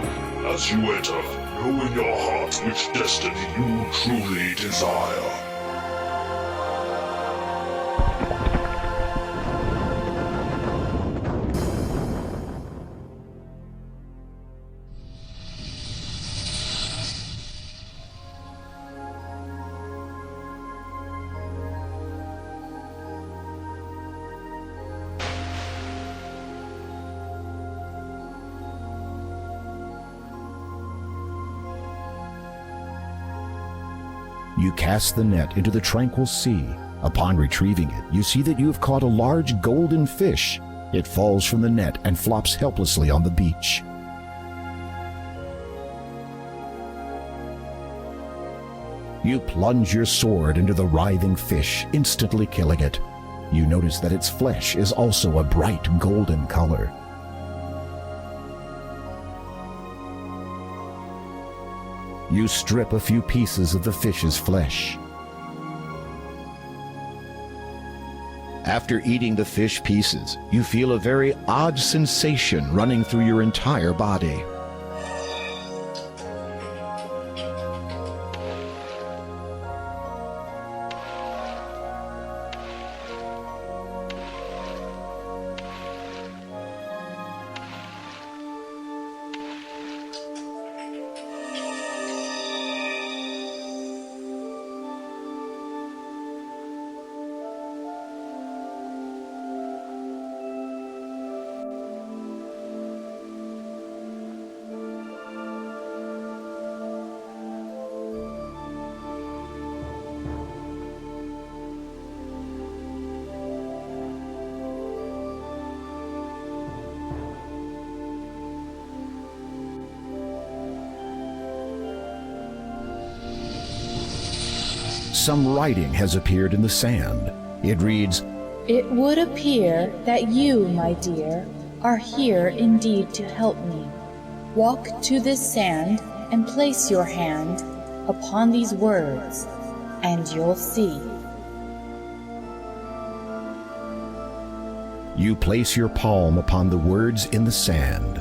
As you enter, know in your heart which destiny you truly desire. You cast the net into the tranquil sea. Upon retrieving it, you see that you have caught a large golden fish. It falls from the net and flops helplessly on the beach. You plunge your sword into the writhing fish, instantly killing it. You notice that its flesh is also a bright golden color. You strip a few pieces of the fish's flesh. After eating the fish pieces, you feel a very odd sensation running through your entire body. Some writing has appeared in the sand. It reads, "It would appear that you, my dear, are here indeed to help me. Walk to this sand and place your hand upon these words, and you'll see." You place your palm upon the words in the sand.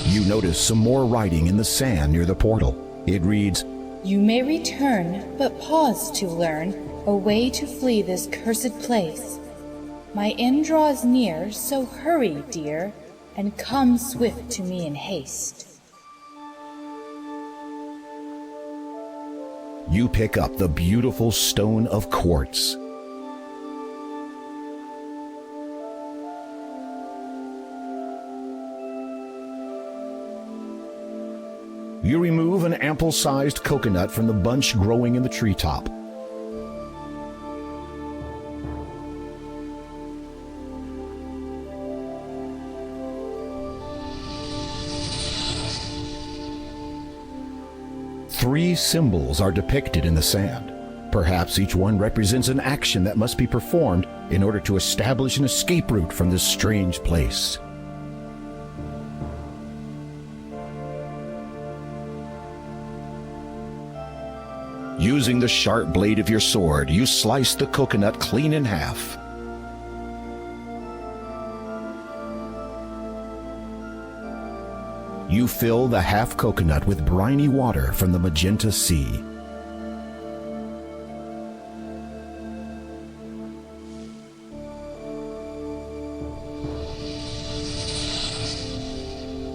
You notice some more writing in the sand near the portal. It reads, "You may return, but pause to learn a way to flee this cursed place. My end draws near, so hurry, dear, and come swift to me in haste." You pick up the beautiful stone of quartz. You remove an ample-sized coconut from the bunch growing in the treetop. Three symbols are depicted in the sand. Perhaps each one represents an action that must be performed in order to establish an escape route from this strange place. Using the sharp blade of your sword, you slice the coconut clean in half. You fill the half coconut with briny water from the magenta sea.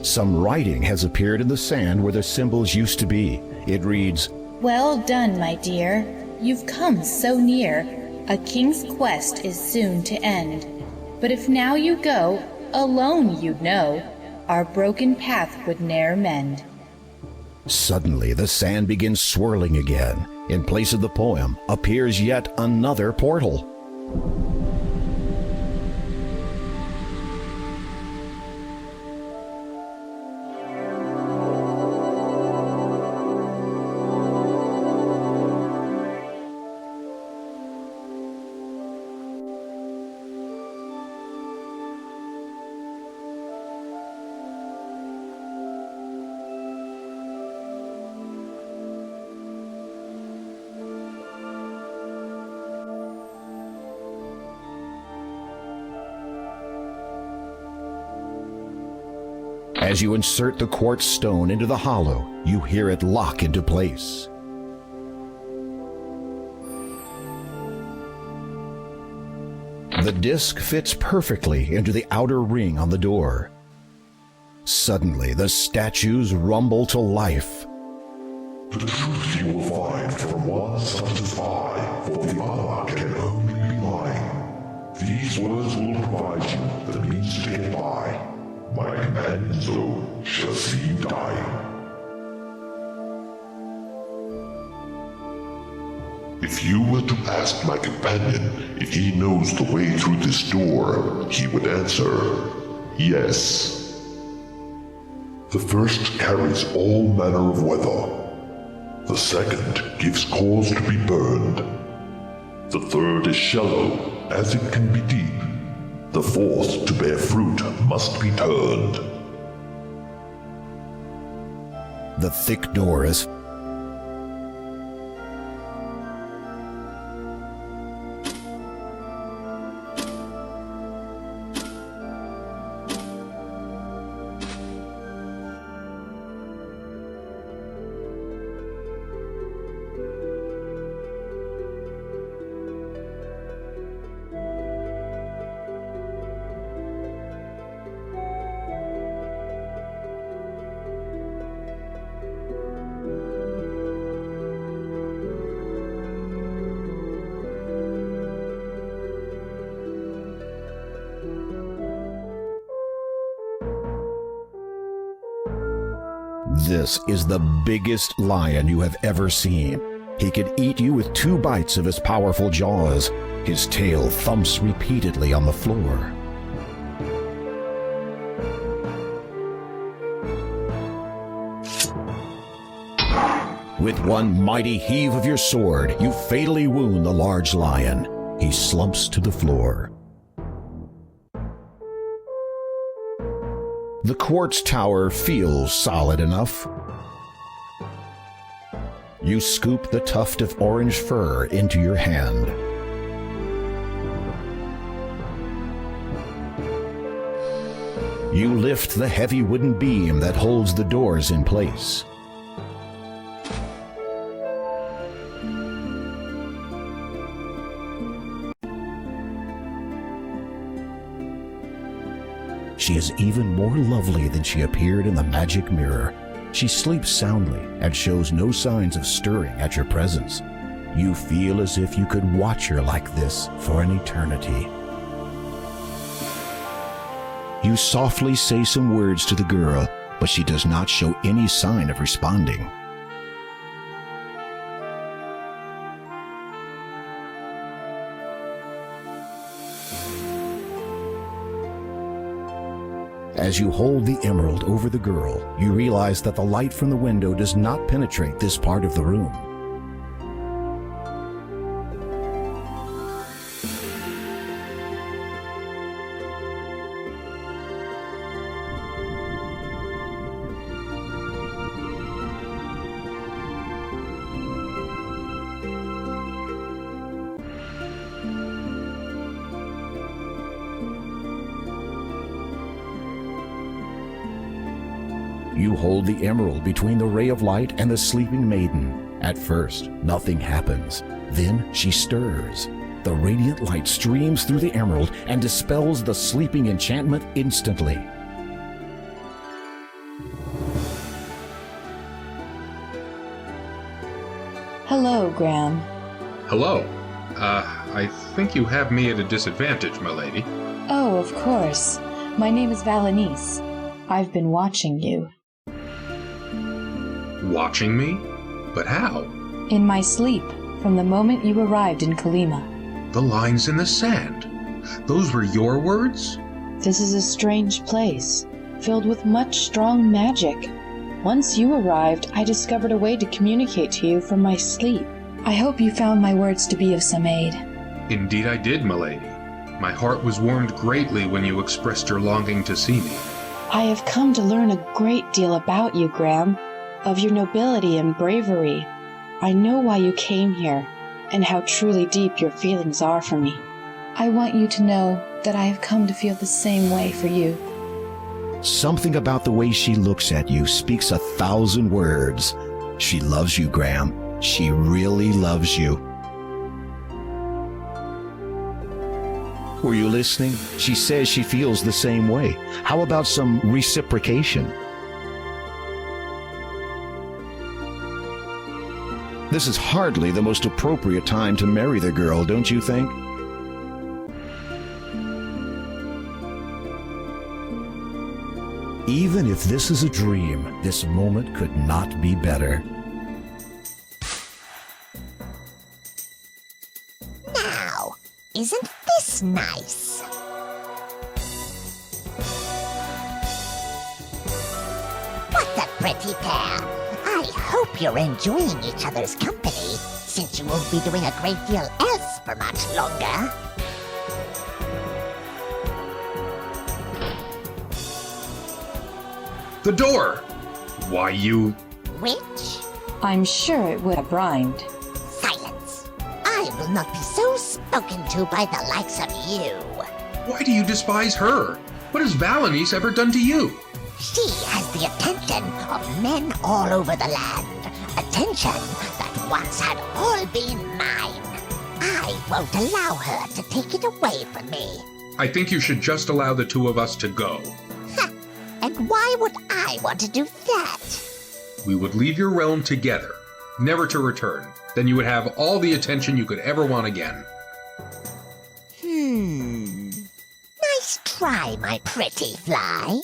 Some writing has appeared in the sand where the symbols used to be. It reads, "Well done, my dear. You've come so near. A king's quest is soon to end. But if now you go, alone you'd know, our broken path would ne'er mend." Suddenly, the sand begins swirling again. In place of the poem appears yet another portal. As you insert the quartz stone into the hollow, you hear it lock into place. The disc fits perfectly into the outer ring on the door. Suddenly, the statues rumble to life. The truth you will find from one such as I, for the other can only be mine. These words will provide you the means to get by. My companion soul shall see you dying. If you were to ask my companion if he knows the way through this door, he would answer, yes. The first carries all manner of weather. The second gives cause to be burned. The third is shallow, as it can be deep. The fourth, to bear fruit, must be turned. The thick door is This is the biggest lion you have ever seen. He could eat you with 2 bites of his powerful jaws. His tail thumps repeatedly on the floor. With one mighty heave of your sword, you fatally wound the large lion. He slumps to the floor. The quartz tower feels solid enough. You scoop the tuft of orange fur into your hand. You lift the heavy wooden beam that holds the doors in place. She is even more lovely than she appeared in the magic mirror. She sleeps soundly and shows no signs of stirring at your presence. You feel as if you could watch her like this for an eternity. You softly say some words to the girl, but she does not show any sign of responding. As you hold the emerald over the girl, you realize that the light from the window does not penetrate this part of the room. You hold the emerald between the ray of light and the sleeping maiden. At first, nothing happens. Then she stirs. The radiant light streams through the emerald and dispels the sleeping enchantment instantly. Hello, Graham. Hello. I think you have me at a disadvantage, my lady. Oh, of course. My name is Valenice. I've been watching you. Watching me? But how? In my sleep, from the moment you arrived in Kalima. The lines in the sand. Those were your words? This is a strange place, filled with much strong magic. Once you arrived, I discovered a way to communicate to you from my sleep. I hope you found my words to be of some aid. Indeed I did, milady. My heart was warmed greatly when you expressed your longing to see me. I have come to learn a great deal about you, Graham, of your nobility and bravery. I know why you came here, and how truly deep your feelings are for me. I want you to know that I have come to feel the same way for you. Something about the way she looks at you speaks 1,000 words. She loves you, Graham. She really loves you. Were you listening? She says she feels the same way. How about some reciprocation? This is hardly the most appropriate time to marry the girl, don't you think? Even if this is a dream, this moment could not be better. Now, isn't this nice? What a pretty pair! I hope you're enjoying each other's company, since you won't be doing a great deal else for much longer. The door! Why, you... Witch? I'm sure it would have rhymed. Silence! I will not be so spoken to by the likes of you. Why do you despise her? What has Valanice ever done to you? She has the attention of men all over the land. Attention that once had all been mine. I won't allow her to take it away from me. I think you should just allow the two of us to go. And why would I want to do that? We would leave your realm together, never to return. Then you would have all the attention you could ever want again. Nice try, my pretty fly.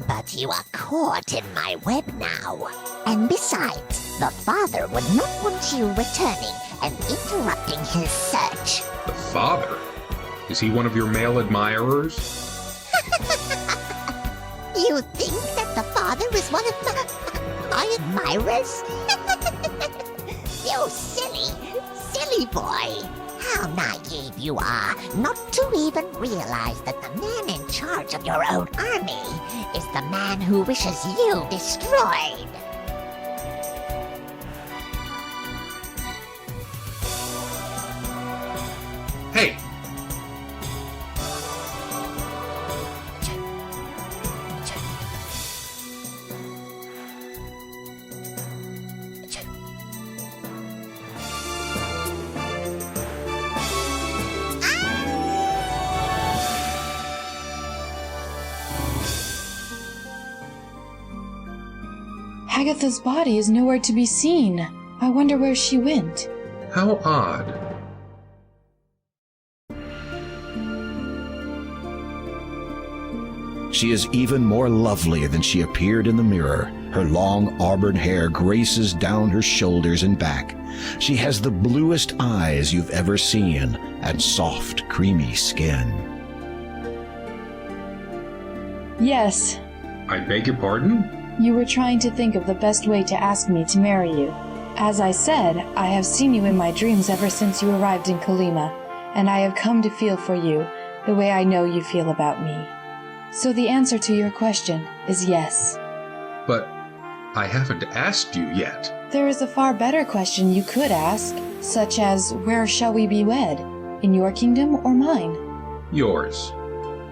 But you are caught in my web now. And besides, the father would not want you returning and interrupting his search. The father? Is he one of your male admirers? You think that the father is one of my admirers? You silly boy. How naive you are not to even realize that the man in charge of your own army is the man who wishes you destroyed. Hey! Agatha's body is nowhere to be seen. I wonder where she went. How odd. She is even more lovely than she appeared in the mirror. Her long auburn hair graces down her shoulders and back. She has the bluest eyes you've ever seen and soft, creamy skin. Yes. I beg your pardon? You were trying to think of the best way to ask me to marry you. As I said, I have seen you in my dreams ever since you arrived in Kalima, and I have come to feel for you the way I know you feel about me. So the answer to your question is yes. But I haven't asked you yet. There is a far better question you could ask, such as, where shall we be wed? In your kingdom or mine? Yours.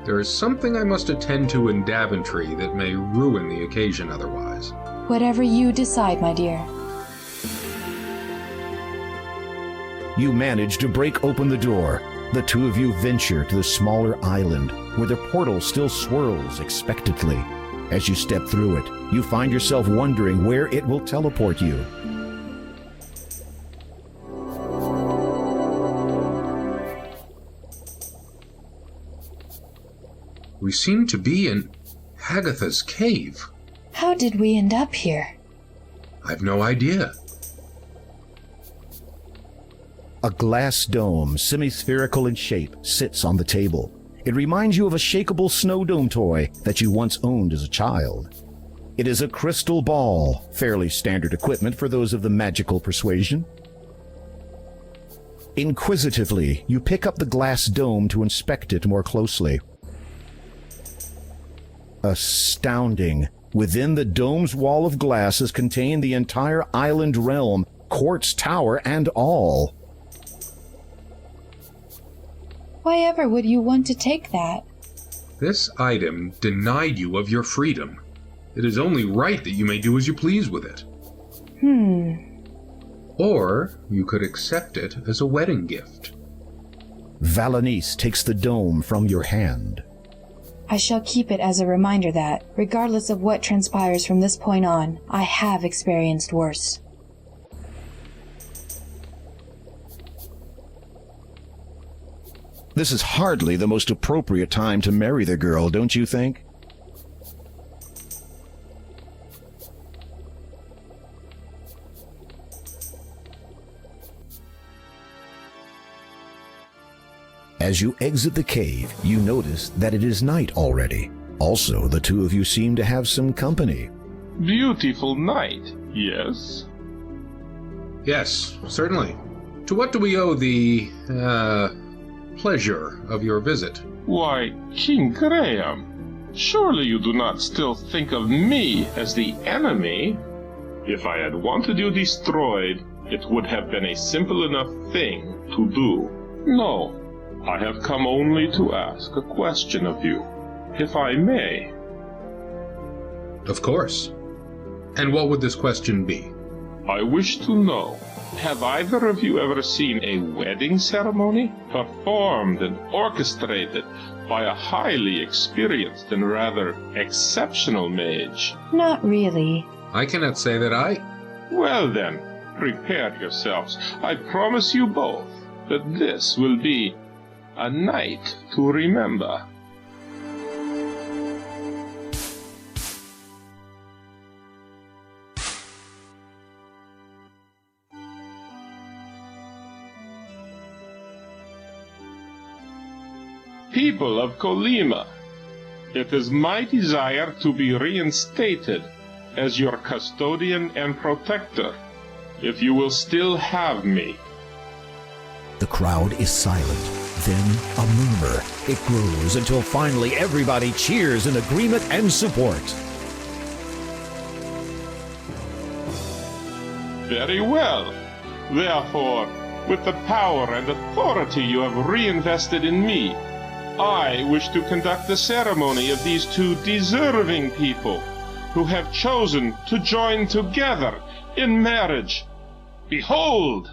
There is something I must attend to in Daventry that may ruin the occasion otherwise. Whatever you decide, my dear. You manage to break open the door. The two of you venture to the smaller island, where the portal still swirls expectantly. As you step through it, you find yourself wondering where it will teleport you. We seem to be in Hagatha's cave. How did we end up here? I've no idea. A glass dome, semi-spherical in shape, sits on the table. It reminds you of a shakeable snow dome toy that you once owned as a child. It is a crystal ball, fairly standard equipment for those of the magical persuasion. Inquisitively, you pick up the glass dome to inspect it more closely. Astounding. Within the dome's wall of glass is contained the entire island realm, quartz tower and all. Why ever would you want to take that? This item denied you of your freedom. It is only right that you may do as you please with it. Or you could accept it as a wedding gift. Valenice takes the dome from your hand. I shall keep it as a reminder that, regardless of what transpires from this point on, I have experienced worse. This is hardly the most appropriate time to marry the girl, don't you think? As you exit the cave, you notice that it is night already. Also, the two of you seem to have some company. Beautiful night, yes? Yes, certainly. To what do we owe the, pleasure of your visit? Why, King Graham, surely you do not still think of me as the enemy? If I had wanted you destroyed, it would have been a simple enough thing to do. No, I have come only to ask a question of you, if I may. Of course. And what would this question be? I wish to know, have either of you ever seen a wedding ceremony performed and orchestrated by a highly experienced and rather exceptional mage? Not really. I cannot say that I... Well then, prepare yourselves. I promise you both that this will be a night to remember. People of Kolyma, it is my desire to be reinstated as your custodian and protector, if you will still have me. The crowd is silent. Then a murmur. It grows until finally everybody cheers in agreement and support. Very well. Therefore, with the power and authority you have reinvested in me, I wish to conduct the ceremony of these two deserving people who have chosen to join together in marriage. Behold!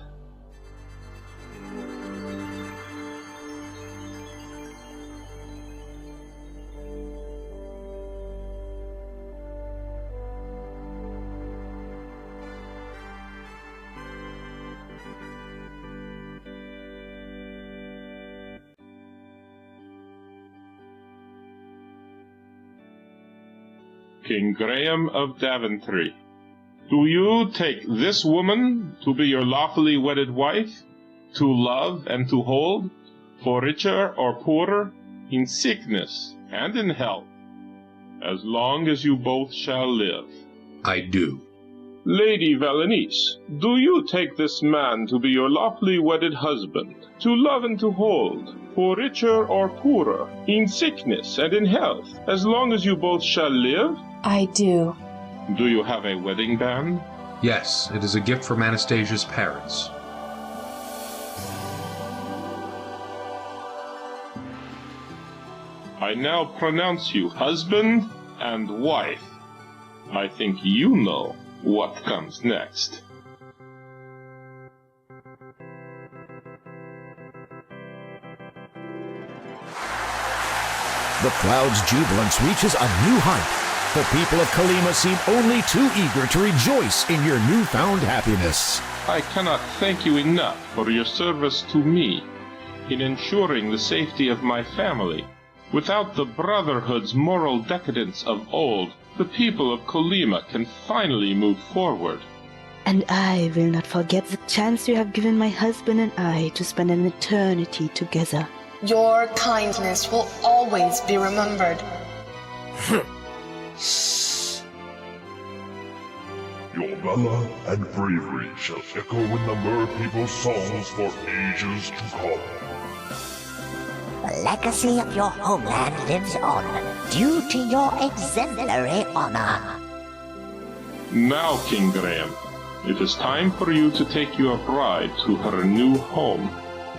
King Graham of Daventry, do you take this woman to be your lawfully wedded wife, to love and to hold, for richer or poorer, in sickness and in health, as long as you both shall live? I do. Lady Valenice, do you take this man to be your lawfully wedded husband, to love and to hold, for richer or poorer, in sickness and in health, as long as you both shall live? I do. Do you have a wedding band? Yes, it is a gift from Anastasia's parents. I now pronounce you husband and wife. I think you know what comes next. The crowd's jubilance reaches a new height. The people of Kolyma seem only too eager to rejoice in your newfound happiness. I cannot thank you enough for your service to me in ensuring the safety of my family. Without the Brotherhood's moral decadence of old, the people of Kolyma can finally move forward. And I will not forget the chance you have given my husband and I to spend an eternity together. Your kindness will always be remembered. Your valor and bravery shall echo in the Mer people's songs for ages to come. The legacy of your homeland lives on, due to your exemplary honor. Now, King Graham, it is time for you to take your bride to her new home.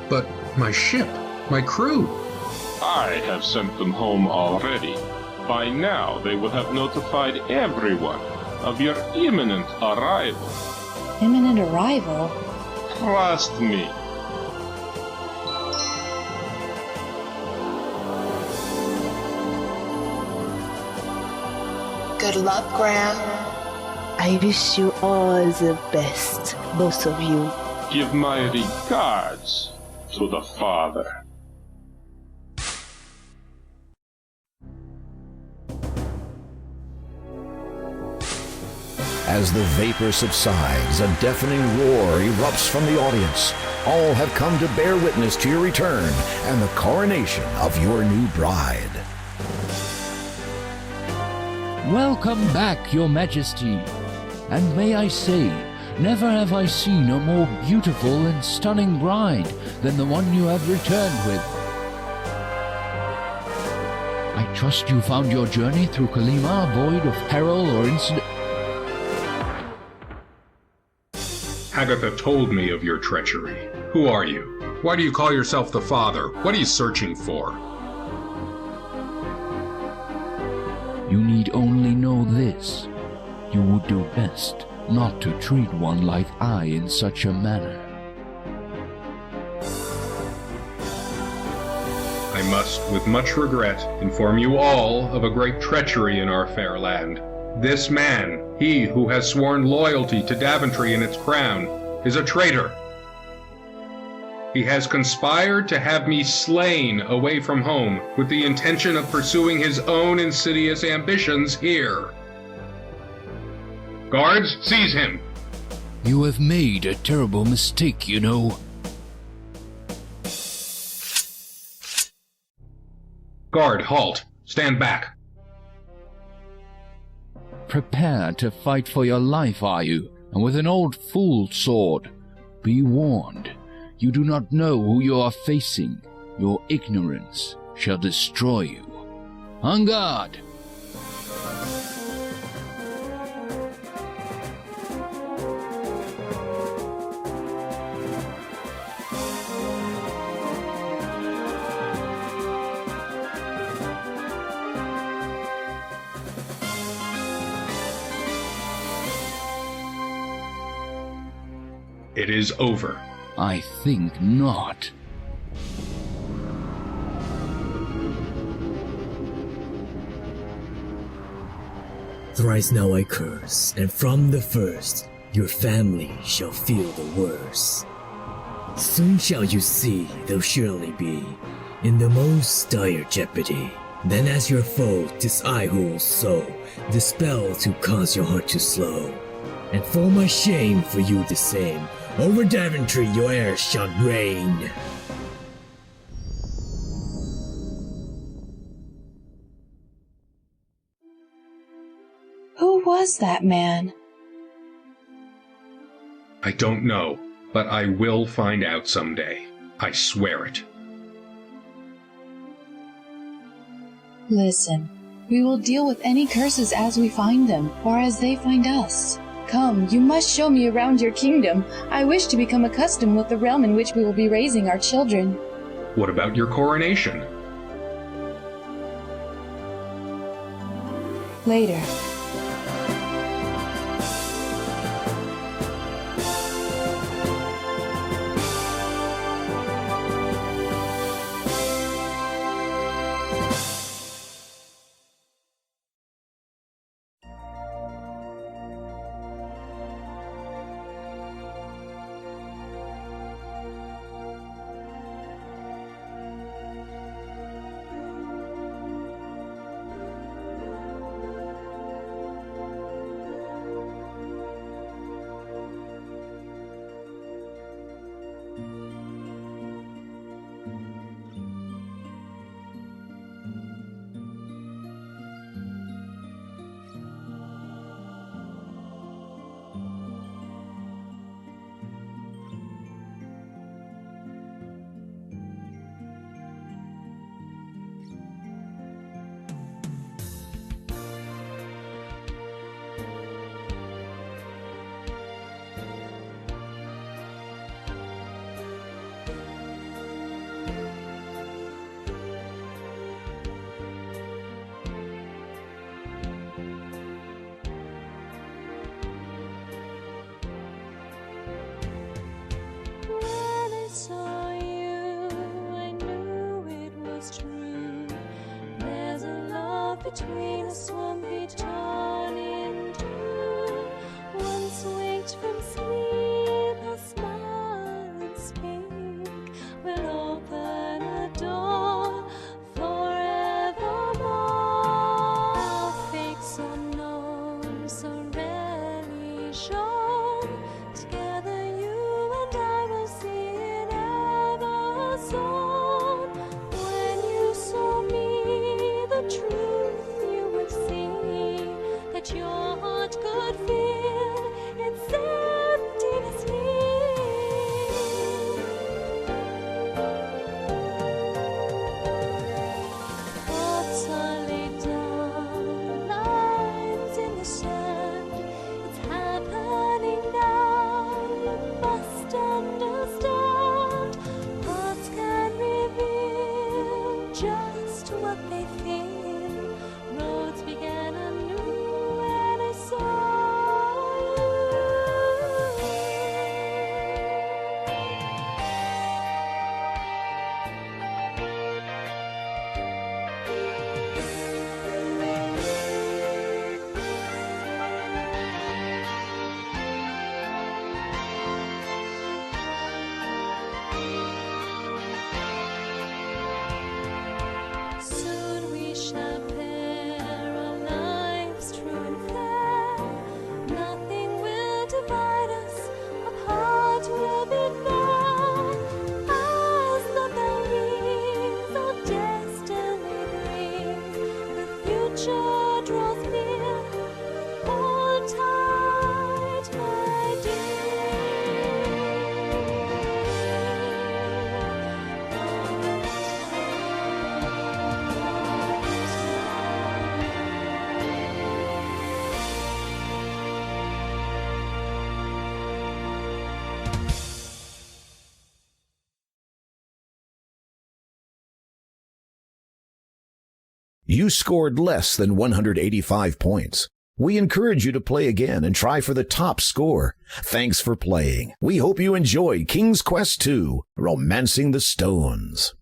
But my ship, my crew... I have sent them home already. By now they will have notified everyone of your imminent arrival. Imminent arrival? Trust me. Good luck, Graham. I wish you all the best, both of you. Give my regards to the father. As the vapor subsides, a deafening roar erupts from the audience. All have come to bear witness to your return and the coronation of your new bride. Welcome back, Your Majesty. And may I say, never have I seen a more beautiful and stunning bride than the one you have returned with. I trust you found your journey through Kalima void of peril or incident. Agatha told me of your treachery. Who are you? Why do you call yourself the father? What are you searching for? You need only know this. You would do best not to treat one like I in such a manner. I must, with much regret, inform you all of a great treachery in our fair land. This man, he who has sworn loyalty to Daventry and its crown, is a traitor. He has conspired to have me slain away from home with the intention of pursuing his own insidious ambitions here. Guards, seize him! You have made a terrible mistake, you know. Guard, halt! Stand back! Prepare to fight for your life, are you? And with an old fool's sword. Be warned. You do not know who you are facing. Your ignorance shall destroy you. On guard! It is over. I think not. Thrice now I curse, and from the first, your family shall feel the worst. Soon shall you see they'll surely be in the most dire jeopardy. Then as your foe, 'tis I who will sow the spell to cause your heart to slow. And for my shame for you the same, over Daventry your heirs shall reign. Who was that man? I don't know, but I will find out someday. I swear it. Listen, we will deal with any curses as we find them, or as they find us. Come, you must show me around your kingdom. I wish to become accustomed with the realm in which we will be raising our children. What about your coronation? Later. is true. There's a love between us won't be torn in two. Once waked from sleep, her smile and speak will open a door forevermore. Our fates unknown, so rarely shown. Together you and I will see it ever sown. When you saw me, the truth you would see, that your heart could feel its emptiness Thoughts are laid down, lines in the sand. It's happening now, you must understand. Hearts can reveal just what they feel. Roads began anew when I saw you. Soon we shall pair our lives true and fair. Nothing will divide us, apart we'll be there. As the bell rings, our destiny brings, the future draws near. Hold tight, my You scored less than 185 points. We encourage you to play again and try for the top score. Thanks for playing. We hope you enjoyed King's Quest II, Romancing the Stones.